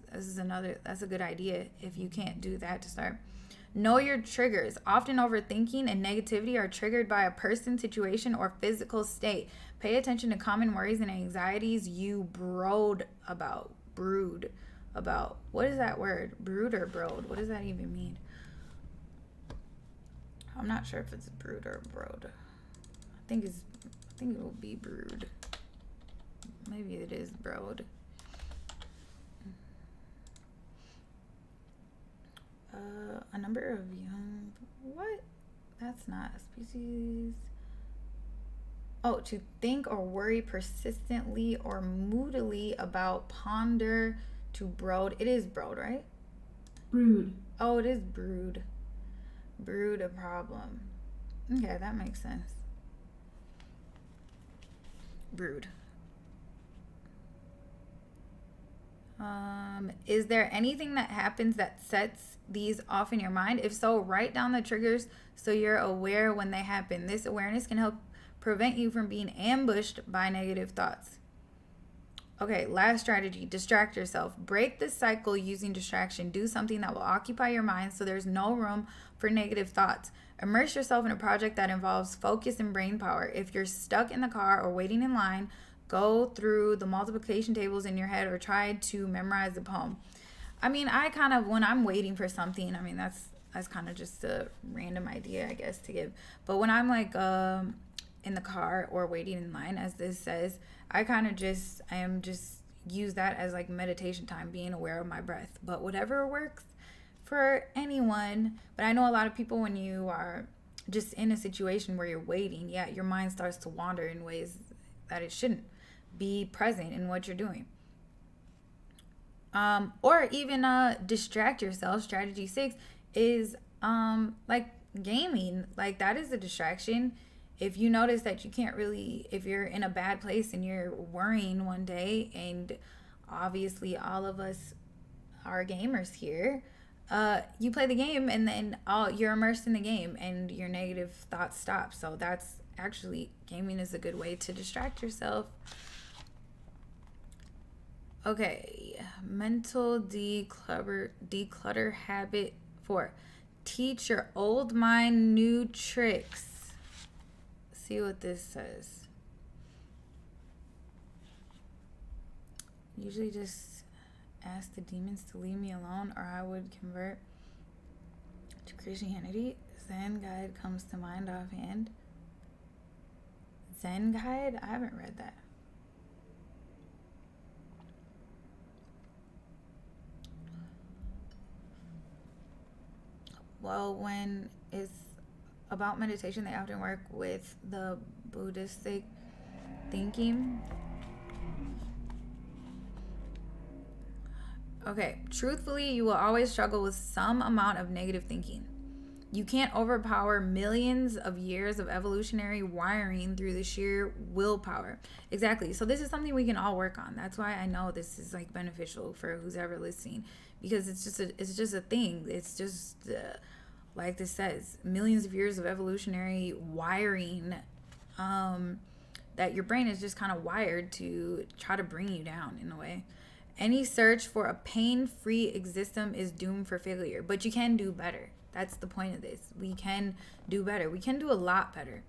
a good idea if you can't do that to start. Know your triggers. Often overthinking and negativity are triggered by a person, situation, or physical state. Pay attention to common worries and anxieties you brood about. What is that word? Brood or brood? What does that even mean? I'm not sure if it's brood or brood. I think it will be brood. Maybe it is brood. A number of young... What? That's not a species. Oh, to think or worry persistently or moodily about, ponder, to brood. It is brood, right? Brood. Oh, it is brood. Brood a problem. Okay, that makes sense. Brood. Is there anything that happens that sets these off in your mind? If so, write down the triggers so you're aware when they happen. This awareness can help prevent you from being ambushed by negative thoughts. Okay, last strategy, distract yourself. Break the cycle using distraction. Do something that will occupy your mind so there's no room for negative thoughts. Immerse yourself in a project that involves focus and brain power. If you're stuck in the car or waiting in line, go through the multiplication tables in your head or try to memorize the poem. I mean, I kind of, when I'm waiting for something, I mean, that's kind of just a random idea, I guess, to give. But when I'm like in the car or waiting in line, as this says, I am just use that as like meditation time, being aware of my breath. But whatever works for anyone. But I know a lot of people, when you are just in a situation where you're waiting, yeah, your mind starts to wander in ways that it shouldn't. Be present in what you're doing. Or even distract yourself. Strategy 6 is like gaming. Like, that is a distraction. If you notice that you can't really, if you're in a bad place and you're worrying one day, and obviously all of us are gamers here, you play the game and then you're immersed in the game and your negative thoughts stop. So that's actually, gaming is a good way to distract yourself. Okay, mental declutter habit 4. Teach your old mind new tricks. See what this says. Usually just ask the demons to leave me alone, or I would convert to Christianity. Zen guide comes to mind offhand. Zen guide? I haven't read that. Well, when it's about meditation, they often work with the Buddhistic thinking. Okay, truthfully, you will always struggle with some amount of negative thinking. You can't overpower millions of years of evolutionary wiring through the sheer willpower. Exactly. So this is something we can all work on. That's why I know this is like beneficial for who's ever listening, because it's just a thing. It's just like this says, millions of years of evolutionary wiring that your brain is just kind of wired to try to bring you down in a way. Any search for a pain-free existence is doomed for failure, but you can do better. That's the point of this. We can do better. We can do a lot better.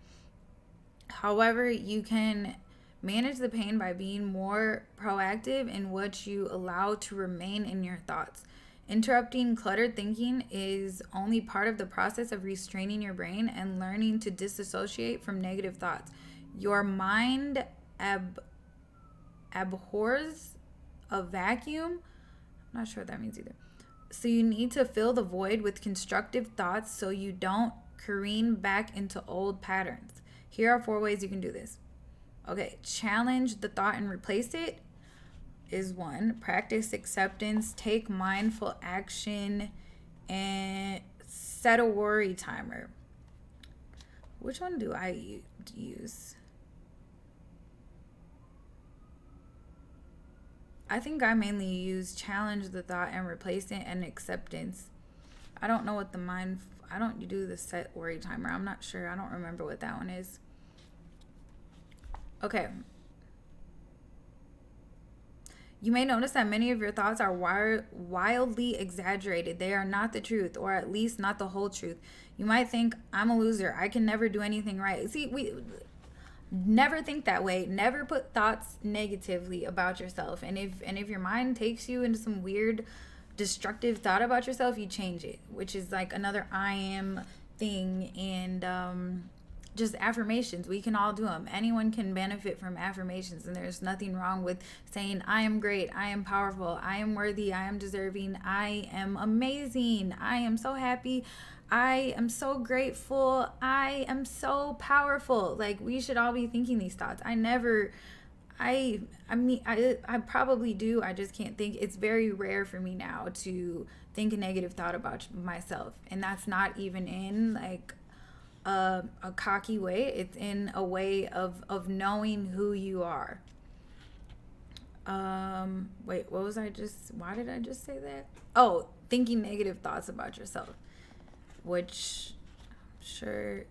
However, you can manage the pain by being more proactive in what you allow to remain in your thoughts. Interrupting cluttered thinking is only part of the process of restraining your brain and learning to disassociate from negative thoughts. Your mind abhors a vacuum. I'm not sure what that means either. So you need to fill the void with constructive thoughts so you don't careen back into old patterns. Here are 4 ways you can do this. Okay, challenge the thought and replace it is 1. Practice acceptance, take mindful action, and set a worry timer. Which one do I use? I think I mainly use challenge the thought and replace it and acceptance. I don't know what I don't do the set worry timer. I'm not sure. I don't remember what that one is. Okay. You may notice that many of your thoughts are wildly exaggerated. They are not the truth, or at least not the whole truth. You might think, I'm a loser. I can never do anything right. See, we never think that way. Never put thoughts negatively about yourself. And if your mind takes you into some weird, destructive thought about yourself, you change it, which is like another I am thing. And just affirmations, we can all do them. Anyone can benefit from affirmations, and there's nothing wrong with saying I am great, I am powerful, I am worthy, I am deserving, I am amazing, I am so happy, I am so grateful, I am so powerful. Like, we should all be thinking these thoughts. I probably do. I just can't think. It's very rare for me now to think a negative thought about myself, and that's not even in like a cocky way. It's in a way of knowing who you are. Wait, why did I just say that? Oh, thinking negative thoughts about yourself, which I'm sure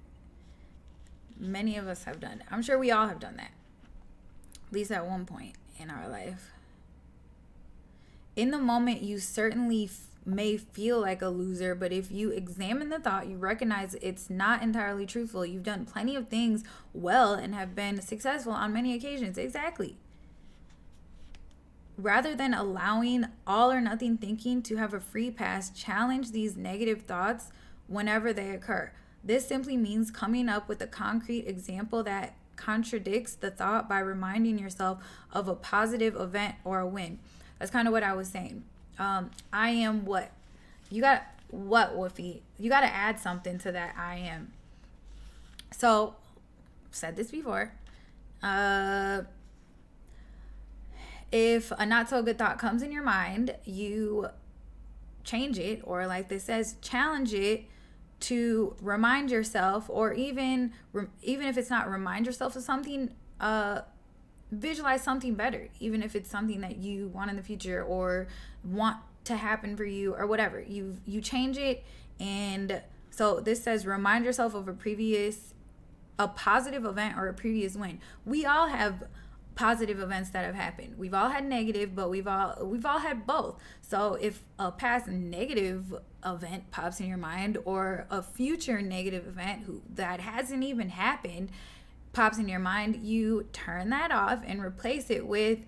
many of us have done. I'm sure we all have done that, at least at one point in our life. In the moment, you certainly may feel like a loser, but if you examine the thought, you recognize it's not entirely truthful. You've done plenty of things well and have been successful on many occasions. Exactly. Rather than allowing all or nothing thinking to have a free pass, challenge these negative thoughts whenever they occur. This simply means coming up with a concrete example that contradicts the thought by reminding yourself of a positive event or a win. That's kind of what I was saying. I am what? You got what, Woofy? You got to add something to that I am. So, said this before. If a not so good thought comes in your mind, you change it, or like this says, challenge it to remind yourself, or even if it's not remind yourself of something, visualize something better, even if it's something that you want in the future or want to happen for you or whatever. You change it. And so this says remind yourself of a positive event or a previous win. We all have positive events that have happened. We've all had negative, but we've all had both. So if a past negative event pops in your mind, or a future negative event that hasn't even happened pops in your mind, you turn that off and replace it with,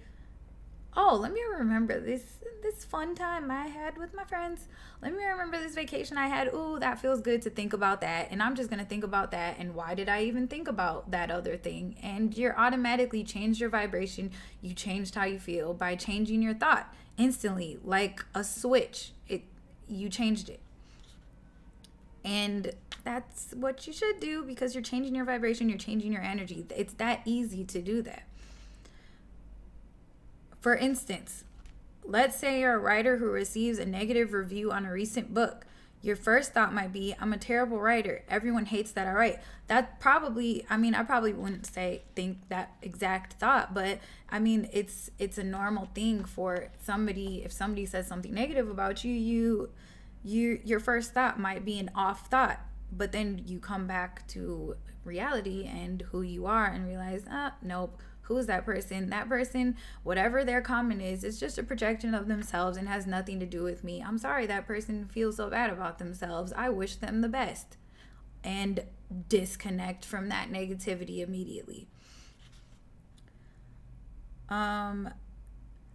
oh, let me remember this fun time I had with my friends. Let me remember this vacation I had. Ooh, that feels good to think about that. And I'm just going to think about that. And why did I even think about that other thing? And you're automatically changed your vibration. You changed how you feel by changing your thought instantly, like a switch. You changed it. And that's what you should do, because you're changing your vibration, you're changing your energy. It's that easy to do that. For instance, let's say you're a writer who receives a negative review on a recent book. Your first thought might be, I'm a terrible writer. Everyone hates that I write. That probably, I probably wouldn't think that exact thought, but I mean, it's a normal thing for somebody. If somebody says something negative about you, your first thought might be an off thought, but then you come back to reality and who you are and realize, nope. Who's that person? That person, whatever their comment is, it's just a projection of themselves and has nothing to do with me. I'm sorry that person feels so bad about themselves. I wish them the best. And disconnect from that negativity immediately.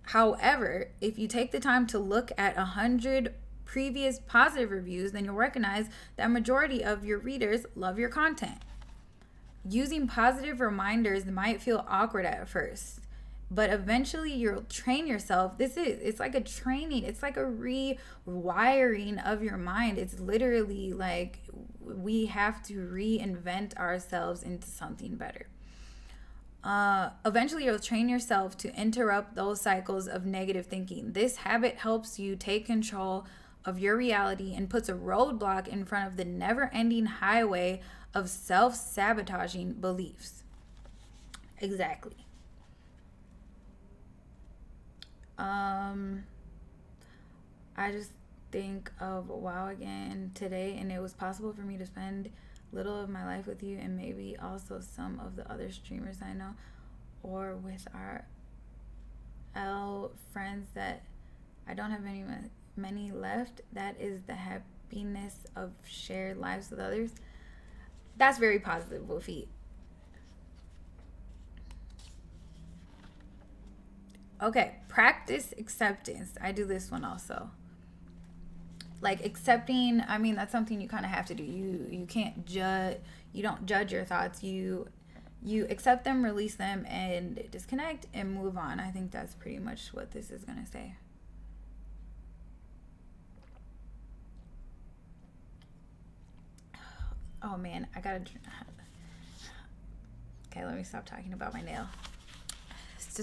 However, if you take the time to look at 100 previous positive reviews, then you'll recognize that majority of your readers love your content. Using positive reminders might feel awkward at first, but eventually you'll train yourself. It's like a training, it's like a rewiring of your mind. It's literally like we have to reinvent ourselves into something better. Eventually you'll train yourself to interrupt those cycles of negative thinking. This habit helps you take control of your reality and puts a roadblock in front of the never-ending highway of self-sabotaging beliefs. Exactly. I just think of WoW again today, and it was possible for me to spend little of my life with you, and maybe also some of the other streamers I know, or with our L friends that I don't have many left. That is the happiness of shared lives with others. That's very positive, Wolfie. Okay, practice acceptance. I do this one also. Like accepting, I mean, that's something you kind of have to do. You can't judge, you don't judge your thoughts. You accept them, release them, and disconnect and move on. I think that's pretty much what this is going to say. Oh man, I gotta. Okay, let me stop talking about my nail. It's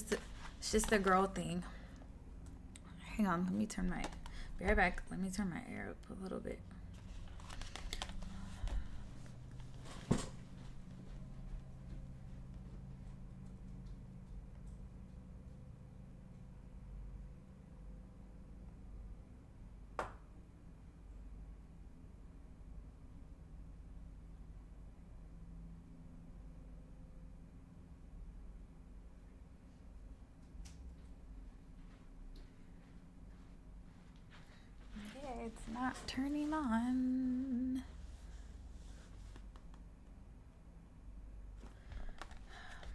just a girl thing. Hang on, let me turn my. Be right back. Let me turn my air up a little bit. It's not turning on.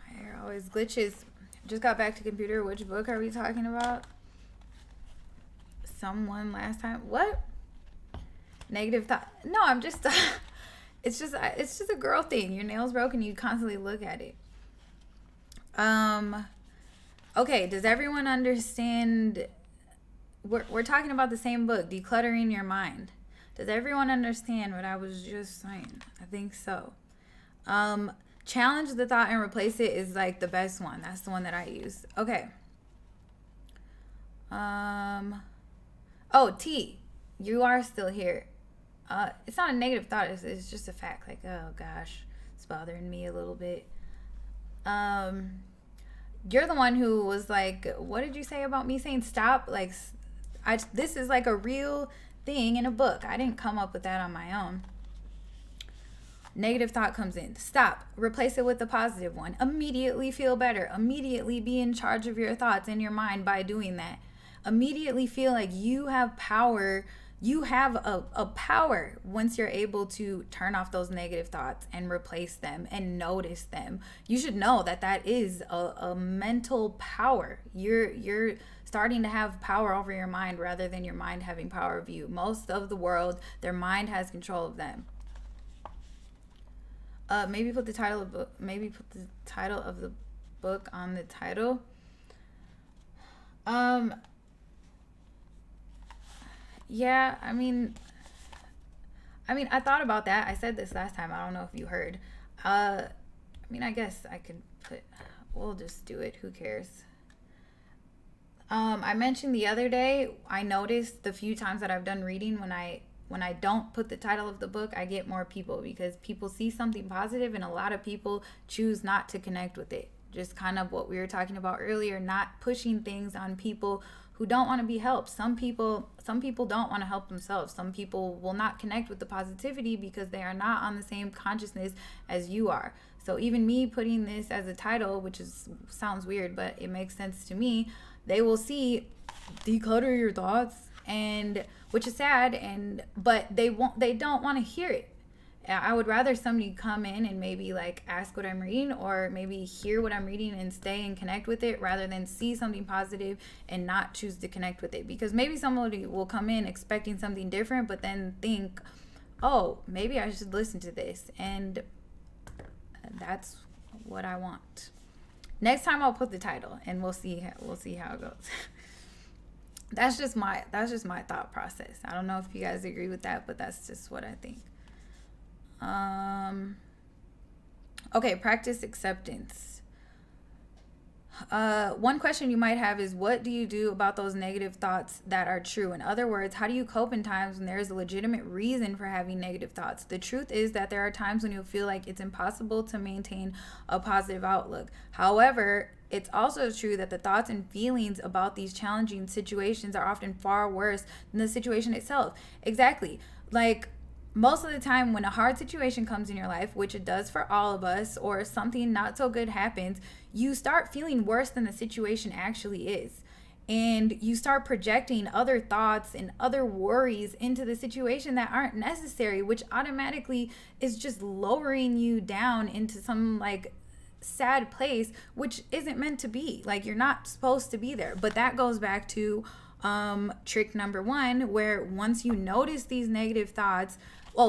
My hair always glitches. Just got back to computer. Which book are we talking about? Someone last time. What? Negative thought. No, I'm just it's just a girl thing. Your nail's broken, you constantly look at it. Okay, does everyone understand? We're talking about the same book, Decluttering Your Mind. Does everyone understand what I was just saying? I think so. Challenge the thought and replace it is like the best one. That's the one that I use. Okay. Oh, T, you are still here. It's not a negative thought. It's just a fact. Like, oh gosh, it's bothering me a little bit. You're the one who was like, what did you say about me saying stop? Like, this is like a real thing in a book. I didn't come up with that on my own. Negative thought comes in. Stop. Replace it with a positive one. Immediately feel better. Immediately be in charge of your thoughts and your mind by doing that. Immediately feel like you have power. You have a power once you're able to turn off those negative thoughts and replace them and notice them. You should know that is a mental power. You're starting to have power over your mind rather than your mind having power of you. Most of the world, their mind has control of them. Maybe put the title of book. Maybe put the title of the book on the title. Yeah, I mean, I thought about that. I said this last time. I don't know if you heard. I guess I could put. We'll just do it. Who cares? I mentioned the other day, I noticed the few times that I've done reading, when I don't put the title of the book, I get more people because people see something positive and a lot of people choose not to connect with it. Just kind of what we were talking about earlier, not pushing things on people who don't want to be helped. Some people don't want to help themselves. Some people will not connect with the positivity because they are not on the same consciousness as you are. So even me putting this as a title, which sounds weird, but it makes sense to me, they will see declutter your thoughts, and which is sad, but they don't want to hear it. I would rather somebody come in and maybe like ask what I'm reading, or maybe hear what I'm reading and stay and connect with it, rather than see something positive and not choose to connect with it. Because maybe somebody will come in expecting something different, but then think, oh, maybe I should listen to this, and that's what I want. Next time I'll put the title and we'll see how it goes. That's just my thought process. I don't know if you guys agree with that, but that's just what I think. Okay, practice acceptance. One question you might have is, what do you do about those negative thoughts that are true? In other words, how do you cope in times when there is a legitimate reason for having negative thoughts? The truth is that there are times when you'll feel like it's impossible to maintain a positive outlook. However, it's also true that the thoughts and feelings about these challenging situations are often far worse than the situation itself. Exactly. Like, most of the time when a hard situation comes in your life, which it does for all of us, or something not so good happens, you start feeling worse than the situation actually is. And you start projecting other thoughts and other worries into the situation that aren't necessary, which automatically is just lowering you down into some like sad place, which isn't meant to be. Like, you're not supposed to be there. But that goes back to trick number 1, where once you notice these negative thoughts,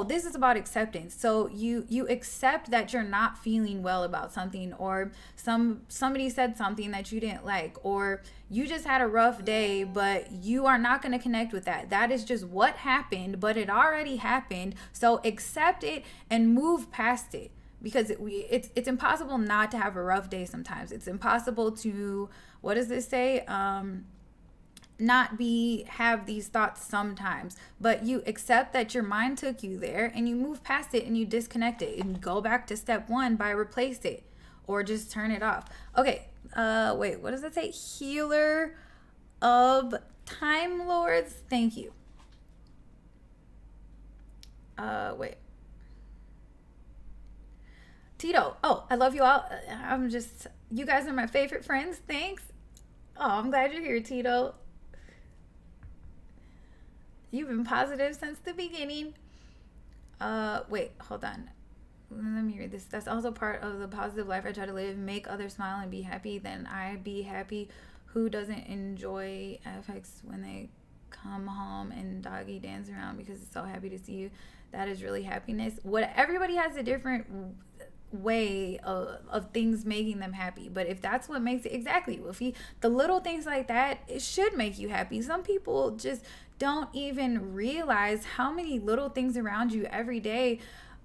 this is about acceptance. So you accept that you're not feeling well about something, or somebody said something that you didn't like, or you just had a rough day, but you are not going to connect with that. That is just what happened, but it already happened. So accept it and move past it, because it's impossible not to have a rough day sometimes. It's impossible to, what does this say? Not have these thoughts sometimes, but you accept that your mind took you there, and you move past it, and you disconnect it and go back to step 1 by replace it, or just turn it off. Okay, wait, what does it say? Healer of Time Lords, thank you. Wait, Tito, I love you all. You guys are my favorite friends. Thanks. I'm glad you're here, Tito. You've been positive since the beginning. Wait, hold on. Let me read this. That's also part of the positive life I try to live. Make others smile and be happy. Then I be happy. Who doesn't enjoy FX when they come home and doggy dance around because it's so happy to see you? That is really happiness. Everybody has a different way of things making them happy, but if that's what makes it, exactly, the little things like that, it should make you happy. Some people just don't even realize how many little things around you every day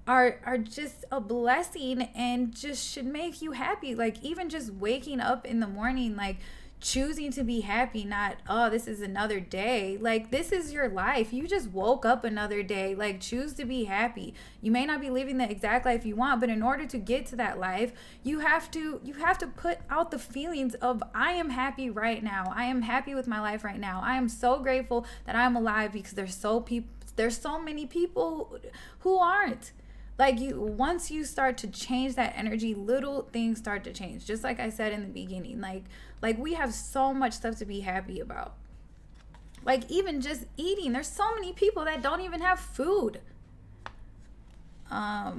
are just a blessing and just should make you happy. Like, even just waking up in the morning, like choosing to be happy, not, this is another day. Like, this is your life. You just woke up another day. Like, choose to be happy. You may not be living the exact life you want, but in order to get to that life, you have to put out the feelings of, I am happy right now. I am happy with my life right now. I am so grateful that I'm alive, because there's so many people who aren't. Like, once you start to change that energy, little things start to change. Just like I said in the beginning, like we have so much stuff to be happy about. Like, even just eating, there's so many people that don't even have food. I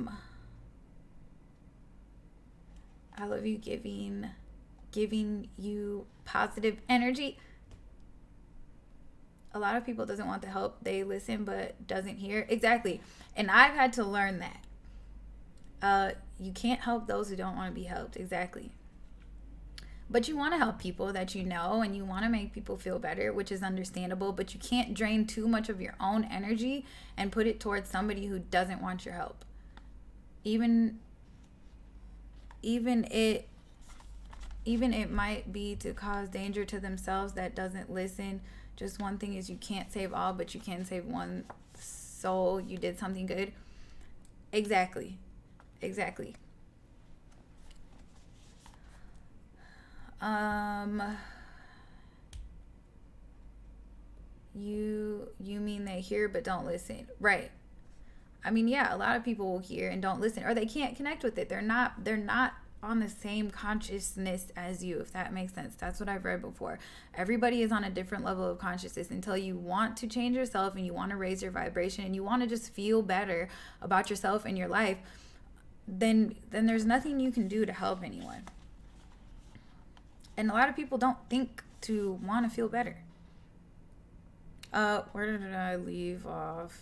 love you, giving you positive energy. A lot of people doesn't want the help. They listen but doesn't hear. Exactly. And I've had to learn that. You can't help those who don't want to be helped. Exactly. But you want to help people that you know, and you want to make people feel better, which is understandable, but you can't drain too much of your own energy and put it towards somebody who doesn't want your help. Even it might be to cause danger to themselves that doesn't listen. Just one thing is, you can't save all, but you can save one soul. You did something good. Exactly. You mean they hear but don't listen, right? I mean, yeah, a lot of people will hear and don't listen, or they can't connect with it. They're not on the same consciousness as you, if that makes sense. That's what I've read before. Everybody is on a different level of consciousness. Until you want to change yourself and you want to raise your vibration and you want to just feel better about yourself and your life, then there's nothing you can do to help anyone. And a lot of people don't think to want to feel better. Where did I leave off?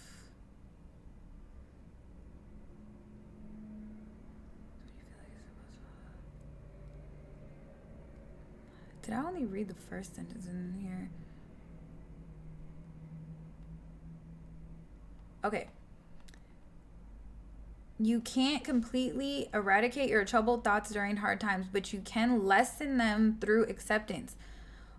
Did I only read the first sentence in here? Okay. You can't completely eradicate your troubled thoughts during hard times, but you can lessen them through acceptance.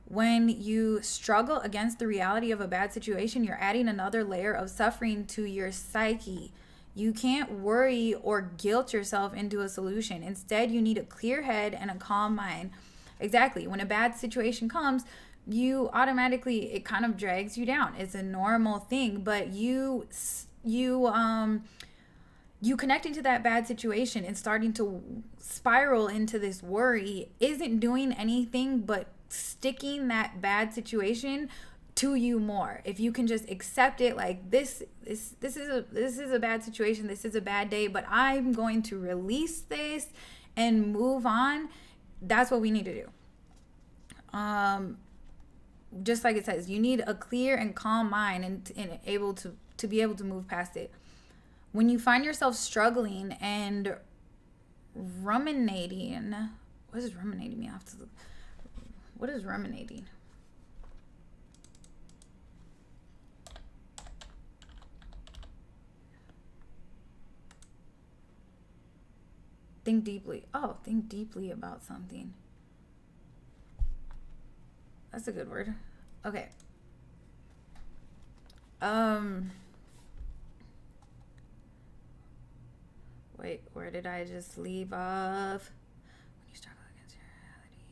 When you struggle against the reality of a bad situation, you're adding another layer of suffering to your psyche. You can't worry or guilt yourself into a solution. Instead, you need a clear head and a calm mind. Exactly. When a bad situation comes, you automatically, it kind of drags you down. It's a normal thing, but you connecting to that bad situation and starting to spiral into this worry isn't doing anything but sticking that bad situation to you more. If you can just accept it, like this is a bad situation, this is a bad day, but I'm going to release this and move on. That's what we need to do. Just like it says, you need a clear and calm mind and able to be able to move past it. When you find yourself struggling and ruminating, what does ruminating mean? What is ruminating? Think deeply. Oh, think deeply about something. That's a good word. Okay. Wait, where did I just leave off? When you struggle against your reality,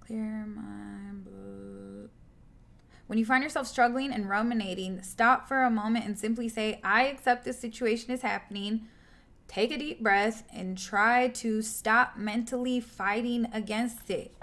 clear mind. Blah. When you find yourself struggling and ruminating, stop for a moment and simply say, I accept this situation is happening. Take a deep breath and try to stop mentally fighting against it.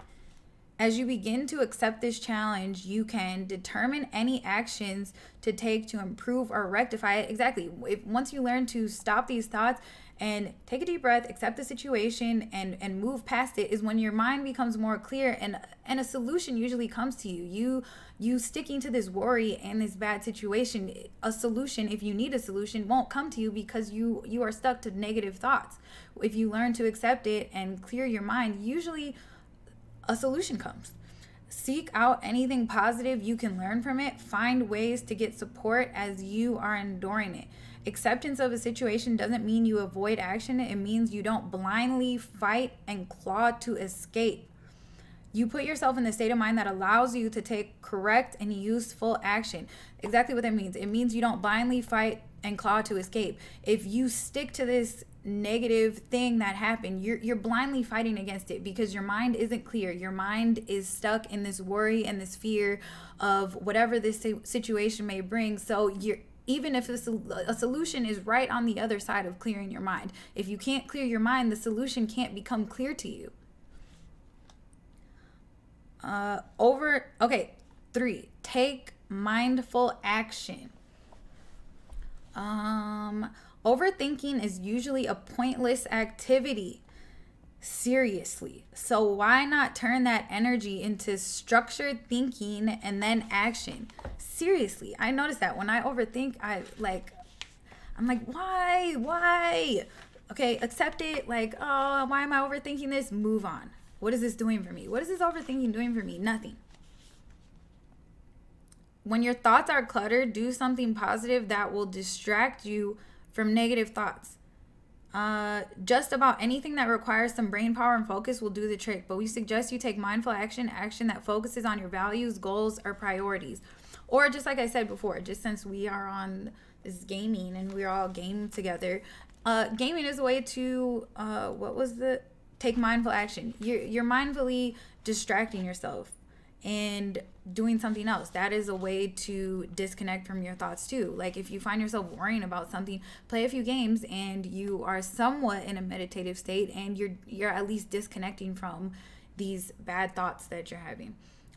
As you begin to accept this challenge, you can determine any actions to take to improve or rectify it. Exactly. Once you learn to stop these thoughts and take a deep breath, accept the situation and move past it, is when your mind becomes more clear and a solution usually comes to you. You sticking to this worry and this bad situation, a solution, if you need a solution, won't come to you because you are stuck to negative thoughts. If you learn to accept it and clear your mind, usually a solution comes. Seek out anything positive you can learn from it. Find ways to get support as you are enduring it. Acceptance of a situation doesn't mean you avoid action. It means you don't blindly fight and claw to escape. You put yourself in the state of mind that allows you to take correct and useful action. Exactly what that means. It means you don't blindly fight and claw to escape. If you stick to this negative thing that happened, you're blindly fighting against it because your mind isn't clear. Your mind is stuck in this worry and this fear of whatever this situation may bring. So even if a solution is right on the other side of clearing your mind, if you can't clear your mind, the solution can't become clear to you. 3, take mindful action. Overthinking is usually a pointless activity. Seriously. So why not turn that energy into structured thinking and then action? Seriously. I notice that when I overthink, I'm like, why? Okay, accept it. Like, oh, why am I overthinking this? Move on. What is this doing for me? What is this overthinking doing for me? Nothing. When your thoughts are cluttered, do something positive that will distract you from negative thoughts. Just about anything that requires some brain power and focus will do the trick, but we suggest you take mindful action that focuses on your values, goals, or priorities. Or just like I said before, just since we are on this gaming and we're all game together, gaming is a way to, take mindful action. You're mindfully distracting yourself and doing something else. That is a way to disconnect from your thoughts too. Like if you find yourself worrying about something, play a few games and you are somewhat in a meditative state and you're at least disconnecting from these bad thoughts that you're having.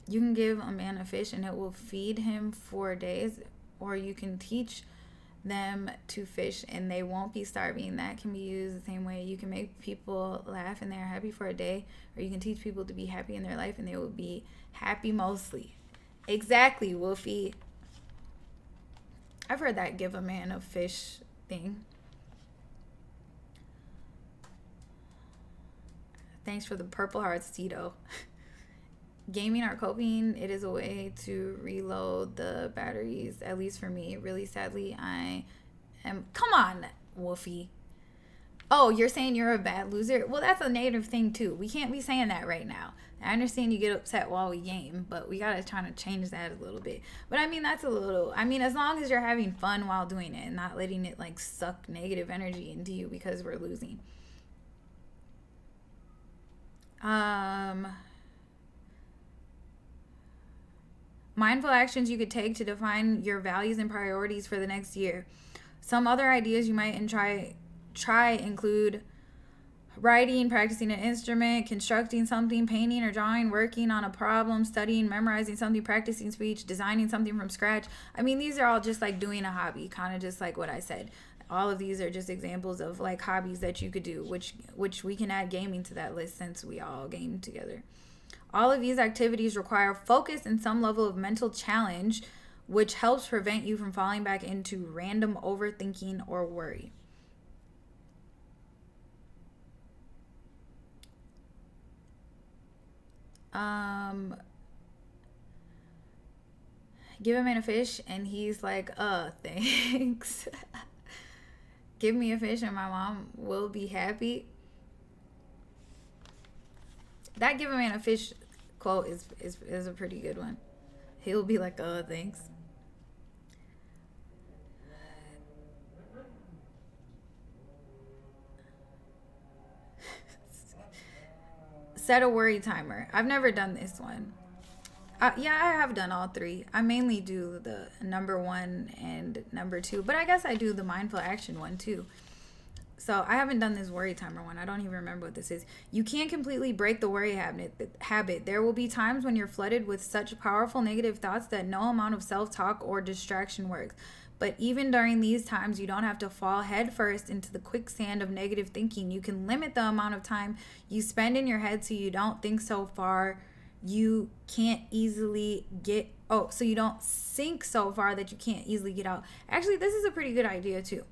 You can give a man a fish and it will feed him for days, or you can teach them to fish and they won't be starving. That can be used the same way. You can make people laugh and they're happy for a day, or you can teach people to be happy in their life and they will be happy mostly. Exactly, Wolfie. I've heard that give a man a fish thing. Thanks for the purple hearts, Tito. gaming or coping, it is a way to reload the batteries, at least for me. Really sadly, I am. Come on, Wolfie. Oh, you're saying you're a bad loser? Well, that's a negative thing too. We can't be saying that right now. I understand you get upset while we game, but we gotta try to change that a little bit. But I mean, that's a little. I mean, as long as you're having fun while doing it and not letting it like suck negative energy into you because we're losing. Mindful actions you could take to define your values and priorities for the next year. Some other ideas you might try include writing, practicing an instrument, constructing something, painting or drawing, working on a problem, studying, memorizing something, practicing speech, designing something from scratch. I mean, these are all just like doing a hobby, kind of just like what I said. All of these are just examples of like hobbies that you could do, which we can add gaming to that list since we all game together. All of these activities require focus and some level of mental challenge, which helps prevent you from falling back into random overthinking or worry. Give a man a fish and he's like, thanks. Give me a fish and my mom will be happy. That give a man a fish quote is a pretty good one. He'll be like, thanks. Set a worry timer. I've never done this one. Yeah, I have done all three. I mainly do the number 1 and number 2, but I guess I do the mindful action one too. So I haven't done this worry timer one. I don't even remember what this is. You can't completely break the worry habit. There will be times when you're flooded with such powerful negative thoughts that no amount of self-talk or distraction works. But even during these times, you don't have to fall headfirst into the quicksand of negative thinking. You can limit the amount of time you spend in your head so you don't think so far. You can't easily so you don't sink so far that you can't easily get out. Actually, this is a pretty good idea too.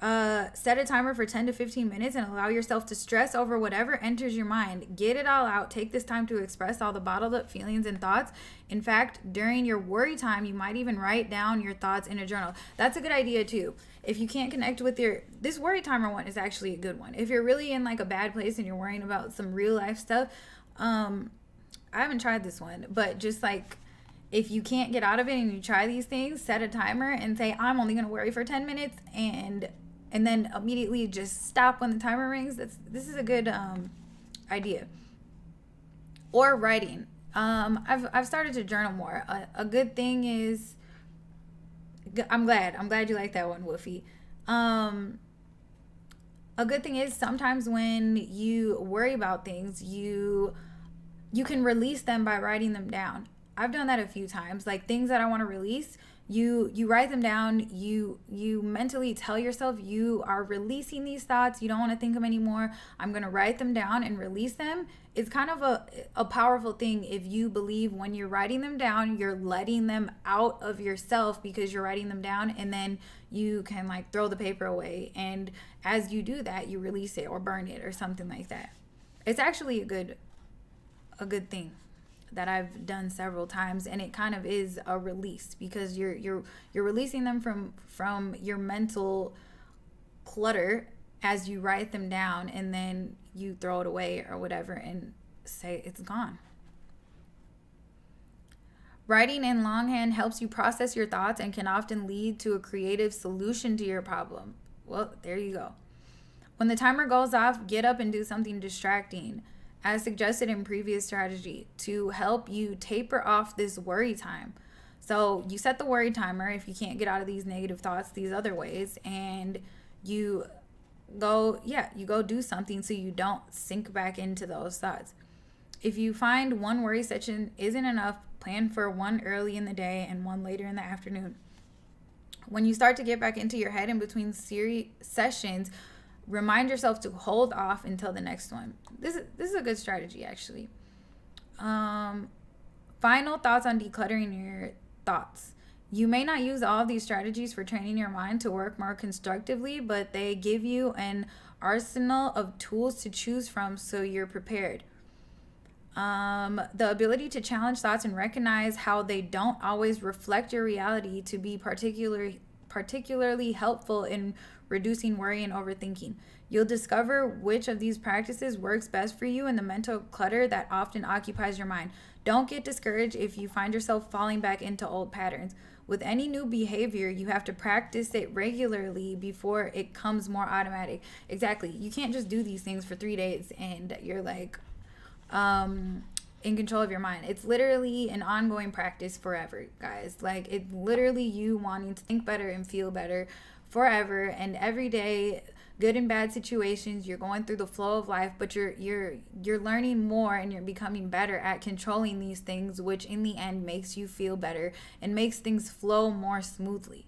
Set a timer for 10 to 15 minutes and allow yourself to stress over whatever enters your mind. Get it all out. Take this time to express all the bottled up feelings and thoughts. In fact, during your worry time, you might even write down your thoughts in a journal. That's a good idea too. If you can't connect with this worry timer one is actually a good one. If you're really in like a bad place and you're worrying about some real life stuff, I haven't tried this one, but just like if you can't get out of it and you try these things, set a timer and say, I'm only going to worry for 10 minutes and then immediately just stop when the timer rings. This is a good idea. Or writing. I've started to journal more. A good thing is, I'm glad you like that one, Woofy. A good thing is sometimes when you worry about things, you can release them by writing them down. I've done that a few times. Like things that I want to release, you write them down. You mentally tell yourself you are releasing these thoughts. You don't want to think them anymore. I'm going to write them down and release them. It's kind of a powerful thing if you believe when you're writing them down, you're letting them out of yourself because you're writing them down, and then you can like throw the paper away. And as you do that, you release it or burn it or something like that. It's actually a good thing that I've done several times, and it kind of is a release because you're releasing them from your mental clutter as you write them down, and then you throw it away or whatever and say it's gone. Writing in longhand helps you process your thoughts and can often lead to a creative solution to your problem. Well, there you go. When the timer goes off, get up and do something distracting, as suggested in previous strategy, to help you taper off this worry time. So you set the worry timer if you can't get out of these negative thoughts these other ways, and you go do something so you don't sink back into those thoughts. If you find one worry session isn't enough, plan for one early in the day and one later in the afternoon. When you start to get back into your head in between sessions, remind yourself to hold off until the next one. This is a good strategy, actually. Final thoughts on decluttering your thoughts. You may not use all of these strategies for training your mind to work more constructively, but they give you an arsenal of tools to choose from so you're prepared. The ability to challenge thoughts and recognize how they don't always reflect your reality to be particularly helpful in reducing worry and overthinking. You'll discover which of these practices works best for you in the mental clutter that often occupies your mind. Don't get discouraged if you find yourself falling back into old patterns. With any new behavior, you have to practice it regularly before it comes more automatic. Exactly. You can't just do these things for 3 days and you're like, in control of your mind. It's literally an ongoing practice forever, guys. Like, it's literally you wanting to think better and feel better forever, and every day, good and bad situations, you're going through the flow of life, but you're learning more and you're becoming better at controlling these things, which in the end makes you feel better and makes things flow more smoothly.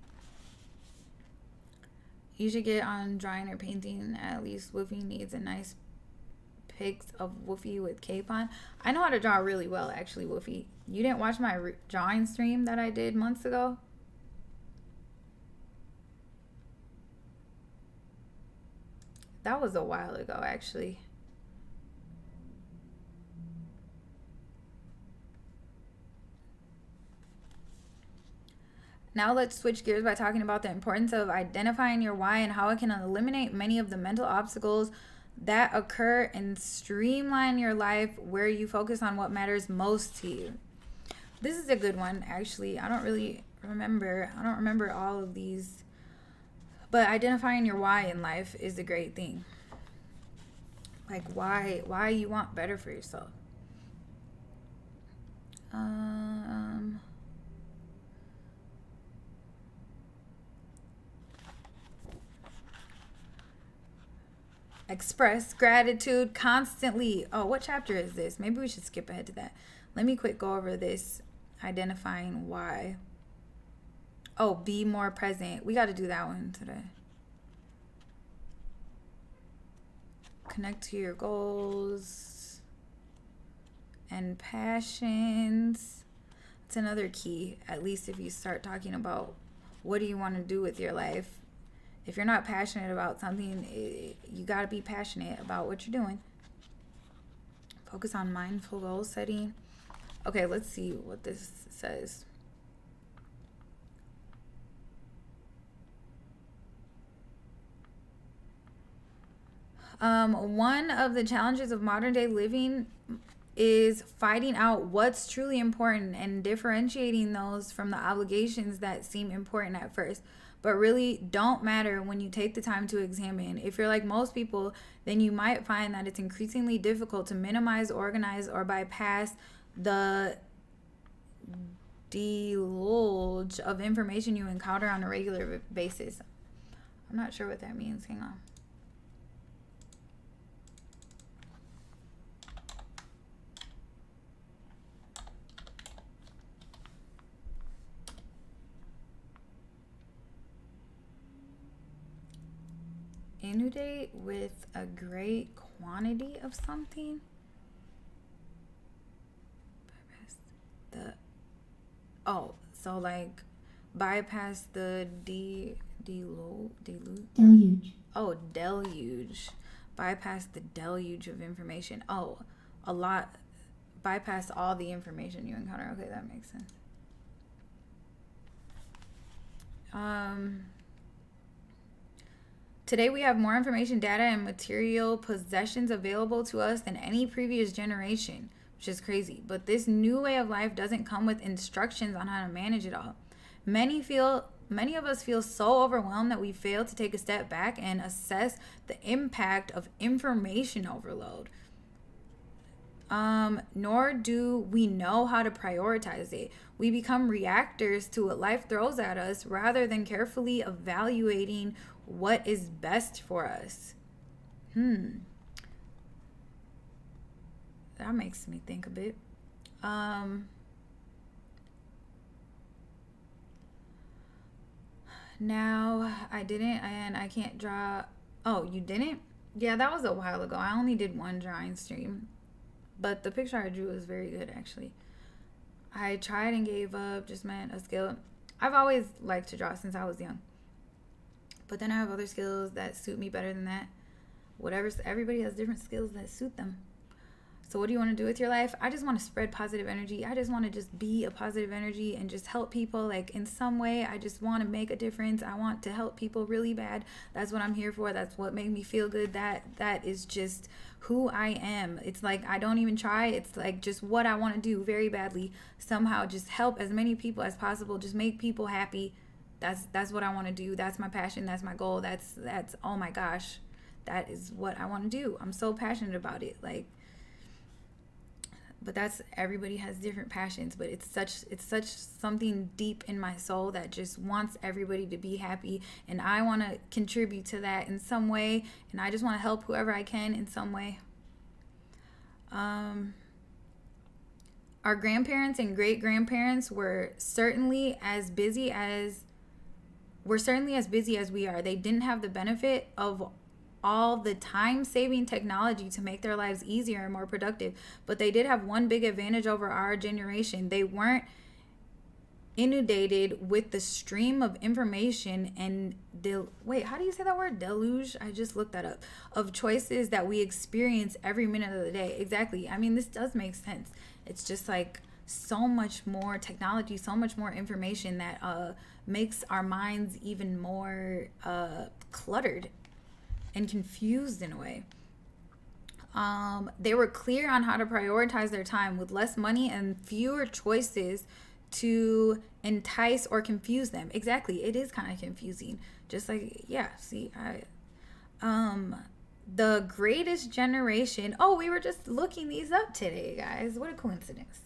You should get on drawing or painting. At least Woofy needs a nice pics of Woofy with cape on. I know how to draw really well, actually, Woofy. You didn't watch my drawing stream that I did months ago? That was a while ago, actually. Now let's switch gears by talking about the importance of identifying your why and how it can eliminate many of the mental obstacles that occur and streamline your life where you focus on what matters most to you. This is a good one, actually. I don't remember all of these, but identifying your why in life is a great thing. Like, why you want better for yourself. Express gratitude constantly. Oh, what chapter is this? Maybe we should skip ahead to that. Let me quick go over this identifying why. Oh, be more present. We got to do that one today. Connect to your goals and passions. It's another key, at least if you start talking about what do you want to do with your life. If you're not passionate about something, you got to be passionate about what you're doing. Focus on mindful goal setting. Okay, let's see what this says. One of the challenges of modern day living is finding out what's truly important and differentiating those from the obligations that seem important at first, but really don't matter when you take the time to examine. If you're like most people, then you might find that it's increasingly difficult to minimize, organize, or bypass the deluge of information you encounter on a regular basis. I'm not sure what that means. Hang on. Inundate with a great quantity of something. So like bypass the deluge. Oh, deluge. Bypass the deluge of information. Oh, a lot. Bypass all the information you encounter. Okay, that makes sense. Today we have more information, data, and material possessions available to us than any previous generation, which is crazy. But this new way of life doesn't come with instructions on how to manage it all. Many of us feel so overwhelmed that we fail to take a step back and assess the impact of information overload. Nor do we know how to prioritize it. We become reactors to what life throws at us rather than carefully evaluating what is best for us. That makes me think a bit. Now, I didn't, and I can't draw. Oh, you didn't? Yeah, that was a while ago. I only did one drawing stream. But the picture I drew was very good, actually. I tried and gave up, just meant a skill. I've always liked to draw since I was young. But then I have other skills that suit me better than that. Everybody has different skills that suit them. So what do you want to do with your life? I just want to spread positive energy. I just want to just be a positive energy and just help people, like, in some way. I just want to make a difference. I want to help people really bad. That's what I'm here for. That's what makes me feel good. That is just who I am. It's like I don't even try. It's like just what I want to do very badly. Somehow just help as many people as possible. Just make people happy. That's what I want to do. That's my passion. That's my goal. That's oh my gosh. That is what I want to do. I'm so passionate about it. Like, but that's, everybody has different passions, but it's such something deep in my soul that just wants everybody to be happy, and I want to contribute to that in some way, and I just want to help whoever I can in some way. Our grandparents and great grandparents were certainly as busy as we are. They didn't have the benefit of all the time-saving technology to make their lives easier and more productive. But they did have one big advantage over our generation. They weren't inundated with the stream of information and how do you say that word? Deluge? I just looked that up. Of choices that we experience every minute of the day. Exactly. I mean, this does make sense. It's just like so much more technology, so much more information that makes our minds even more cluttered and confused in a way. They were clear on how to prioritize their time with less money and fewer choices to entice or confuse them. Exactly. It is kind of confusing. Just like, yeah, see, the greatest generation. Oh, we were just looking these up today, guys. What a coincidence.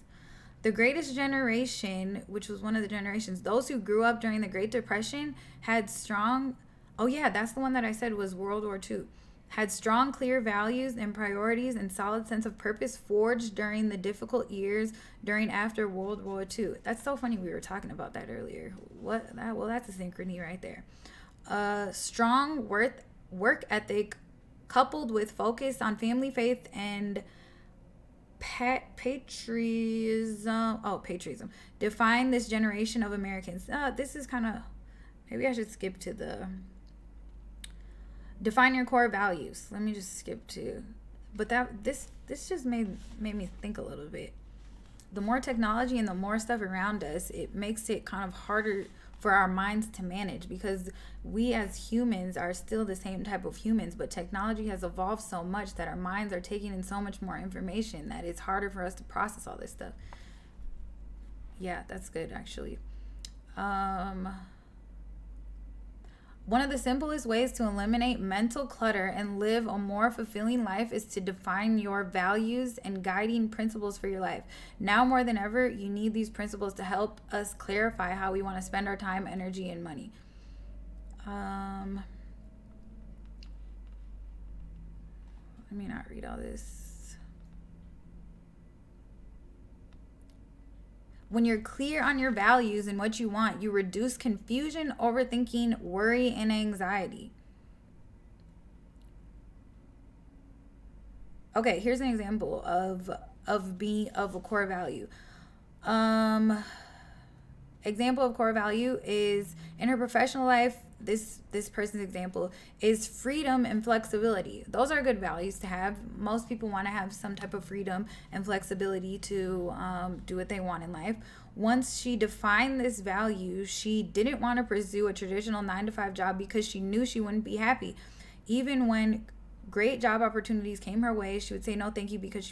The greatest generation, which was one of the generations, those who grew up during the Great Depression had strong, oh yeah, that's the one that I said was World War II, had strong, clear values and priorities and solid sense of purpose forged during the difficult years during after World War II. That's so funny. We were talking about that earlier. Well, that's a synchrony right there. Strong work ethic coupled with focus on family, faith, and patriotism define this generation of Americans. This is kind of, maybe I should skip to the define your core values. Let me just skip to, but this just made me think a little bit. The more technology and the more stuff around us, it makes it kind of harder for our minds to manage, because we as humans are still the same type of humans, but technology has evolved so much that our minds are taking in so much more information that it's harder for us to process all this stuff. Yeah, that's good actually. One of the simplest ways to eliminate mental clutter and live a more fulfilling life is to define your values and guiding principles for your life. Now more than ever, you need these principles to help us clarify how we want to spend our time, energy, and money. Let me not read all this. When you're clear on your values and what you want, you reduce confusion, overthinking, worry, and anxiety. Okay, here's an example of a core value. Example of core value is in her professional life. This person's example is freedom and flexibility. Those are good values to have. Most people want to have some type of freedom and flexibility to do what they want in life. Once she defined this value, she didn't want to pursue a traditional 9-to-5 job because she knew she wouldn't be happy. Even when great job opportunities came her way, she would say no thank you because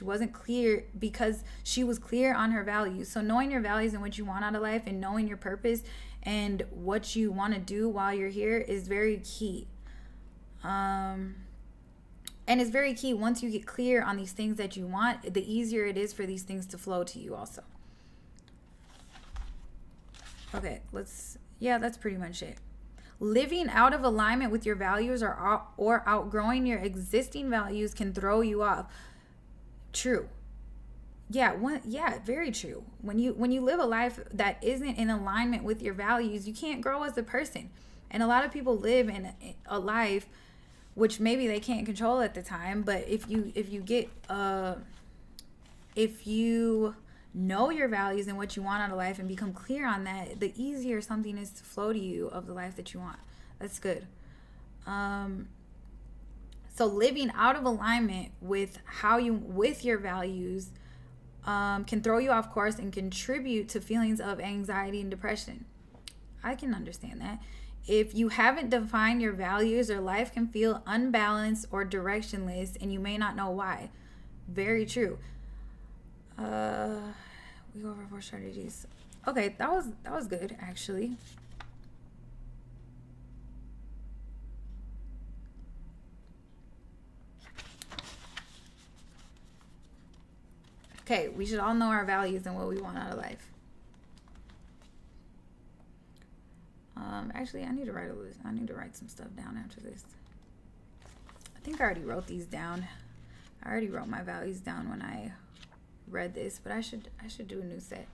she was clear on her values. So knowing your values and what you want out of life and knowing your purpose and what you want to do while you're here is very key. And it's very key. Once you get clear on these things that you want, the easier it is for these things to flow to you also. Okay, that's pretty much it. Living out of alignment with your values or outgrowing your existing values can throw you off. True. Yeah, very true. When you live a life that isn't in alignment with your values, you can't grow as a person. And a lot of people live in a life which maybe they can't control at the time, but if you know your values and what you want out of life and become clear on that, the easier something is to flow to you of the life that you want. That's good. So living out of alignment with with your values can throw you off course and contribute to feelings of anxiety and depression. I can understand that. If you haven't defined your values, your life can feel unbalanced or directionless, and you may not know why. Very true. We go over 4 strategies. Okay, that was good actually. Okay, we should all know our values and what we want out of life. Actually, I need to write a list. I need to write some stuff down after this. I think I already wrote these down. I already wrote my values down when I read this, but I should do a new set.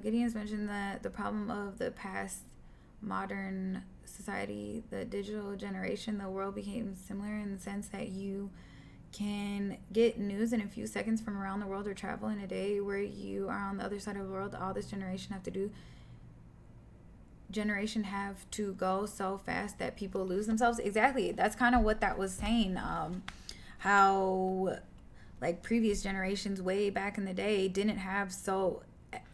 Gideon's mentioned that the problem of the past modern society, the digital generation, the world became similar in the sense that you can get news in a few seconds from around the world or travel in a day where you are on the other side of the world. All this generation have to go so fast that people lose themselves. Exactly. That's kind of what that was saying. How like previous generations way back in the day didn't have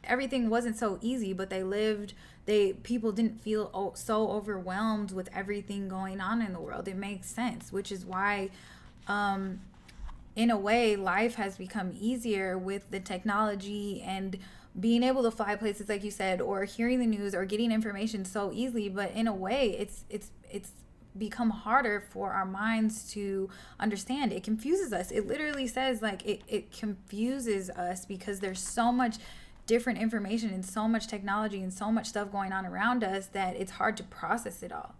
everything wasn't so easy, but people didn't feel so overwhelmed with everything going on in the world. It makes sense, which is why in a way life has become easier with the technology and being able to fly places like you said, or hearing the news or getting information so easily. But in a way it's become harder for our minds to understand. It confuses us. It literally says like it confuses us because there's so much different information and so much technology and so much stuff going on around us that it's hard to process it all.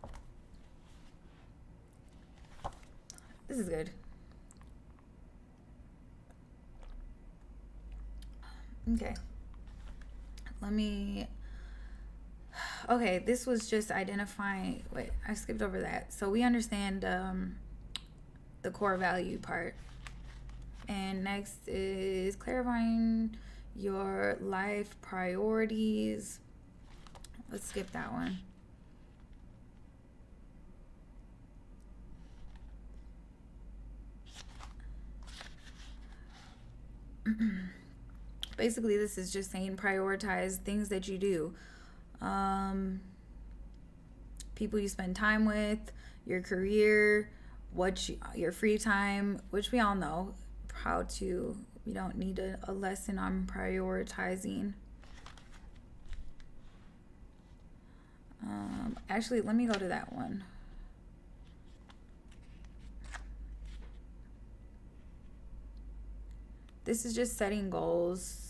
This is good. Okay. Okay, this was just identifying. Wait, I skipped over that. So we understand the core value part. And next is clarifying your life priorities. Let's skip that one. Basically, this is just saying prioritize things that you do. People you spend time with, your career, your free time, which we all know how to. We don't need a lesson on prioritizing. Actually, let me go to that one. This is just setting goals.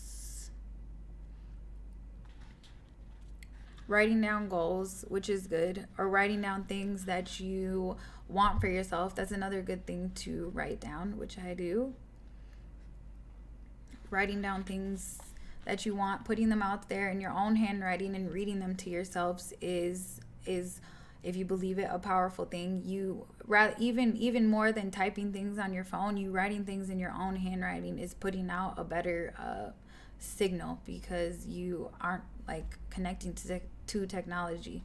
Writing down goals, which is good, or writing down things that you want for yourself. That's another good thing to write down, which I do. Writing down things that you want, putting them out there in your own handwriting and reading them to yourselves is if you believe it, a powerful thing. You even more than typing things on your phone, you writing things in your own handwriting is putting out a better signal, because you aren't like connecting to technology,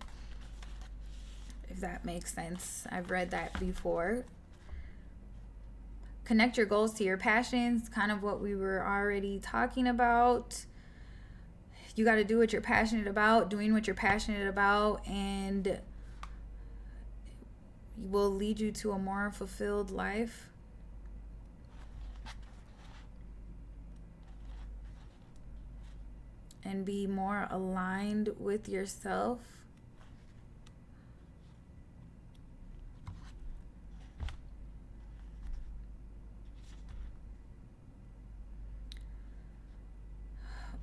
if that makes sense. I've read that before. Connect your goals to your passions, kind of what we were already talking about. You got to do what you're passionate about. Doing what you're passionate about and will lead you to a more fulfilled life. And be more aligned with yourself.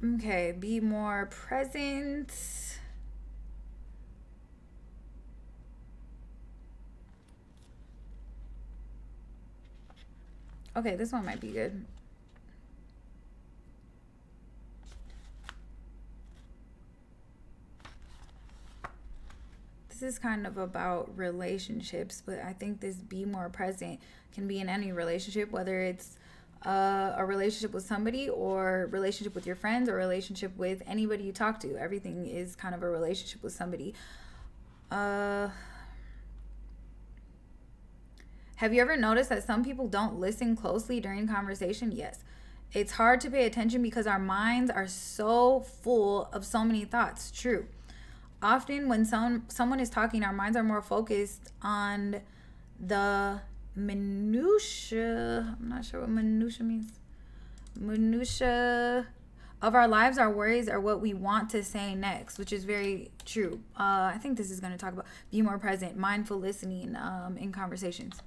Okay, be more present. Okay, this one might be good. This is kind of about relationships, but I think this be more present can be in any relationship, whether it's a relationship with somebody or relationship with your friends or relationship with anybody you talk to. Everything is kind of a relationship with somebody. Have you ever noticed that some people don't listen closely during conversation? Yes. It's hard to pay attention because our minds are so full of so many thoughts. True. Often when someone is talking, our minds are more focused on the minutia. I'm not sure what minutia means. Minutia of our lives. Our worries are what we want to say next, which is very true. I think this is going to talk about be more present, mindful listening in conversations.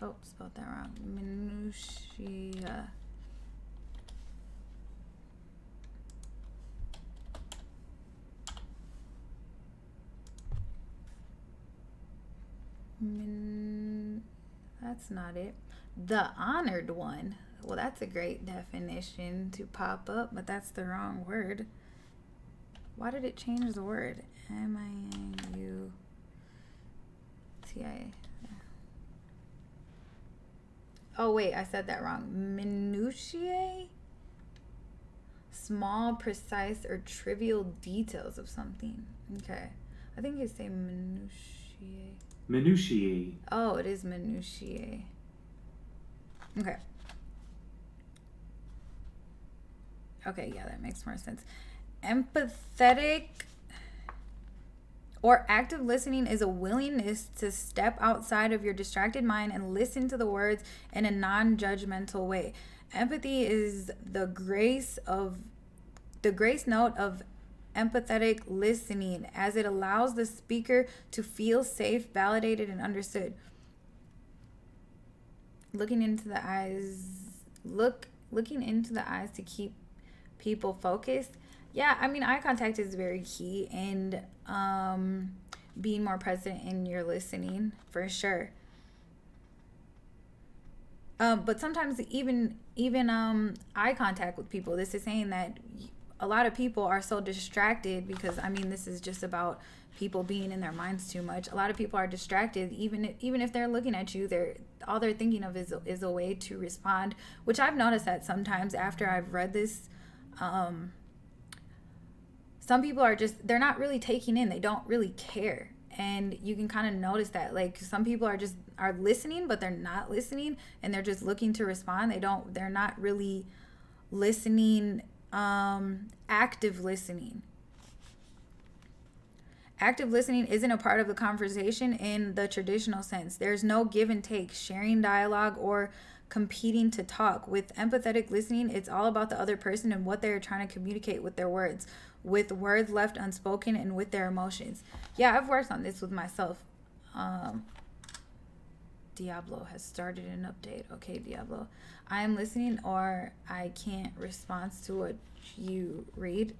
Oh, spelled that wrong. Minutia. That's not it. The honored one. Well, that's a great definition to pop up, but that's the wrong word. Why did it change the word? M-I-N-U-T-I-A. Oh, wait, I said that wrong. Minutiae? Small, precise, or trivial details of something. Okay. I think you say minutiae. Minutiae. Oh, it is minutiae. Okay. Okay, yeah, that makes more sense. Empathetic or active listening is a willingness to step outside of your distracted mind and listen to the words in a non-judgmental way. Empathy is the grace note of empathetic listening, as it allows the speaker to feel safe, validated, and understood. Looking into the eyes to keep people focused. Yeah, I mean, eye contact is very key, and being more present in your listening for sure. But sometimes even eye contact with people. This is saying that a lot of people are so distracted because, I mean, this is just about people being in their minds too much. A lot of people are distracted, even if they're looking at you, all they're thinking of is a way to respond, which I've noticed that sometimes after I've read this. Some people are they're not really taking in, they don't really care, and you can kind of notice that, like, some people are listening, but they're not listening, and they're just looking to respond. They're not really listening, active listening. Active listening isn't a part of the conversation in the traditional sense. There's no give and take, sharing dialogue, or competing to talk. With empathetic listening, it's all about the other person and what they're trying to communicate with their words, with words left unspoken, and with their emotions. Yeah, I've worked on this with myself. Diablo has started an update. Okay, Diablo. I am listening, or I can't respond to what you read.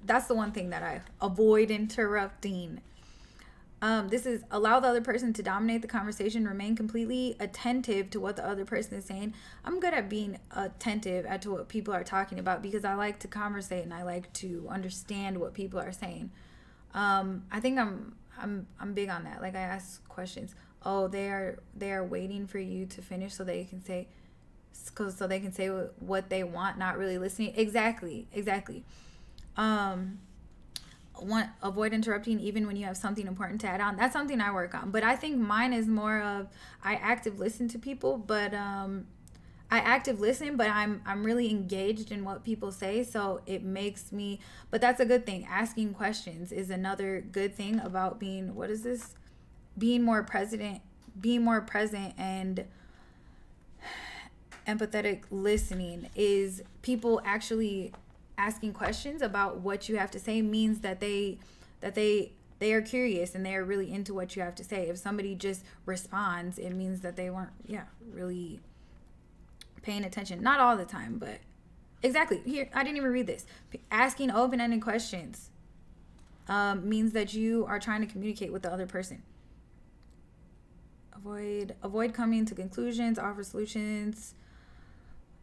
That's the one thing that I avoid interrupting. This is allow the other person to dominate the conversation, remain completely attentive to what the other person is saying. I'm good at being attentive to what people are talking about because I like to conversate and I like to understand what people are saying. I think I'm big on that. Like, I ask questions. Oh, they are waiting for you to finish so they can say what they want, not really listening. Exactly. Avoid interrupting even when you have something important to add on. That's something I work on, but I think mine is more of I active listen to people, but I'm really engaged in what people say, so it makes me, but that's a good thing. Asking questions is another good thing about being more present and empathetic listening. Is people actually asking questions about what you have to say means that they are curious and they are really into what you have to say. If somebody just responds, it means that they weren't really paying attention. Not all the time, but exactly. Here, I didn't even read this. Asking open-ended questions means that you are trying to communicate with the other person. Avoid coming to conclusions, offer solutions.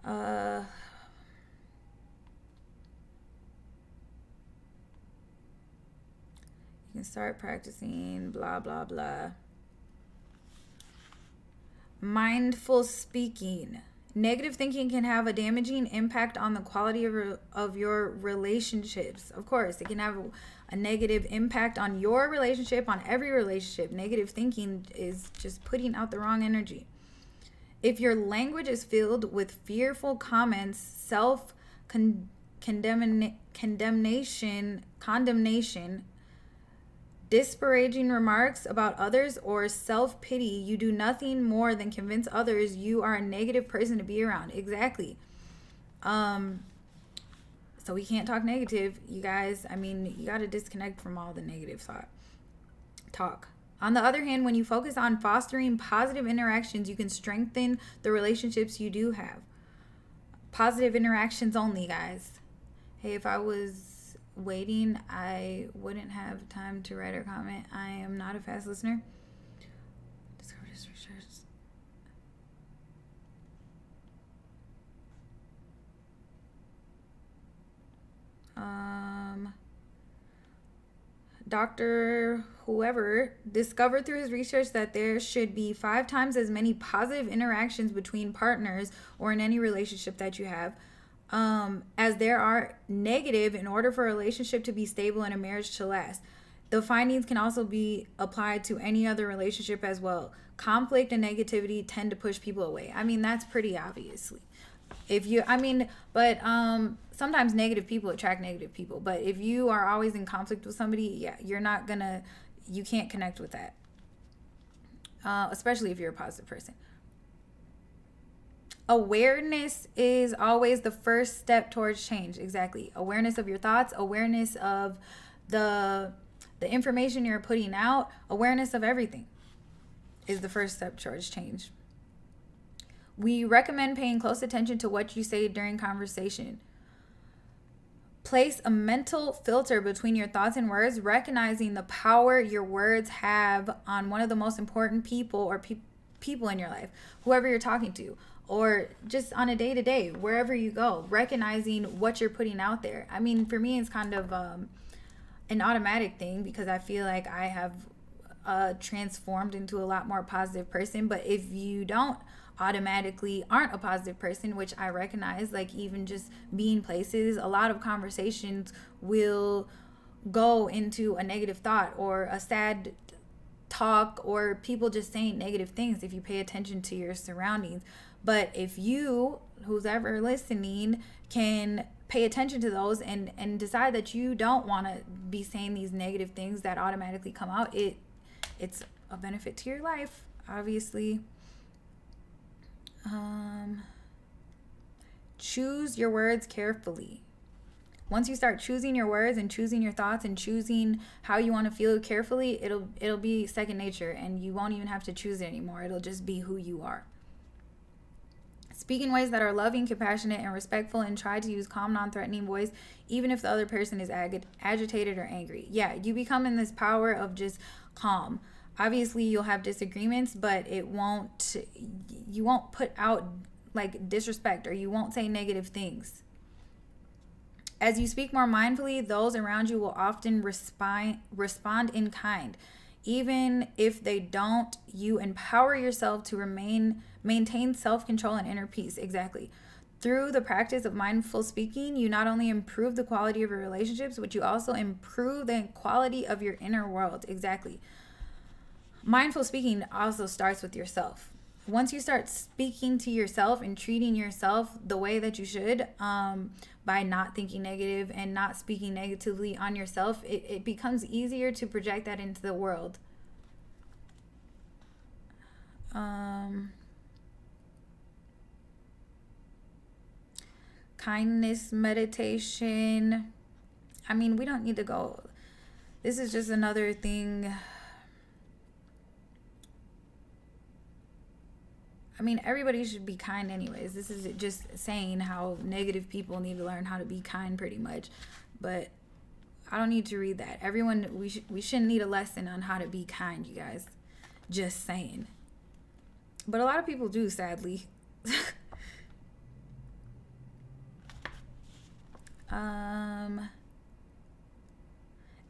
Uh, you can start practicing blah, blah, blah. Mindful speaking. Negative thinking can have a damaging impact on the quality of your relationships. Of course, it can have a negative impact on your relationship, on every relationship. Negative thinking is just putting out the wrong energy. If your language is filled with fearful comments, condemnation, disparaging remarks about others, or self-pity, you do nothing more than convince others you are a negative person to be around. Exactly. So we can't talk negative, you guys. I mean, you got to disconnect from all the negative talk. On the other hand, when you focus on fostering positive interactions, you can strengthen the relationships you do have. Positive interactions only, guys. Hey, if I was waiting, I wouldn't have time to write or comment. I am not a fast listener. Discover this research. Dr. Whoever discovered through his research that there should be 5 times as many positive interactions between partners or in any relationship that you have as there are negative in order for a relationship to be stable and a marriage to last. The findings can also be applied to any other relationship as well. Conflict and negativity tend to push people away. I mean, that's pretty obviously. Sometimes negative people attract negative people. But if you are always in conflict with somebody, yeah, you can't connect with that. Especially if you're a positive person. Awareness is always the first step towards change. Exactly. Awareness of your thoughts, awareness of the information you're putting out, awareness of everything is the first step towards change. We recommend paying close attention to what you say during conversation. Place a mental filter between your thoughts and words, recognizing the power your words have on one of the most important people or people in your life, whoever you're talking to, or just on a day-to-day, wherever you go, recognizing what you're putting out there. I mean, for me, it's kind of an automatic thing because I feel like I have transformed into a lot more positive person. But if you don't automatically aren't a positive person, which I recognize, like even just being places, a lot of conversations will go into a negative thought or a sad talk or people just saying negative things if you pay attention to your surroundings. But if you, who's ever listening, can pay attention to those and decide that you don't want to be saying these negative things that automatically come out, it's a benefit to your life, obviously. Choose your words carefully. Once you start choosing your words and choosing your thoughts and choosing how you want to feel carefully, it'll be second nature and you won't even have to choose it anymore. It'll just be who you are. Speak in ways that are loving, compassionate, and respectful, and try to use calm, non-threatening voice, even if the other person is agitated or angry. Yeah, you become in this power of just calm. Obviously, you'll have disagreements, but you won't put out like disrespect, or you won't say negative things. As you speak more mindfully, those around you will often respond in kind. Even if they don't, you empower yourself to maintain self-control and inner peace. Exactly. Through the practice of mindful speaking, you not only improve the quality of your relationships, but you also improve the quality of your inner world. Exactly. Mindful speaking also starts with yourself. Once you start speaking to yourself and treating yourself the way that you should, by not thinking negative and not speaking negatively on yourself, it becomes easier to project that into the world. Kindness meditation. I mean, we don't need to go. This is just another thing. I mean, everybody should be kind anyways. This is just saying how negative people need to learn how to be kind pretty much. But I don't need to read that. Everyone, we shouldn't need a lesson on how to be kind, you guys. Just saying. But a lot of people do, sadly.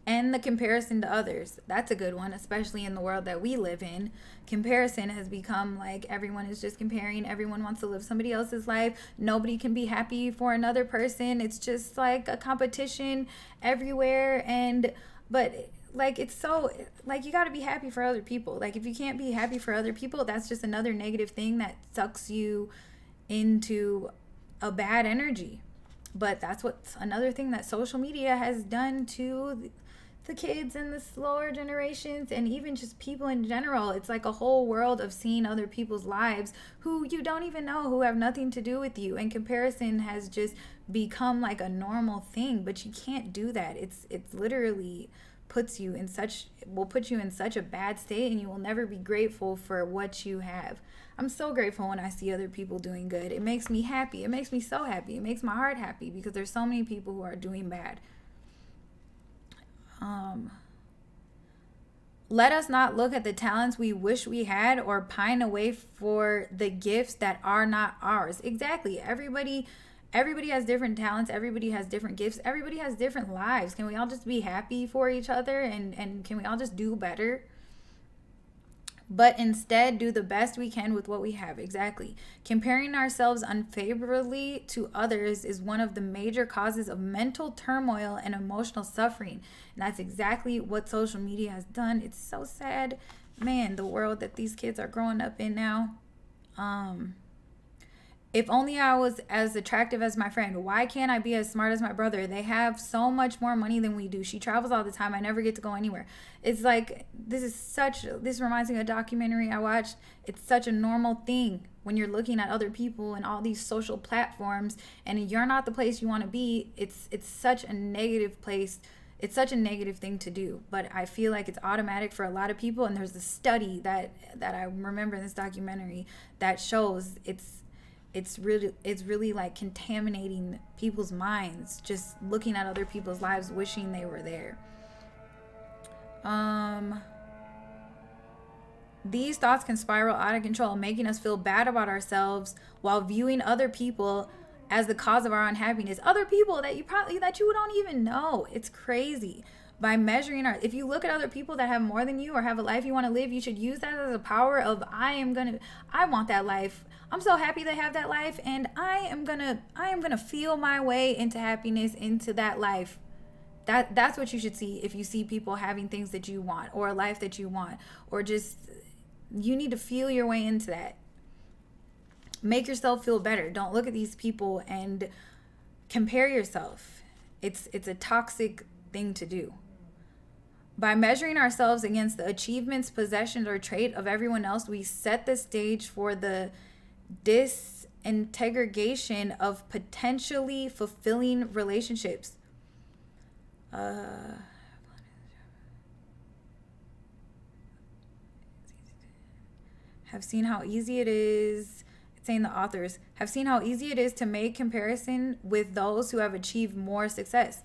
And the comparison to others. That's a good one, especially in the world that we live in. Comparison has become like everyone is just comparing. Everyone wants to live somebody else's life. Nobody can be happy for another person. It's just like a competition everywhere. But like, it's so, like, you got to be happy for other people. Like, if you can't be happy for other people, that's just another negative thing that sucks you into a bad energy. But that's what's another thing that social media has done to the kids and the slower generations, and even just people in general. It's like a whole world of seeing other people's lives who you don't even know, who have nothing to do with you, and comparison has just become like a normal thing. But you can't do that. It's literally will put you in such a bad state, and you will never be grateful for what you have. I'm so grateful when I see other people doing good. It makes me happy. It makes me so happy. It makes my heart happy, because there's so many people who are doing bad. Let us not look at the talents we wish we had or pine away for the gifts that are not ours. Exactly. Everybody has different talents. Everybody has different gifts. Everybody has different lives. Can we all just be happy for each other, and can we all just do better? But instead do the best we can with what we have. Exactly. Comparing ourselves unfavorably to others is one of the major causes of mental turmoil and emotional suffering. And that's exactly what social media has done. It's so sad. Man, the world that these kids are growing up in now. If only I was as attractive as my friend. Why can't I be as smart as my brother? They have so much more money than we do. She travels all the time. I never get to go anywhere. It's like, this reminds me of a documentary I watched. It's such a normal thing when you're looking at other people and all these social platforms, and you're not the place you want to be. It's such a negative place. It's such a negative thing to do, but I feel like it's automatic for a lot of people. And there's a study that I remember in this documentary that shows it's really like contaminating people's minds, just looking at other people's lives, wishing they were there. These thoughts can spiral out of control, making us feel bad about ourselves while viewing other people as the cause of our unhappiness. Other people that you don't even know. It's crazy. By measuring if you look at other people that have more than you or have a life you want to live, you should use that as a power of, I want that life. I'm so happy they have that life, and I am gonna feel my way into happiness, into that life. That's what you should see if you see people having things that you want, or a life that you want, or just, you need to feel your way into that. Make yourself feel better. Don't look at these people and compare yourself. It's a toxic thing to do. By measuring ourselves against the achievements, possessions, or trait of everyone else, we set the stage for the disintegration of potentially fulfilling relationships. Have seen how easy it is, saying the authors, have seen how easy it is to make comparison with those who have achieved more success.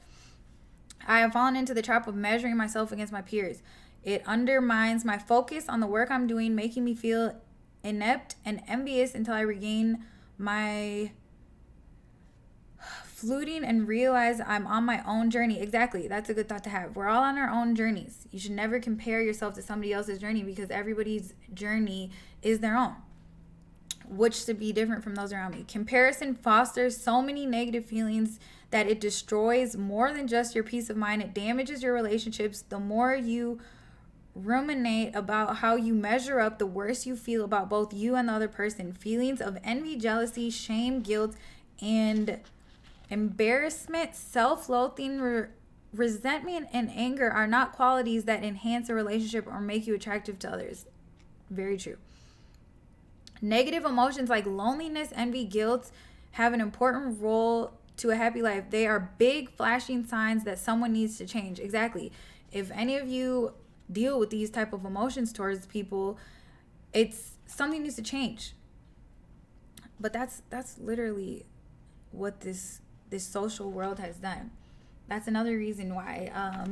I have fallen into the trap of measuring myself against my peers. It undermines my focus on the work I'm doing, making me feel inept and envious until I regain my fluting and realize I'm on my own journey. Exactly. That's a good thought to have. We're all on our own journeys. You should never compare yourself to somebody else's journey, because everybody's journey is their own, which should be different from those around me. Comparison fosters so many negative feelings that it destroys more than just your peace of mind. It damages your relationships. The more you ruminate about how you measure up, the worse you feel about both you and the other person. Feelings of envy, jealousy, shame, guilt, and embarrassment, self-loathing, resentment, and anger are not qualities that enhance a relationship or make you attractive to others. Very true. Negative emotions like loneliness, envy, guilt have an important role to a happy life. They are big flashing signs that someone needs to change. Exactly. If any of you deal with these type of emotions towards people, it's something needs to change. But that's literally what this social world has done. That's another reason why I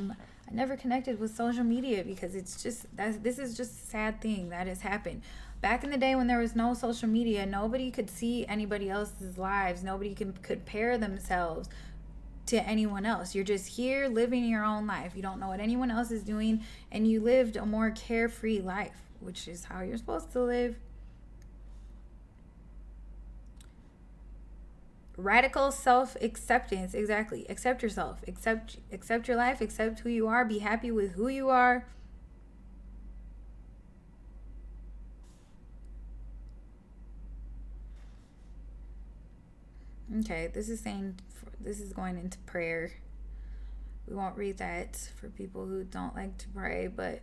never connected with social media, because this is just a sad thing that has happened. Back in the day when there was no social media, nobody could see anybody else's lives. Nobody could compare themselves. to anyone else. You're just here living your own life. You don't know what anyone else is doing, and you lived a more carefree life, which is how you're supposed to live. Radical self-acceptance. Exactly. Accept yourself. Accept your life. Accept who you are. Be happy with who you are. Okay, this is going into prayer. We won't read that for people who don't like to pray, but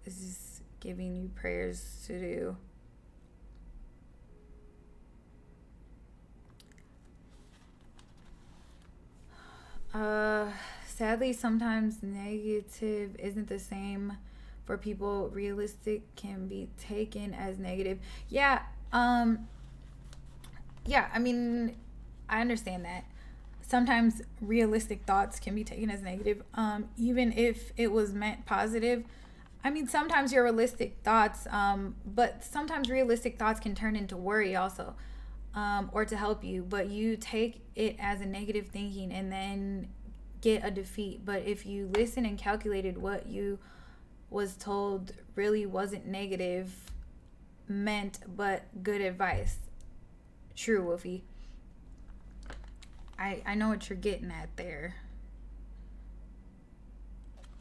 this is giving you prayers to do. Sadly, sometimes negative isn't the same for people. Realistic can be taken as negative. Yeah, I mean, I understand that. Sometimes realistic thoughts can be taken as negative, even if it was meant positive. I mean, sometimes your realistic thoughts, but sometimes realistic thoughts can turn into worry also, or to help you, but you take it as a negative thinking and then get a defeat. But if you listen and calculated what you was told really wasn't negative, meant, but good advice. True, Wolfie. I know what you're getting at there.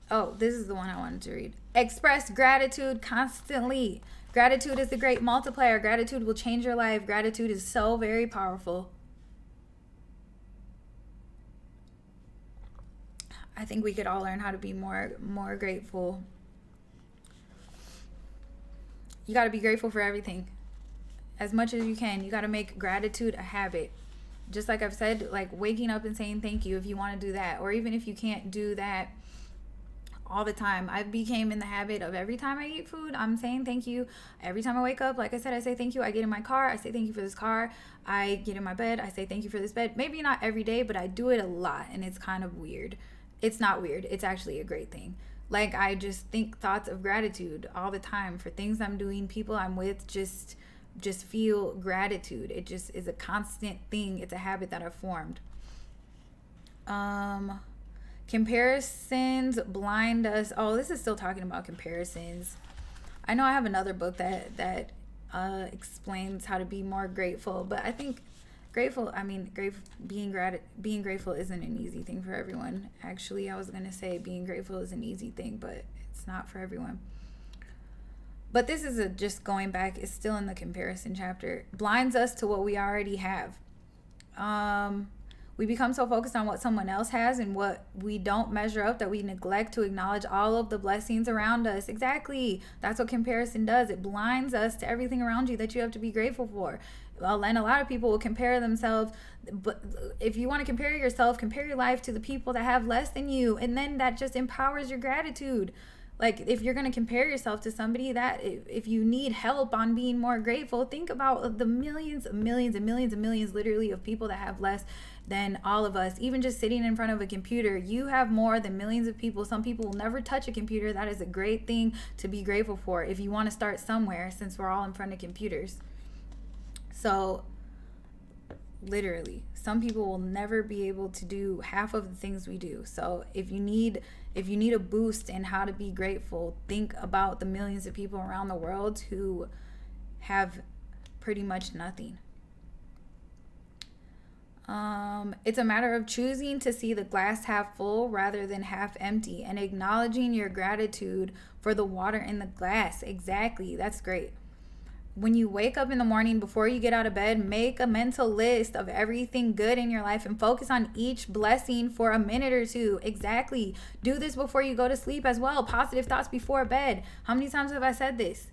Oh, this is the one I wanted to read. Express gratitude constantly. Gratitude is the great multiplier. Gratitude will change your life. Gratitude is so very powerful. I think we could all learn how to be more grateful. You got to be grateful for everything. As much as you can. You got to make gratitude a habit. Just like I've said, like waking up and saying thank you if you want to do that. Or even if you can't do that all the time. I became in the habit of every time I eat food, I'm saying thank you. Every time I wake up, like I said, I say thank you. I get in my car, I say thank you for this car. I get in my bed, I say thank you for this bed. Maybe not every day, but I do it a lot, and it's kind of weird. It's not weird. It's actually a great thing. Like, I just think thoughts of gratitude all the time for things I'm doing, people I'm with. Just feel gratitude. It just is a constant thing. It's a habit that I've formed. Comparisons blind us. Oh, this is still talking about comparisons. I know I have another book that explains how to be more grateful, but I think being grateful isn't an easy thing for everyone. Actually, I was gonna say being grateful is an easy thing, but it's not for everyone. But this is just going back. It's still in the comparison chapter. Blinds us to what we already have. We become so focused on what someone else has and what we don't measure up that we neglect to acknowledge all of the blessings around us. Exactly. That's what comparison does. It blinds us to everything around you that you have to be grateful for. Well, and a lot of people will compare themselves. But if you want to compare yourself, compare your life to the people that have less than you. And then that just empowers your gratitude. Like, if you're going to compare yourself to somebody that, if you need help on being more grateful, think about the millions literally of people that have less than all of us. Even just sitting in front of a computer, you have more than millions of people. Some people will never touch a computer. That is a great thing to be grateful for if you want to start somewhere, since we're all in front of computers. So literally, some people will never be able to do half of the things we do. So if you need a boost in how to be grateful, think about the millions of people around the world who have pretty much nothing. It's a matter of choosing to see the glass half full rather than half empty, and acknowledging your gratitude for the water in the glass. Exactly. That's great. When you wake up in the morning, before you get out of bed, make a mental list of everything good in your life and focus on each blessing for a minute or two. Exactly. Do this before you go to sleep as well. Positive thoughts before bed. How many times have I said this?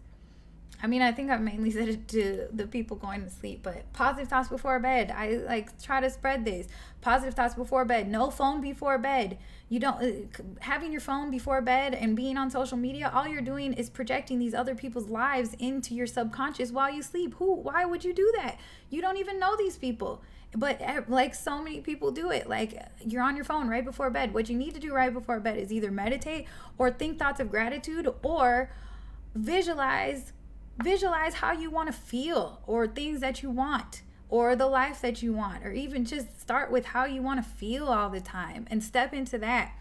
I mean, I think I've mainly said it to the people going to sleep, but positive thoughts before bed. I try to spread this. Positive thoughts before bed. No phone before bed. You don't, having your phone before bed and being on social media, all you're doing is projecting these other people's lives into your subconscious while you sleep. Why would you do that? You don't even know these people. But like, so many people do it. Like, you're on your phone right before bed. What you need to do right before bed is either meditate or think thoughts of gratitude, or visualize how you want to feel, or things that you want. or the life that you want, or even just start with how you want to feel all the time and step into that.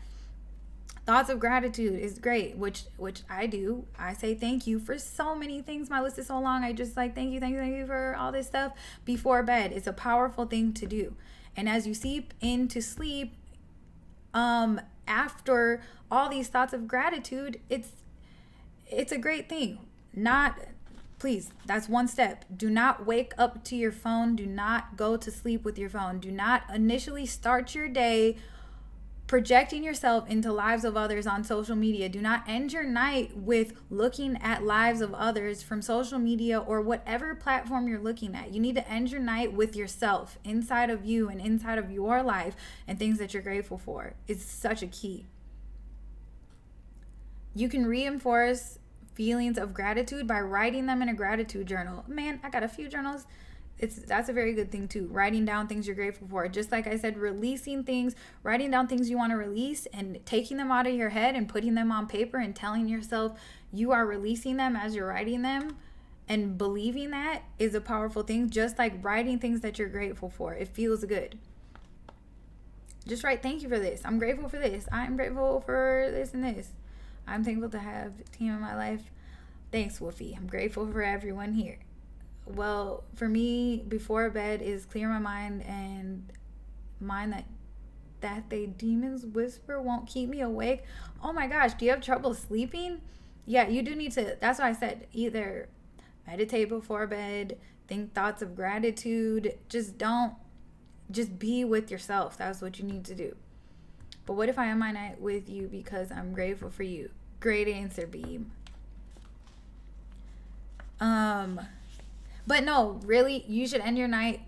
Thoughts of gratitude is great, which I do. I say thank you for so many things. My list is so long. I just like thank you for all this stuff before bed. It's a powerful thing to do. And as you seep into sleep, after all these thoughts of gratitude, it's a great thing. Please, that's one step. Do not wake up to your phone. Do not go to sleep with your phone. Do not initially start your day projecting yourself into lives of others on social media. Do not end your night with looking at lives of others from social media or whatever platform you're looking at. You need to end your night with yourself, inside of you and inside of your life, and things that you're grateful for. It's such a key. You can reinforce feelings of gratitude by writing them in a gratitude journal. Man, I got a few journals. That's a very good thing too. Writing down things you're grateful for. Just like I said, releasing things, writing down things you want to release and taking them out of your head and putting them on paper and telling yourself you are releasing them as you're writing them, and believing that is a powerful thing. Just like writing things that you're grateful for. It feels good. Just write, thank you for this. I'm grateful for this. I'm grateful for this and this. I'm thankful to have a team in my life. Thanks, Woofy. I'm grateful for everyone here. Well, for me, before bed is clear my mind and mind that they demons whisper won't keep me awake. Oh my gosh, do you have trouble sleeping? Yeah, you do need to. That's why I said either meditate before bed, think thoughts of gratitude. Just be with yourself. That's what you need to do. But what if I end my night with you because I'm grateful for you? Great answer, Beam. But no, really, you should end your night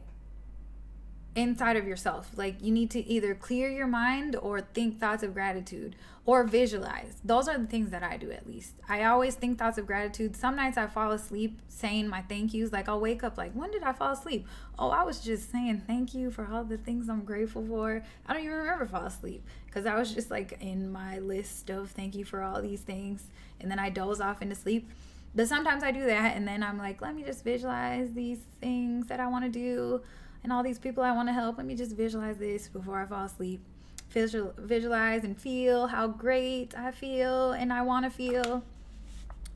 inside of yourself. Like, you need to either clear your mind or think thoughts of gratitude or visualize. Those are the things that I do, at least. I always think thoughts of gratitude. Some nights I fall asleep saying my thank yous. Like, I'll wake up like, when did I fall asleep? Oh, I was just saying thank you for all the things I'm grateful for. I don't even remember fall asleep because I was just like in my list of thank you for all these things. And then I doze off into sleep. But sometimes I do that, and then I'm like, let me just visualize these things that I want to do and all these people I want to help. Let me just visualize this before I fall asleep. Visualize and feel how great I feel and I want to feel.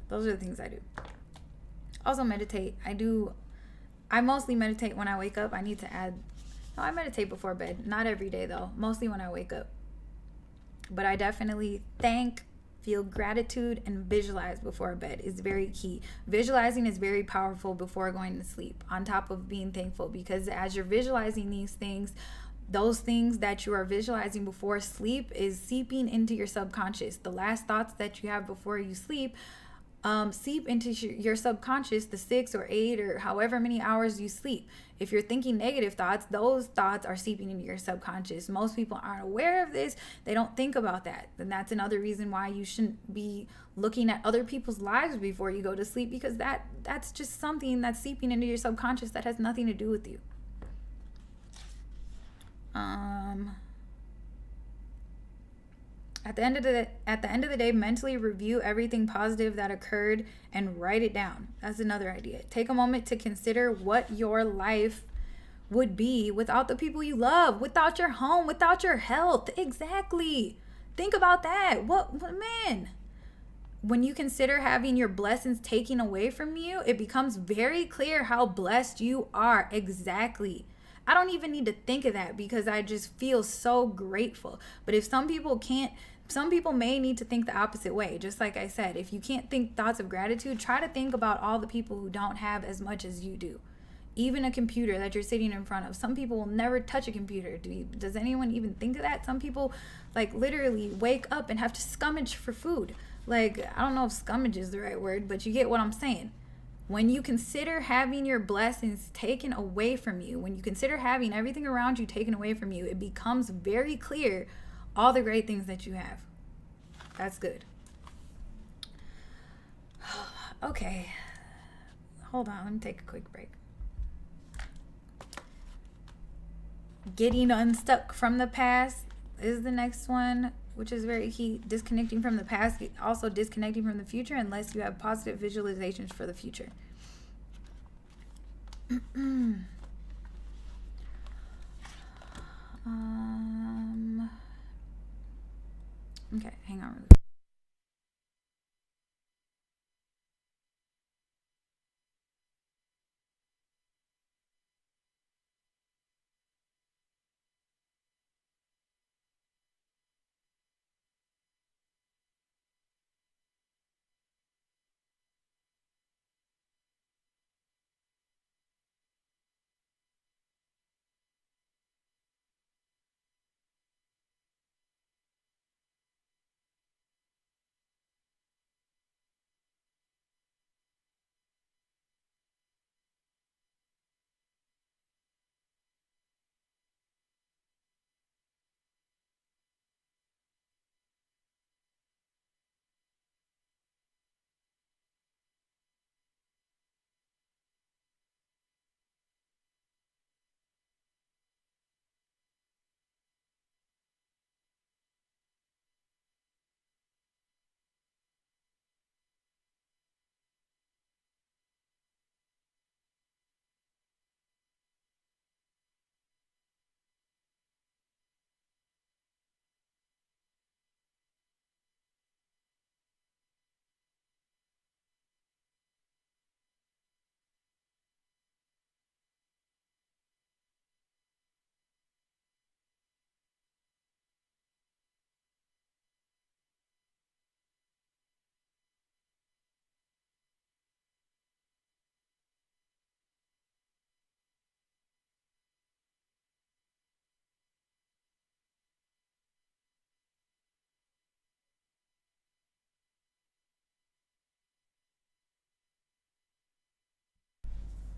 Those are the things I do. Also meditate. I mostly meditate when I wake up. I need to add, no, I meditate before bed. Not every day though. Mostly when I wake up. But I definitely feel gratitude and visualize before bed is very key. Visualizing is very powerful before going to sleep, on top of being thankful, because as you're visualizing these things, those things that you are visualizing before sleep is seeping into your subconscious. The last thoughts that you have before you sleep seep into your subconscious the 6 or 8 or however many hours you sleep. If you're thinking negative thoughts, those thoughts are seeping into your subconscious. Most people aren't aware of this. They don't think about that. And that's another reason why you shouldn't be looking at other people's lives before you go to sleep, because that's just something that's seeping into your subconscious that has nothing to do with you. At the end of the day, mentally review everything positive that occurred and write it down. That's another idea. Take a moment to consider what your life would be without the people you love, without your home, without your health. Exactly. Think about that. What man? When you consider having your blessings taken away from you, it becomes very clear how blessed you are. Exactly. I don't even need to think of that because I just feel so grateful. But if some people may need to think the opposite way. Just like I said, if you can't think thoughts of gratitude, try to think about all the people who don't have as much as you do. Even a computer that you're sitting in front of. Some people will never touch a computer. Does anyone even think of that? Some people like literally wake up and have to scrummage for food. Like, I don't know if scrummage is the right word, but you get what I'm saying. When you consider having your blessings taken away from you, when you consider having everything around you taken away from you, it becomes very clear all the great things that you have. That's good. Okay. Hold on. Let me take a quick break. Getting unstuck from the past is the next one, which is very key. Disconnecting from the past, also disconnecting from the future unless you have positive visualizations for the future. Okay, hang on.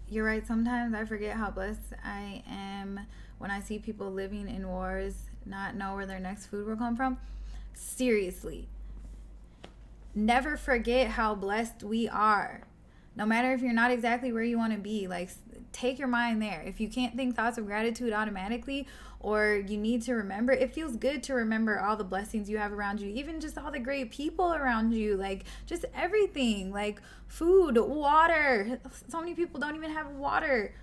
You're right. Sometimes I forget how blessed I am when I see people living in wars, not know where their next food will come from. Seriously, never forget how blessed we are. No matter if you're not exactly where you want to be, like take your mind there. If you can't think thoughts of gratitude automatically, or you need to remember, it feels good to remember all the blessings you have around you, even just all the great people around you, like just everything, like food, water. So many people don't even have water.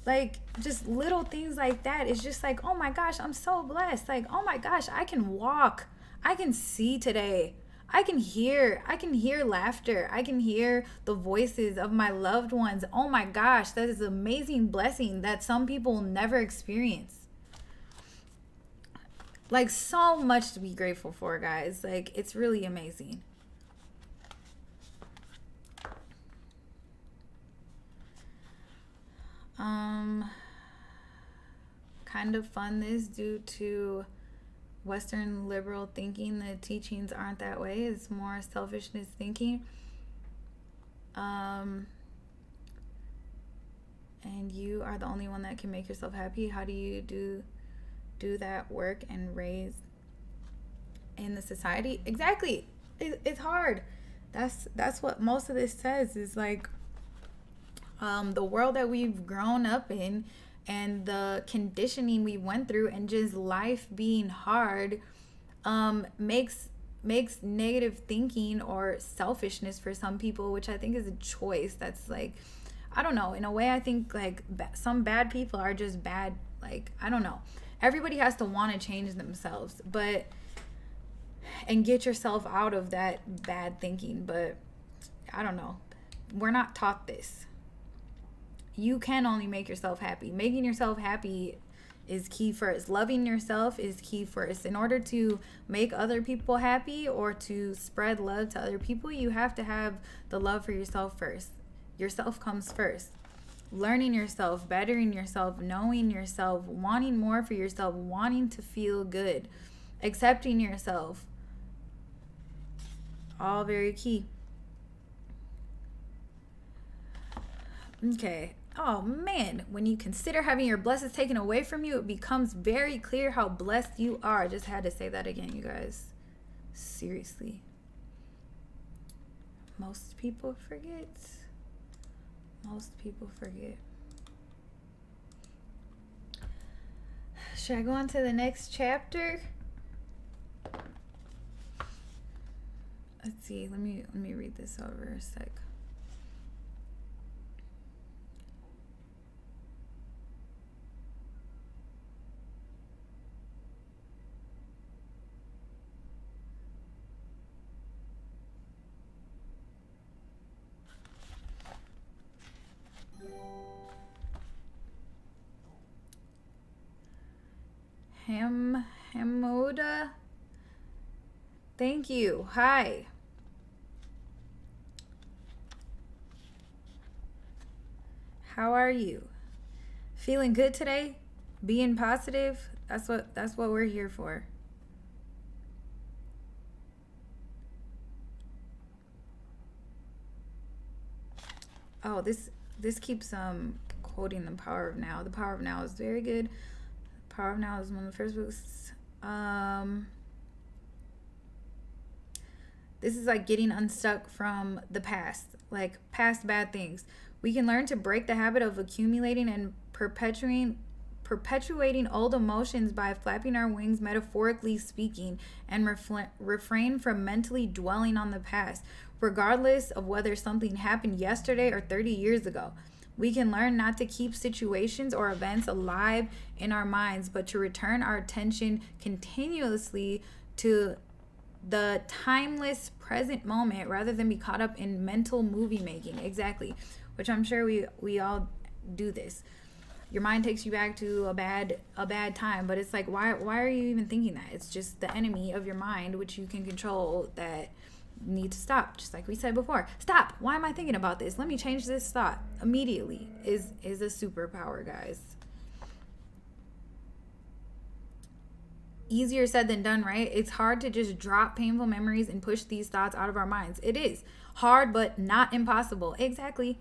Like just little things like that. It's just like, oh my gosh, I'm so blessed. Like, oh my gosh, I can walk, I can see today, I can hear laughter, I can hear the voices of my loved ones. Oh my gosh, that is an amazing blessing that some people will never experience. Like so much to be grateful for, guys. Like it's really amazing. um Kind of fun this due to Western liberal thinking. The teachings aren't that way. It's more selfishness thinking. Um, and you are the only one that can make yourself happy. How do you do that work and raise in the society? Exactly. It's hard. That's what most of this says is like the world that we've grown up in and the conditioning we went through and just life being hard makes negative thinking or selfishness for some people, which I think is a choice. That's like, I don't know, in a way I think like some bad people are just bad. Like I don't know, everybody has to want to change themselves, but and get yourself out of that bad thinking. But I don't know, we're not taught this. You can only make yourself happy. Making yourself happy is key first. Loving yourself is key first. In order to make other people happy or to spread love to other people, you have to have the love for yourself first. Yourself comes first. Learning yourself, bettering yourself, knowing yourself, wanting more for yourself, wanting to feel good, accepting yourself. All very key. Okay. Oh man, when you consider having your blessings taken away from you, it becomes very clear how blessed you are. I just had to say that again, you guys. Seriously. Most people forget. Most people forget. Should I go on to the next chapter? Let's see. Let me read this over a sec. Hamoda. Thank you. Hi. How are you? Feeling good today? Being positive? That's what we're here for. Oh, this keeps quoting The Power of Now. The Power of Now is very good. The Power of Now is one of the first books. This is like getting unstuck from the past, like past bad things. We can learn to break the habit of accumulating and perpetuating old emotions by flapping our wings, metaphorically speaking, and refrain from mentally dwelling on the past, regardless of whether something happened yesterday or 30 years ago. We can learn not to keep situations or events alive in our minds, but to return our attention continuously to the timeless present moment rather than be caught up in mental movie making. Exactly. Which I'm sure we all do this. Your mind takes you back to a bad time, but it's like, why are you even thinking that? It's just the enemy of your mind, which you can control, that need to stop. Just like we said before, stop. Why am I thinking about this? Let me change this thought immediately. Is a superpower, guys. Easier said than done, right? It's hard to just drop painful memories and push these thoughts out of our minds. It is hard, but not impossible. Exactly.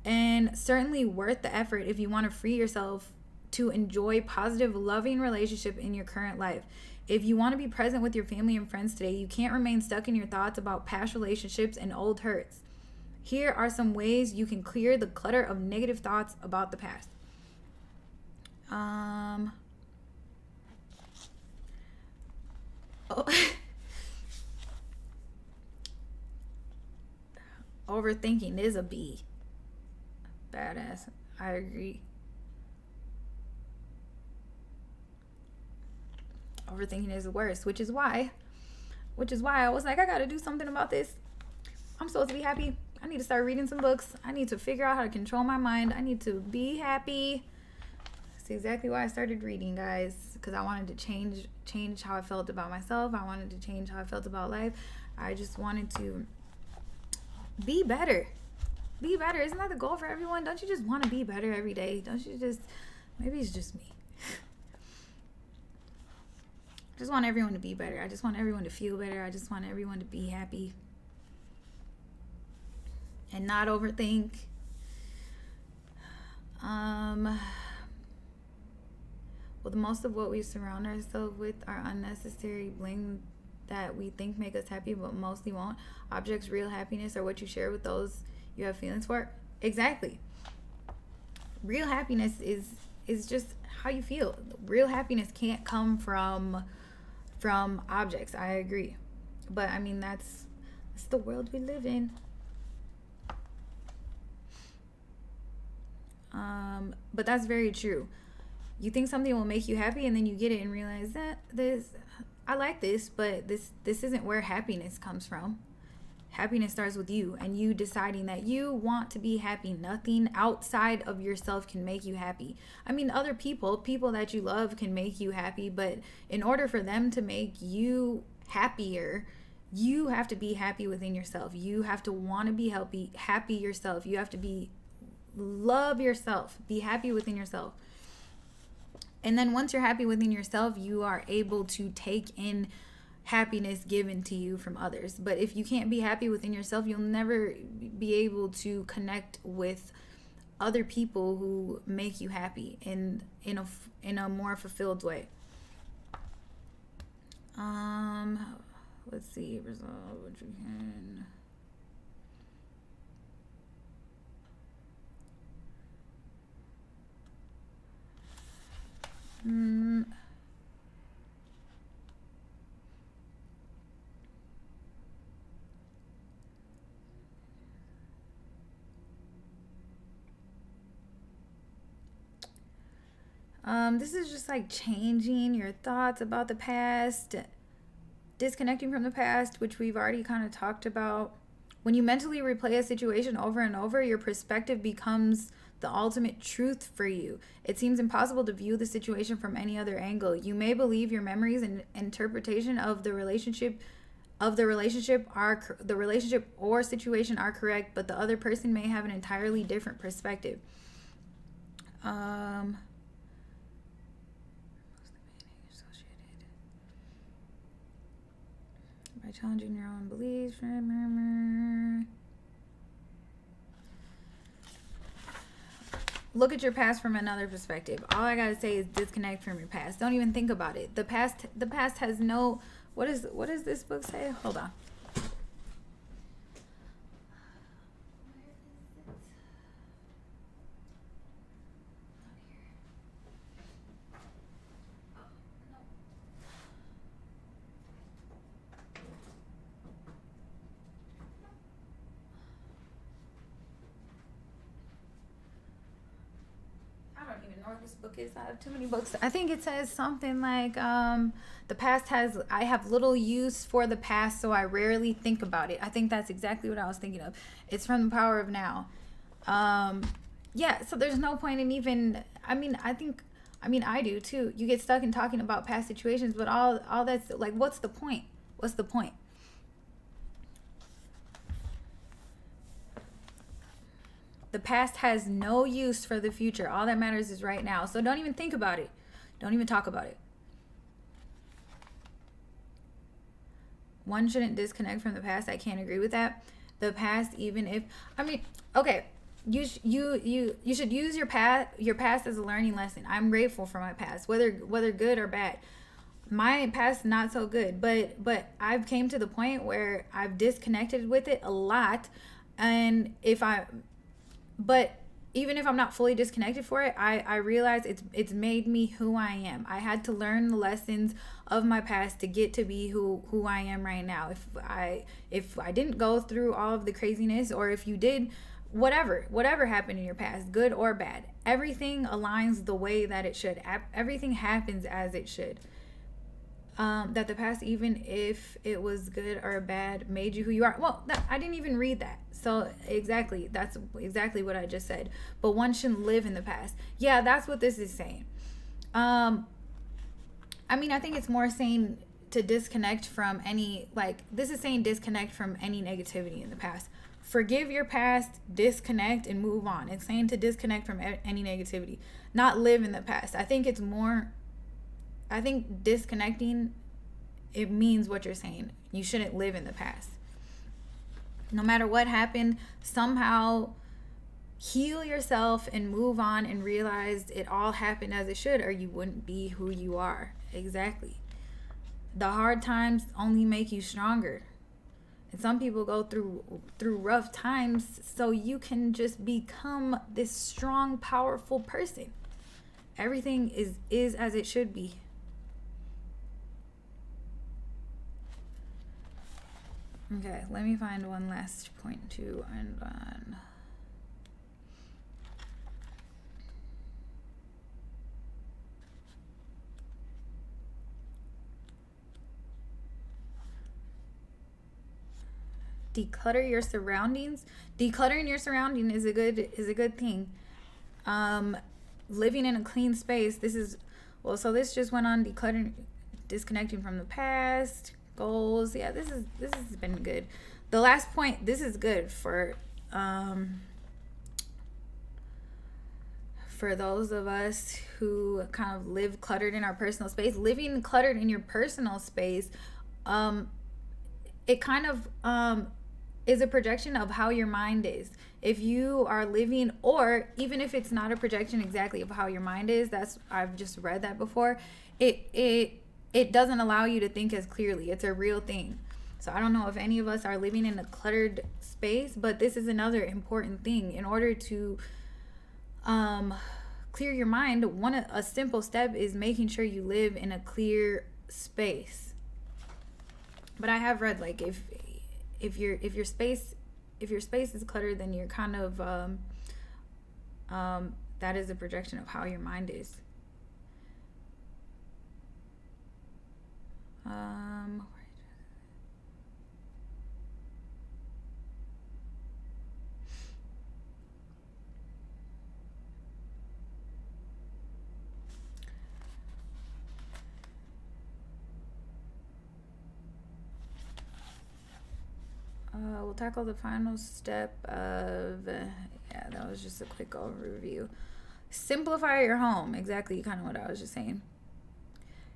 And certainly worth the effort if you want to free yourself to enjoy positive, loving relationship in your current life. If you want to be present with your family and friends today, you can't remain stuck in your thoughts about past relationships and old hurts. Here are some ways you can clear the clutter of negative thoughts about the past. Overthinking is a B. Badass. I agree. Overthinking is the worst, which is why I was like, I gotta do something about this. I'm supposed to be happy. I need to start reading some books. I need to figure out how to control my mind. I need to be happy. That's exactly why I started reading, guys, because I wanted to change how I felt about myself. I wanted to change how I felt about life. I just wanted to be better. Be better. Isn't that the goal for everyone? Don't you just want to be better every day? Don't you just, maybe it's just me. I just want everyone to be better. I just want everyone to feel better. I just want everyone to be happy and not overthink. Well, the most of what we surround ourselves with are unnecessary bling that we think make us happy, but mostly won't. Objects, real happiness, are what you share with those you have feelings for. Exactly. Real happiness is just how you feel. Real happiness can't come from objects. I agree, but I mean that's the world we live in. But that's very true. You think something will make you happy, and then you get it and realize that I like this, but this isn't where happiness comes from. Happiness starts with you and you deciding that you want to be happy. Nothing outside of yourself can make you happy. I mean, other people that you love can make you happy, but in order for them to make you happier, you have to be happy within yourself. You have to want to be happy yourself. You have to love yourself, be happy within yourself. And then once you're happy within yourself, you are able to take in happiness given to you from others. But if you can't be happy within yourself, you'll never be able to connect with other people who make you happy in a more fulfilled way. Let's see. Resolve what you can. This is just like changing your thoughts about the past, disconnecting from the past, which we've already kind of talked about. When you mentally replay a situation over and over, your perspective becomes the ultimate truth for you. It seems impossible to view the situation from any other angle. You may believe your memories and interpretation of the relationship or situation are correct, but the other person may have an entirely different perspective. By challenging your own beliefs. Look at your past from another perspective. All I gotta say is disconnect from your past. Don't even think about it. The past has no. What does this book say? Hold on. I don't even know what this book is. I have too many books. I think it says something like I have little use for the past, so I rarely think about it. I think that's exactly what I was thinking of. It's from The Power of Now. Yeah, so there's no point in even, I do too. You get stuck in talking about past situations, but all that's like, what's the point? What's the point? The past has no use for the future. All that matters is right now. So don't even think about it. Don't even talk about it. One shouldn't disconnect from the past. I can't agree with that. The past, even if, okay, you should use your past as a learning lesson. I'm grateful for my past, whether good or bad. My past not so good, but I've came to the point where I've disconnected with it a lot, and but even if I'm not fully disconnected for it, I realize it's made me who I am. I had to learn the lessons of my past to get to be who I am right now. If I didn't go through all of the craziness, or if you did, whatever happened in your past, good or bad, everything aligns the way that it should. Everything happens as it should. That the past, even if it was good or bad, made you who you are. Well, I didn't even read that. So exactly, that's exactly what I just said. But one shouldn't live in the past. Yeah, that's what this is saying. I think it's more saying to disconnect from any, this is saying disconnect from any negativity in the past. Forgive your past, disconnect, and move on. It's saying to disconnect from any negativity, not live in the past. I think disconnecting, it means what you're saying. You shouldn't live in the past. No matter what happened, somehow heal yourself and move on and realize it all happened as it should, or you wouldn't be who you are. Exactly. The hard times only make you stronger. And some people go through rough times so you can just become this strong, powerful person. Everything is as it should be. Okay, let me find one last point to end on. Declutter your surroundings. Decluttering your surrounding is a good thing. Living in a clean space. This just went on decluttering, disconnecting from the past, goals. Yeah, this has been good. The last point, this is good for those of us who kind of live cluttered in our personal space. Living cluttered in your personal space, it kind of is a projection of how your mind is. If you are living, or even if it's not a projection exactly of how your mind is, I've just read that before, it doesn't allow you to think as clearly. It's a real thing. So I don't know if any of us are living in a cluttered space, but this is another important thing. In order to clear your mind, a simple step is making sure you live in a clear space. But I have read, if your space is cluttered, then you're kind of that is a projection of how your mind is. we'll tackle the final step of, yeah, that was just a quick overview. Simplify your home. Exactly kind of what I was just saying.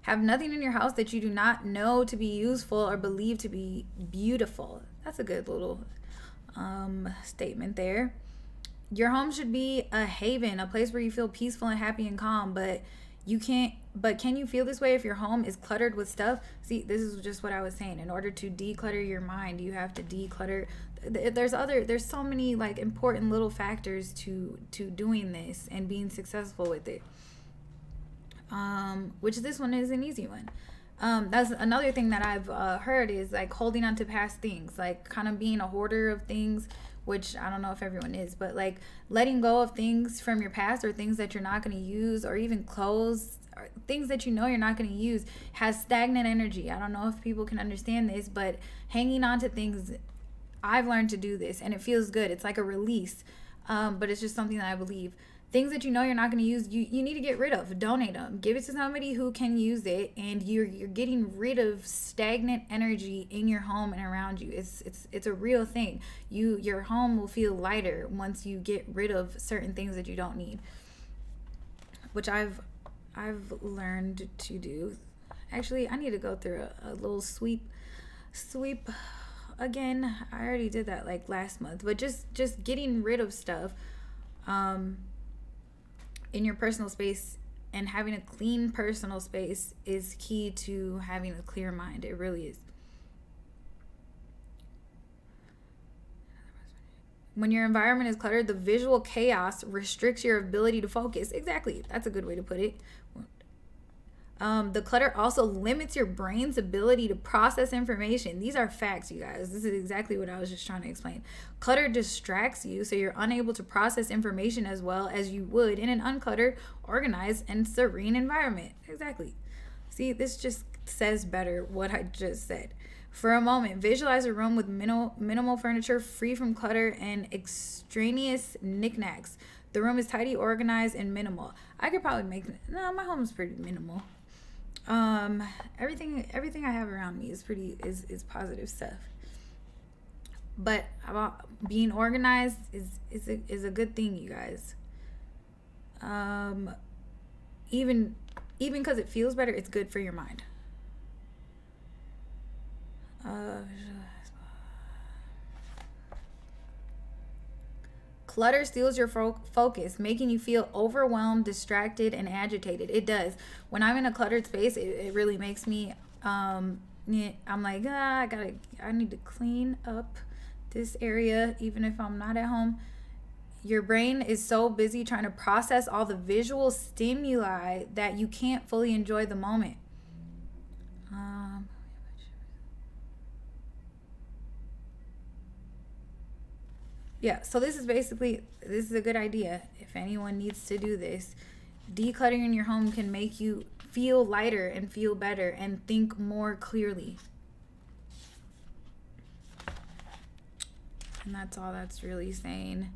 Have nothing in your house that you do not know to be useful or believe to be beautiful. That's a good little statement there. Your home should be a haven, a place where you feel peaceful and happy and calm, but can you feel this way if your home is cluttered with stuff? See, this is just what I was saying. In order to declutter your mind, you have to declutter. There's so many like important little factors to doing this and being successful with it. Which this one is an easy one. That's another thing that I've heard is like holding on to past things, like kind of being a hoarder of things, which I don't know if everyone is, but like letting go of things from your past or things that you're not going to use, or even clothes or things that you know you're not going to use, has stagnant energy. I don't know if people can understand this, but hanging on to things, I've learned to do this and it feels good. It's like a release, but it's just something that I believe. Things that you know you're not going to use, you need to get rid of. Donate them. Give it to somebody who can use it, and you're getting rid of stagnant energy in your home and around you. It's a real thing. Your home will feel lighter once you get rid of certain things that you don't need, which I've learned to do. Actually, I need to go through a little sweep again. I already did that like last month, but just getting rid of stuff in your personal space, and having a clean personal space is key to having a clear mind. It really is. When your environment is cluttered, the visual chaos restricts your ability to focus. Exactly. That's a good way to put it. The clutter also limits your brain's ability to process information. These are facts, you guys. This is exactly what I was just trying to explain. Clutter distracts you, so you're unable to process information as well as you would in an uncluttered, organized, and serene environment. Exactly. See, this just says better what I just said. For a moment, visualize a room with minimal furniture, free from clutter and extraneous knickknacks. The room is tidy, organized, and minimal. I could probably my home's pretty minimal. Everything I have around me is is positive stuff. But about being organized is a good thing, you guys. Even because it feels better, it's good for your mind. Clutter steals your focus, making you feel overwhelmed, distracted, and agitated. It does. When I'm in a cluttered space, it really makes me, I'm like, I need to clean up this area, even if I'm not at home. Your brain is so busy trying to process all the visual stimuli that you can't fully enjoy the moment. Yeah, so this is a good idea. If anyone needs to do this, decluttering your home can make you feel lighter and feel better and think more clearly. And that's all that's really saying.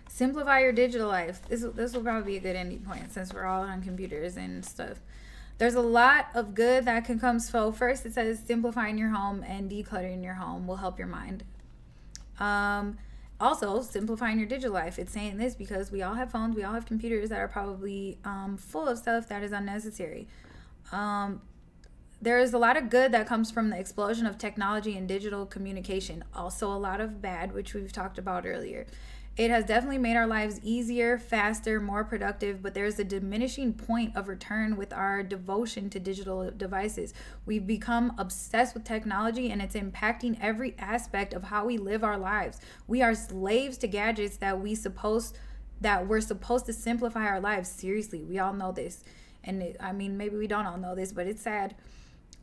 Simplify your digital life. This will probably be a good ending point since we're all on computers and stuff. There's a lot of good that can come. So first it says simplifying your home and decluttering your home will help your mind. Also, simplifying your digital life. It's saying this because we all have phones, we all have computers that are probably full of stuff that is unnecessary. There is a lot of good that comes from the explosion of technology and digital communication. Also a lot of bad, which we've talked about earlier. It has definitely made our lives easier, faster, more productive, but there's a diminishing point of return with our devotion to digital devices. We've become obsessed with technology and it's impacting every aspect of how we live our lives. We are slaves to gadgets that we're supposed to simplify our lives. Seriously, we all know this. And maybe we don't all know this, but it's sad.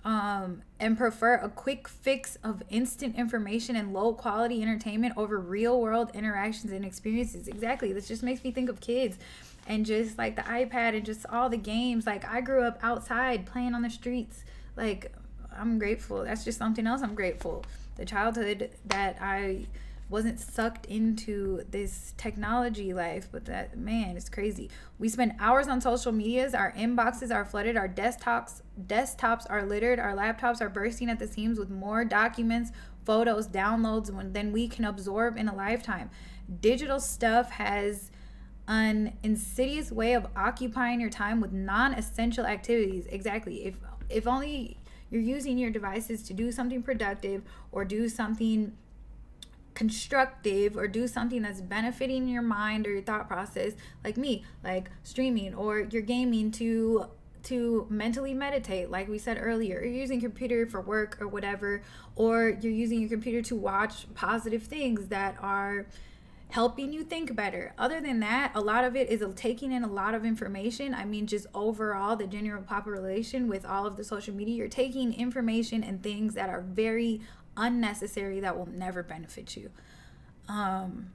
And prefer a quick fix of instant information and low quality entertainment over real world interactions and experiences. Exactly. This just makes me think of kids and just like the iPad and just all the games. Like I grew up outside playing on the streets. Like I'm grateful. That's just something else I'm grateful. The childhood that I wasn't sucked into this technology life. But that, man, it's crazy. We spend hours on social medias. Our inboxes are flooded. Our desktops are littered. Our laptops are bursting at the seams with more documents, photos, downloads than we can absorb in a lifetime. Digital stuff has an insidious way of occupying your time with non-essential activities. Exactly. If only you're using your devices to do something productive or do something constructive or do something that's benefiting your mind or your thought process, like me, like streaming, or you're gaming to mentally meditate, like we said earlier, you're using computer for work or whatever, or you're using your computer to watch positive things that are helping you think better. Other than that, a lot of it is taking in a lot of information. I mean, just overall, the general population with all of the social media, you're taking information and things that are very unnecessary that will never benefit you. And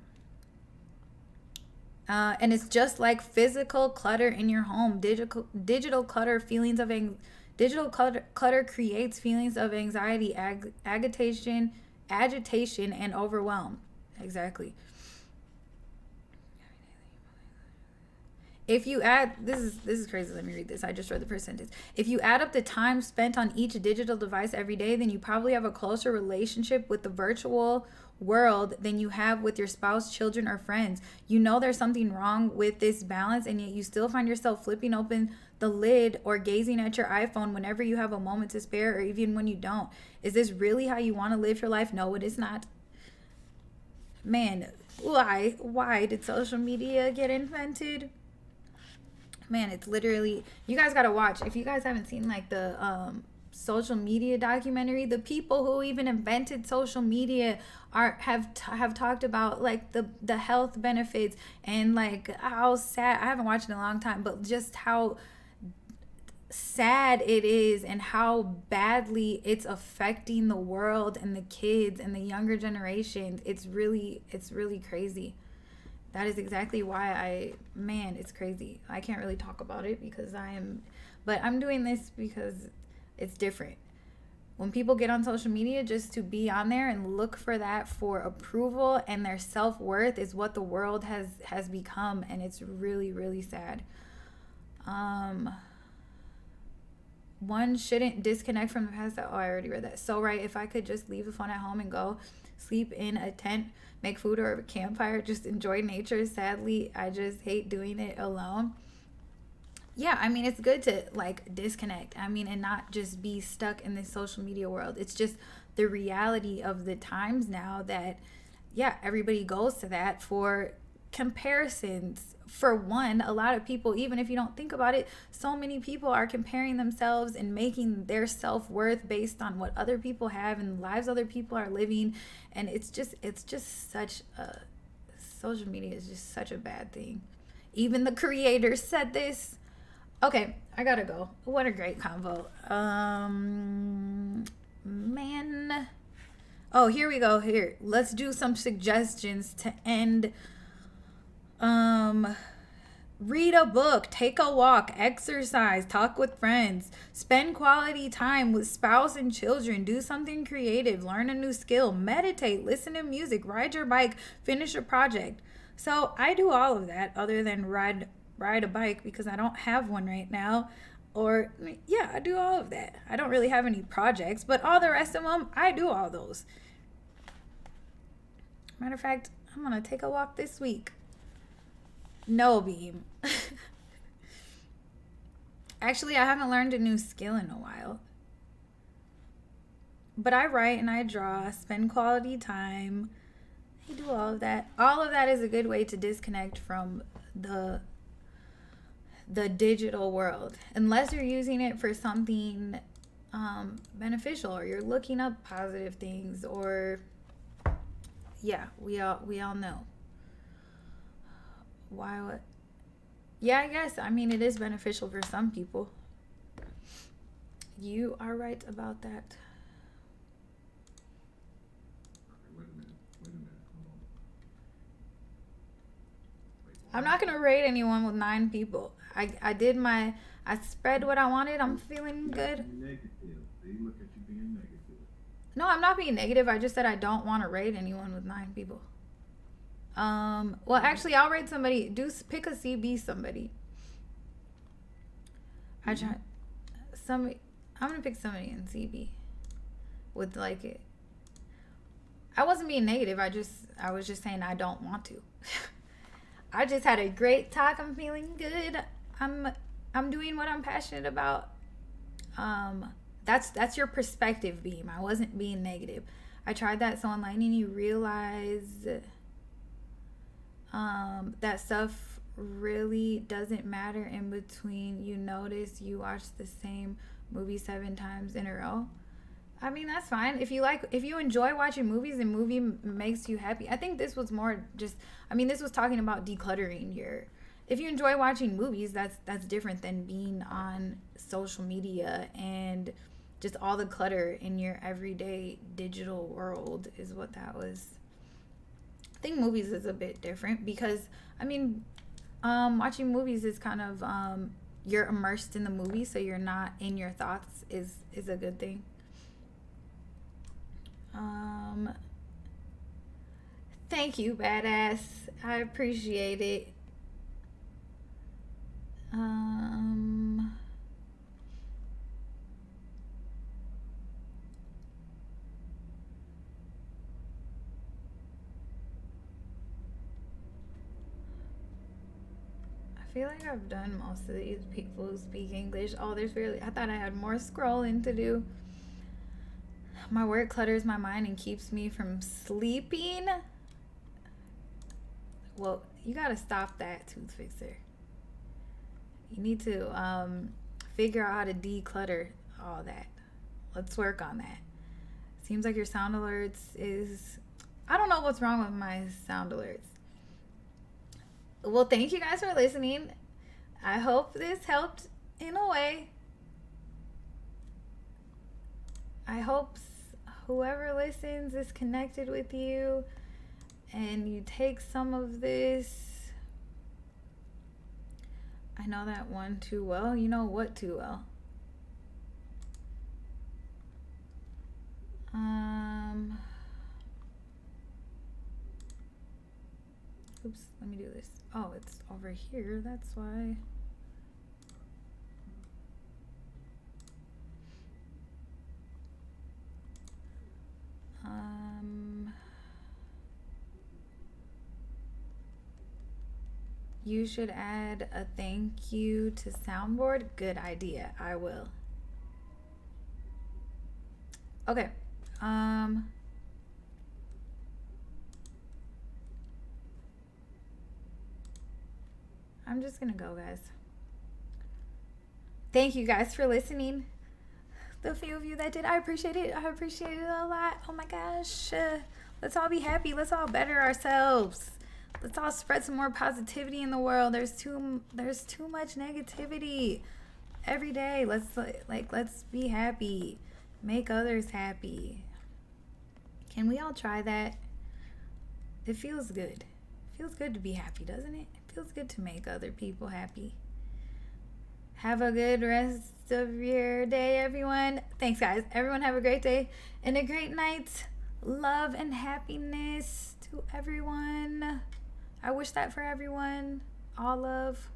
it's just like physical clutter in your home. Digital clutter creates feelings of anxiety, agitation, and overwhelm. Exactly. If you add, this is crazy. Let me read this. I just read the percentage. If you add up the time spent on each digital device every day, then you probably have a closer relationship with the virtual world than you have with your spouse, children, or friends. You know there's something wrong with this balance, and yet you still find yourself flipping open the lid or gazing at your iPhone whenever you have a moment to spare, or even when you don't. Is this really how you want to live your life? No, it is not. Man, why did social media get invented? Man, it's literally, you guys gotta watch. If you guys haven't seen like the social media documentary, the people who even invented social media have talked about like the health benefits and like how sad. I haven't watched it in a long time, but just how sad it is and how badly it's affecting the world and the kids and the younger generations. It's really crazy. That is exactly why it's crazy. I can't really talk about it because but I'm doing this because it's different. When people get on social media just to be on there and look for that for approval and their self-worth is what the world has become, and it's really, really sad. One shouldn't disconnect from the past. Oh, I already read that. So right, if I could just leave the phone at home and go sleep in a tent, make food or a campfire, just enjoy nature. Sadly, I just hate doing it alone. Yeah, I mean, it's good to like disconnect. I mean, and not just be stuck in this social media world. It's just the reality of the times now that, yeah, everybody goes to that for comparisons. For one, a lot of people, even if you don't think about it, so many people are comparing themselves and making their self-worth based on what other people have and the lives other people are living. And it's just such a, social media is just such a bad thing. Even the creators said this. Okay, I gotta go. What a great convo. Man. Oh, here we go. Here, let's do some suggestions to end. Read a book, take a walk, exercise, talk with friends, spend quality time with spouse and children, do something creative, learn a new skill, meditate, listen to music, ride your bike, finish a project. So I do all of that other than ride a bike because I don't have one right now. Or yeah, I do all of that. I don't really have any projects, but all the rest of them, I do all those. Matter of fact, I'm gonna take a walk this week. No, Beam. Actually, I haven't learned a new skill in a while. But I write and I draw, spend quality time. I do all of that. All of that is a good way to disconnect from the digital world. Unless you're using it for something beneficial, or you're looking up positive things, or yeah, we all know. Why would? Yeah, I guess. I mean, it is beneficial for some people. You are right about that. Wait a minute. Hold on. I'm not going to rate anyone with 9 people. I spread what I wanted. I'm feeling good. Negative. They look at you being negative. No, I'm not being negative. I just said I don't want to rate anyone with 9 people. Well, actually, I'll rate somebody. Pick a CB somebody. I try somebody. I'm gonna pick somebody in CB with like it. I wasn't being negative. I was just saying I don't want to. I just had a great talk. I'm feeling good. I'm doing what I'm passionate about. That's your perspective, Beam. I wasn't being negative. I tried that so online and you realize that stuff really doesn't matter in between. You notice you watch the same movie 7 times in a row. I mean, that's fine. If you enjoy watching movies and movie makes you happy. I think this was more just, this was talking about decluttering if you enjoy watching movies, that's different than being on social media and just all the clutter in your everyday digital world is what that was. I think movies is a bit different because, watching movies is kind of, you're immersed in the movie, so you're not in your thoughts is a good thing. Thank you, badass. I appreciate it. I feel like I've done most of these people who speak English. Oh, I thought I had more scrolling to do. My work clutters my mind and keeps me from sleeping. Well, you gotta stop that, Tooth Fixer. You need to figure out how to declutter all that. Let's work on that. Seems like your sound alerts is... I don't know what's wrong with my sound alerts. Well, thank you guys for listening. I hope this helped in a way. I hope whoever listens is connected with you and you take some of this. I know that one too well. You know what too well? Oops, let me do this. Oh, it's over here. That's why. You should add a thank you to soundboard. Good idea. I will. Okay. I'm just gonna go, guys. Thank you guys for listening. The few of you that did, I appreciate it. I appreciate it a lot. Oh my gosh. Let's all be happy. Let's all better ourselves. Let's all spread some more positivity in the world. There's too much negativity every day. Let's be happy. Make others happy. Can we all try that? It feels good. It feels good to be happy, doesn't it? It feels good to make other people happy. Have a good rest of your day, everyone. Thanks, guys. Everyone have a great day and a great night. Love and happiness to everyone. I wish that for everyone. All love.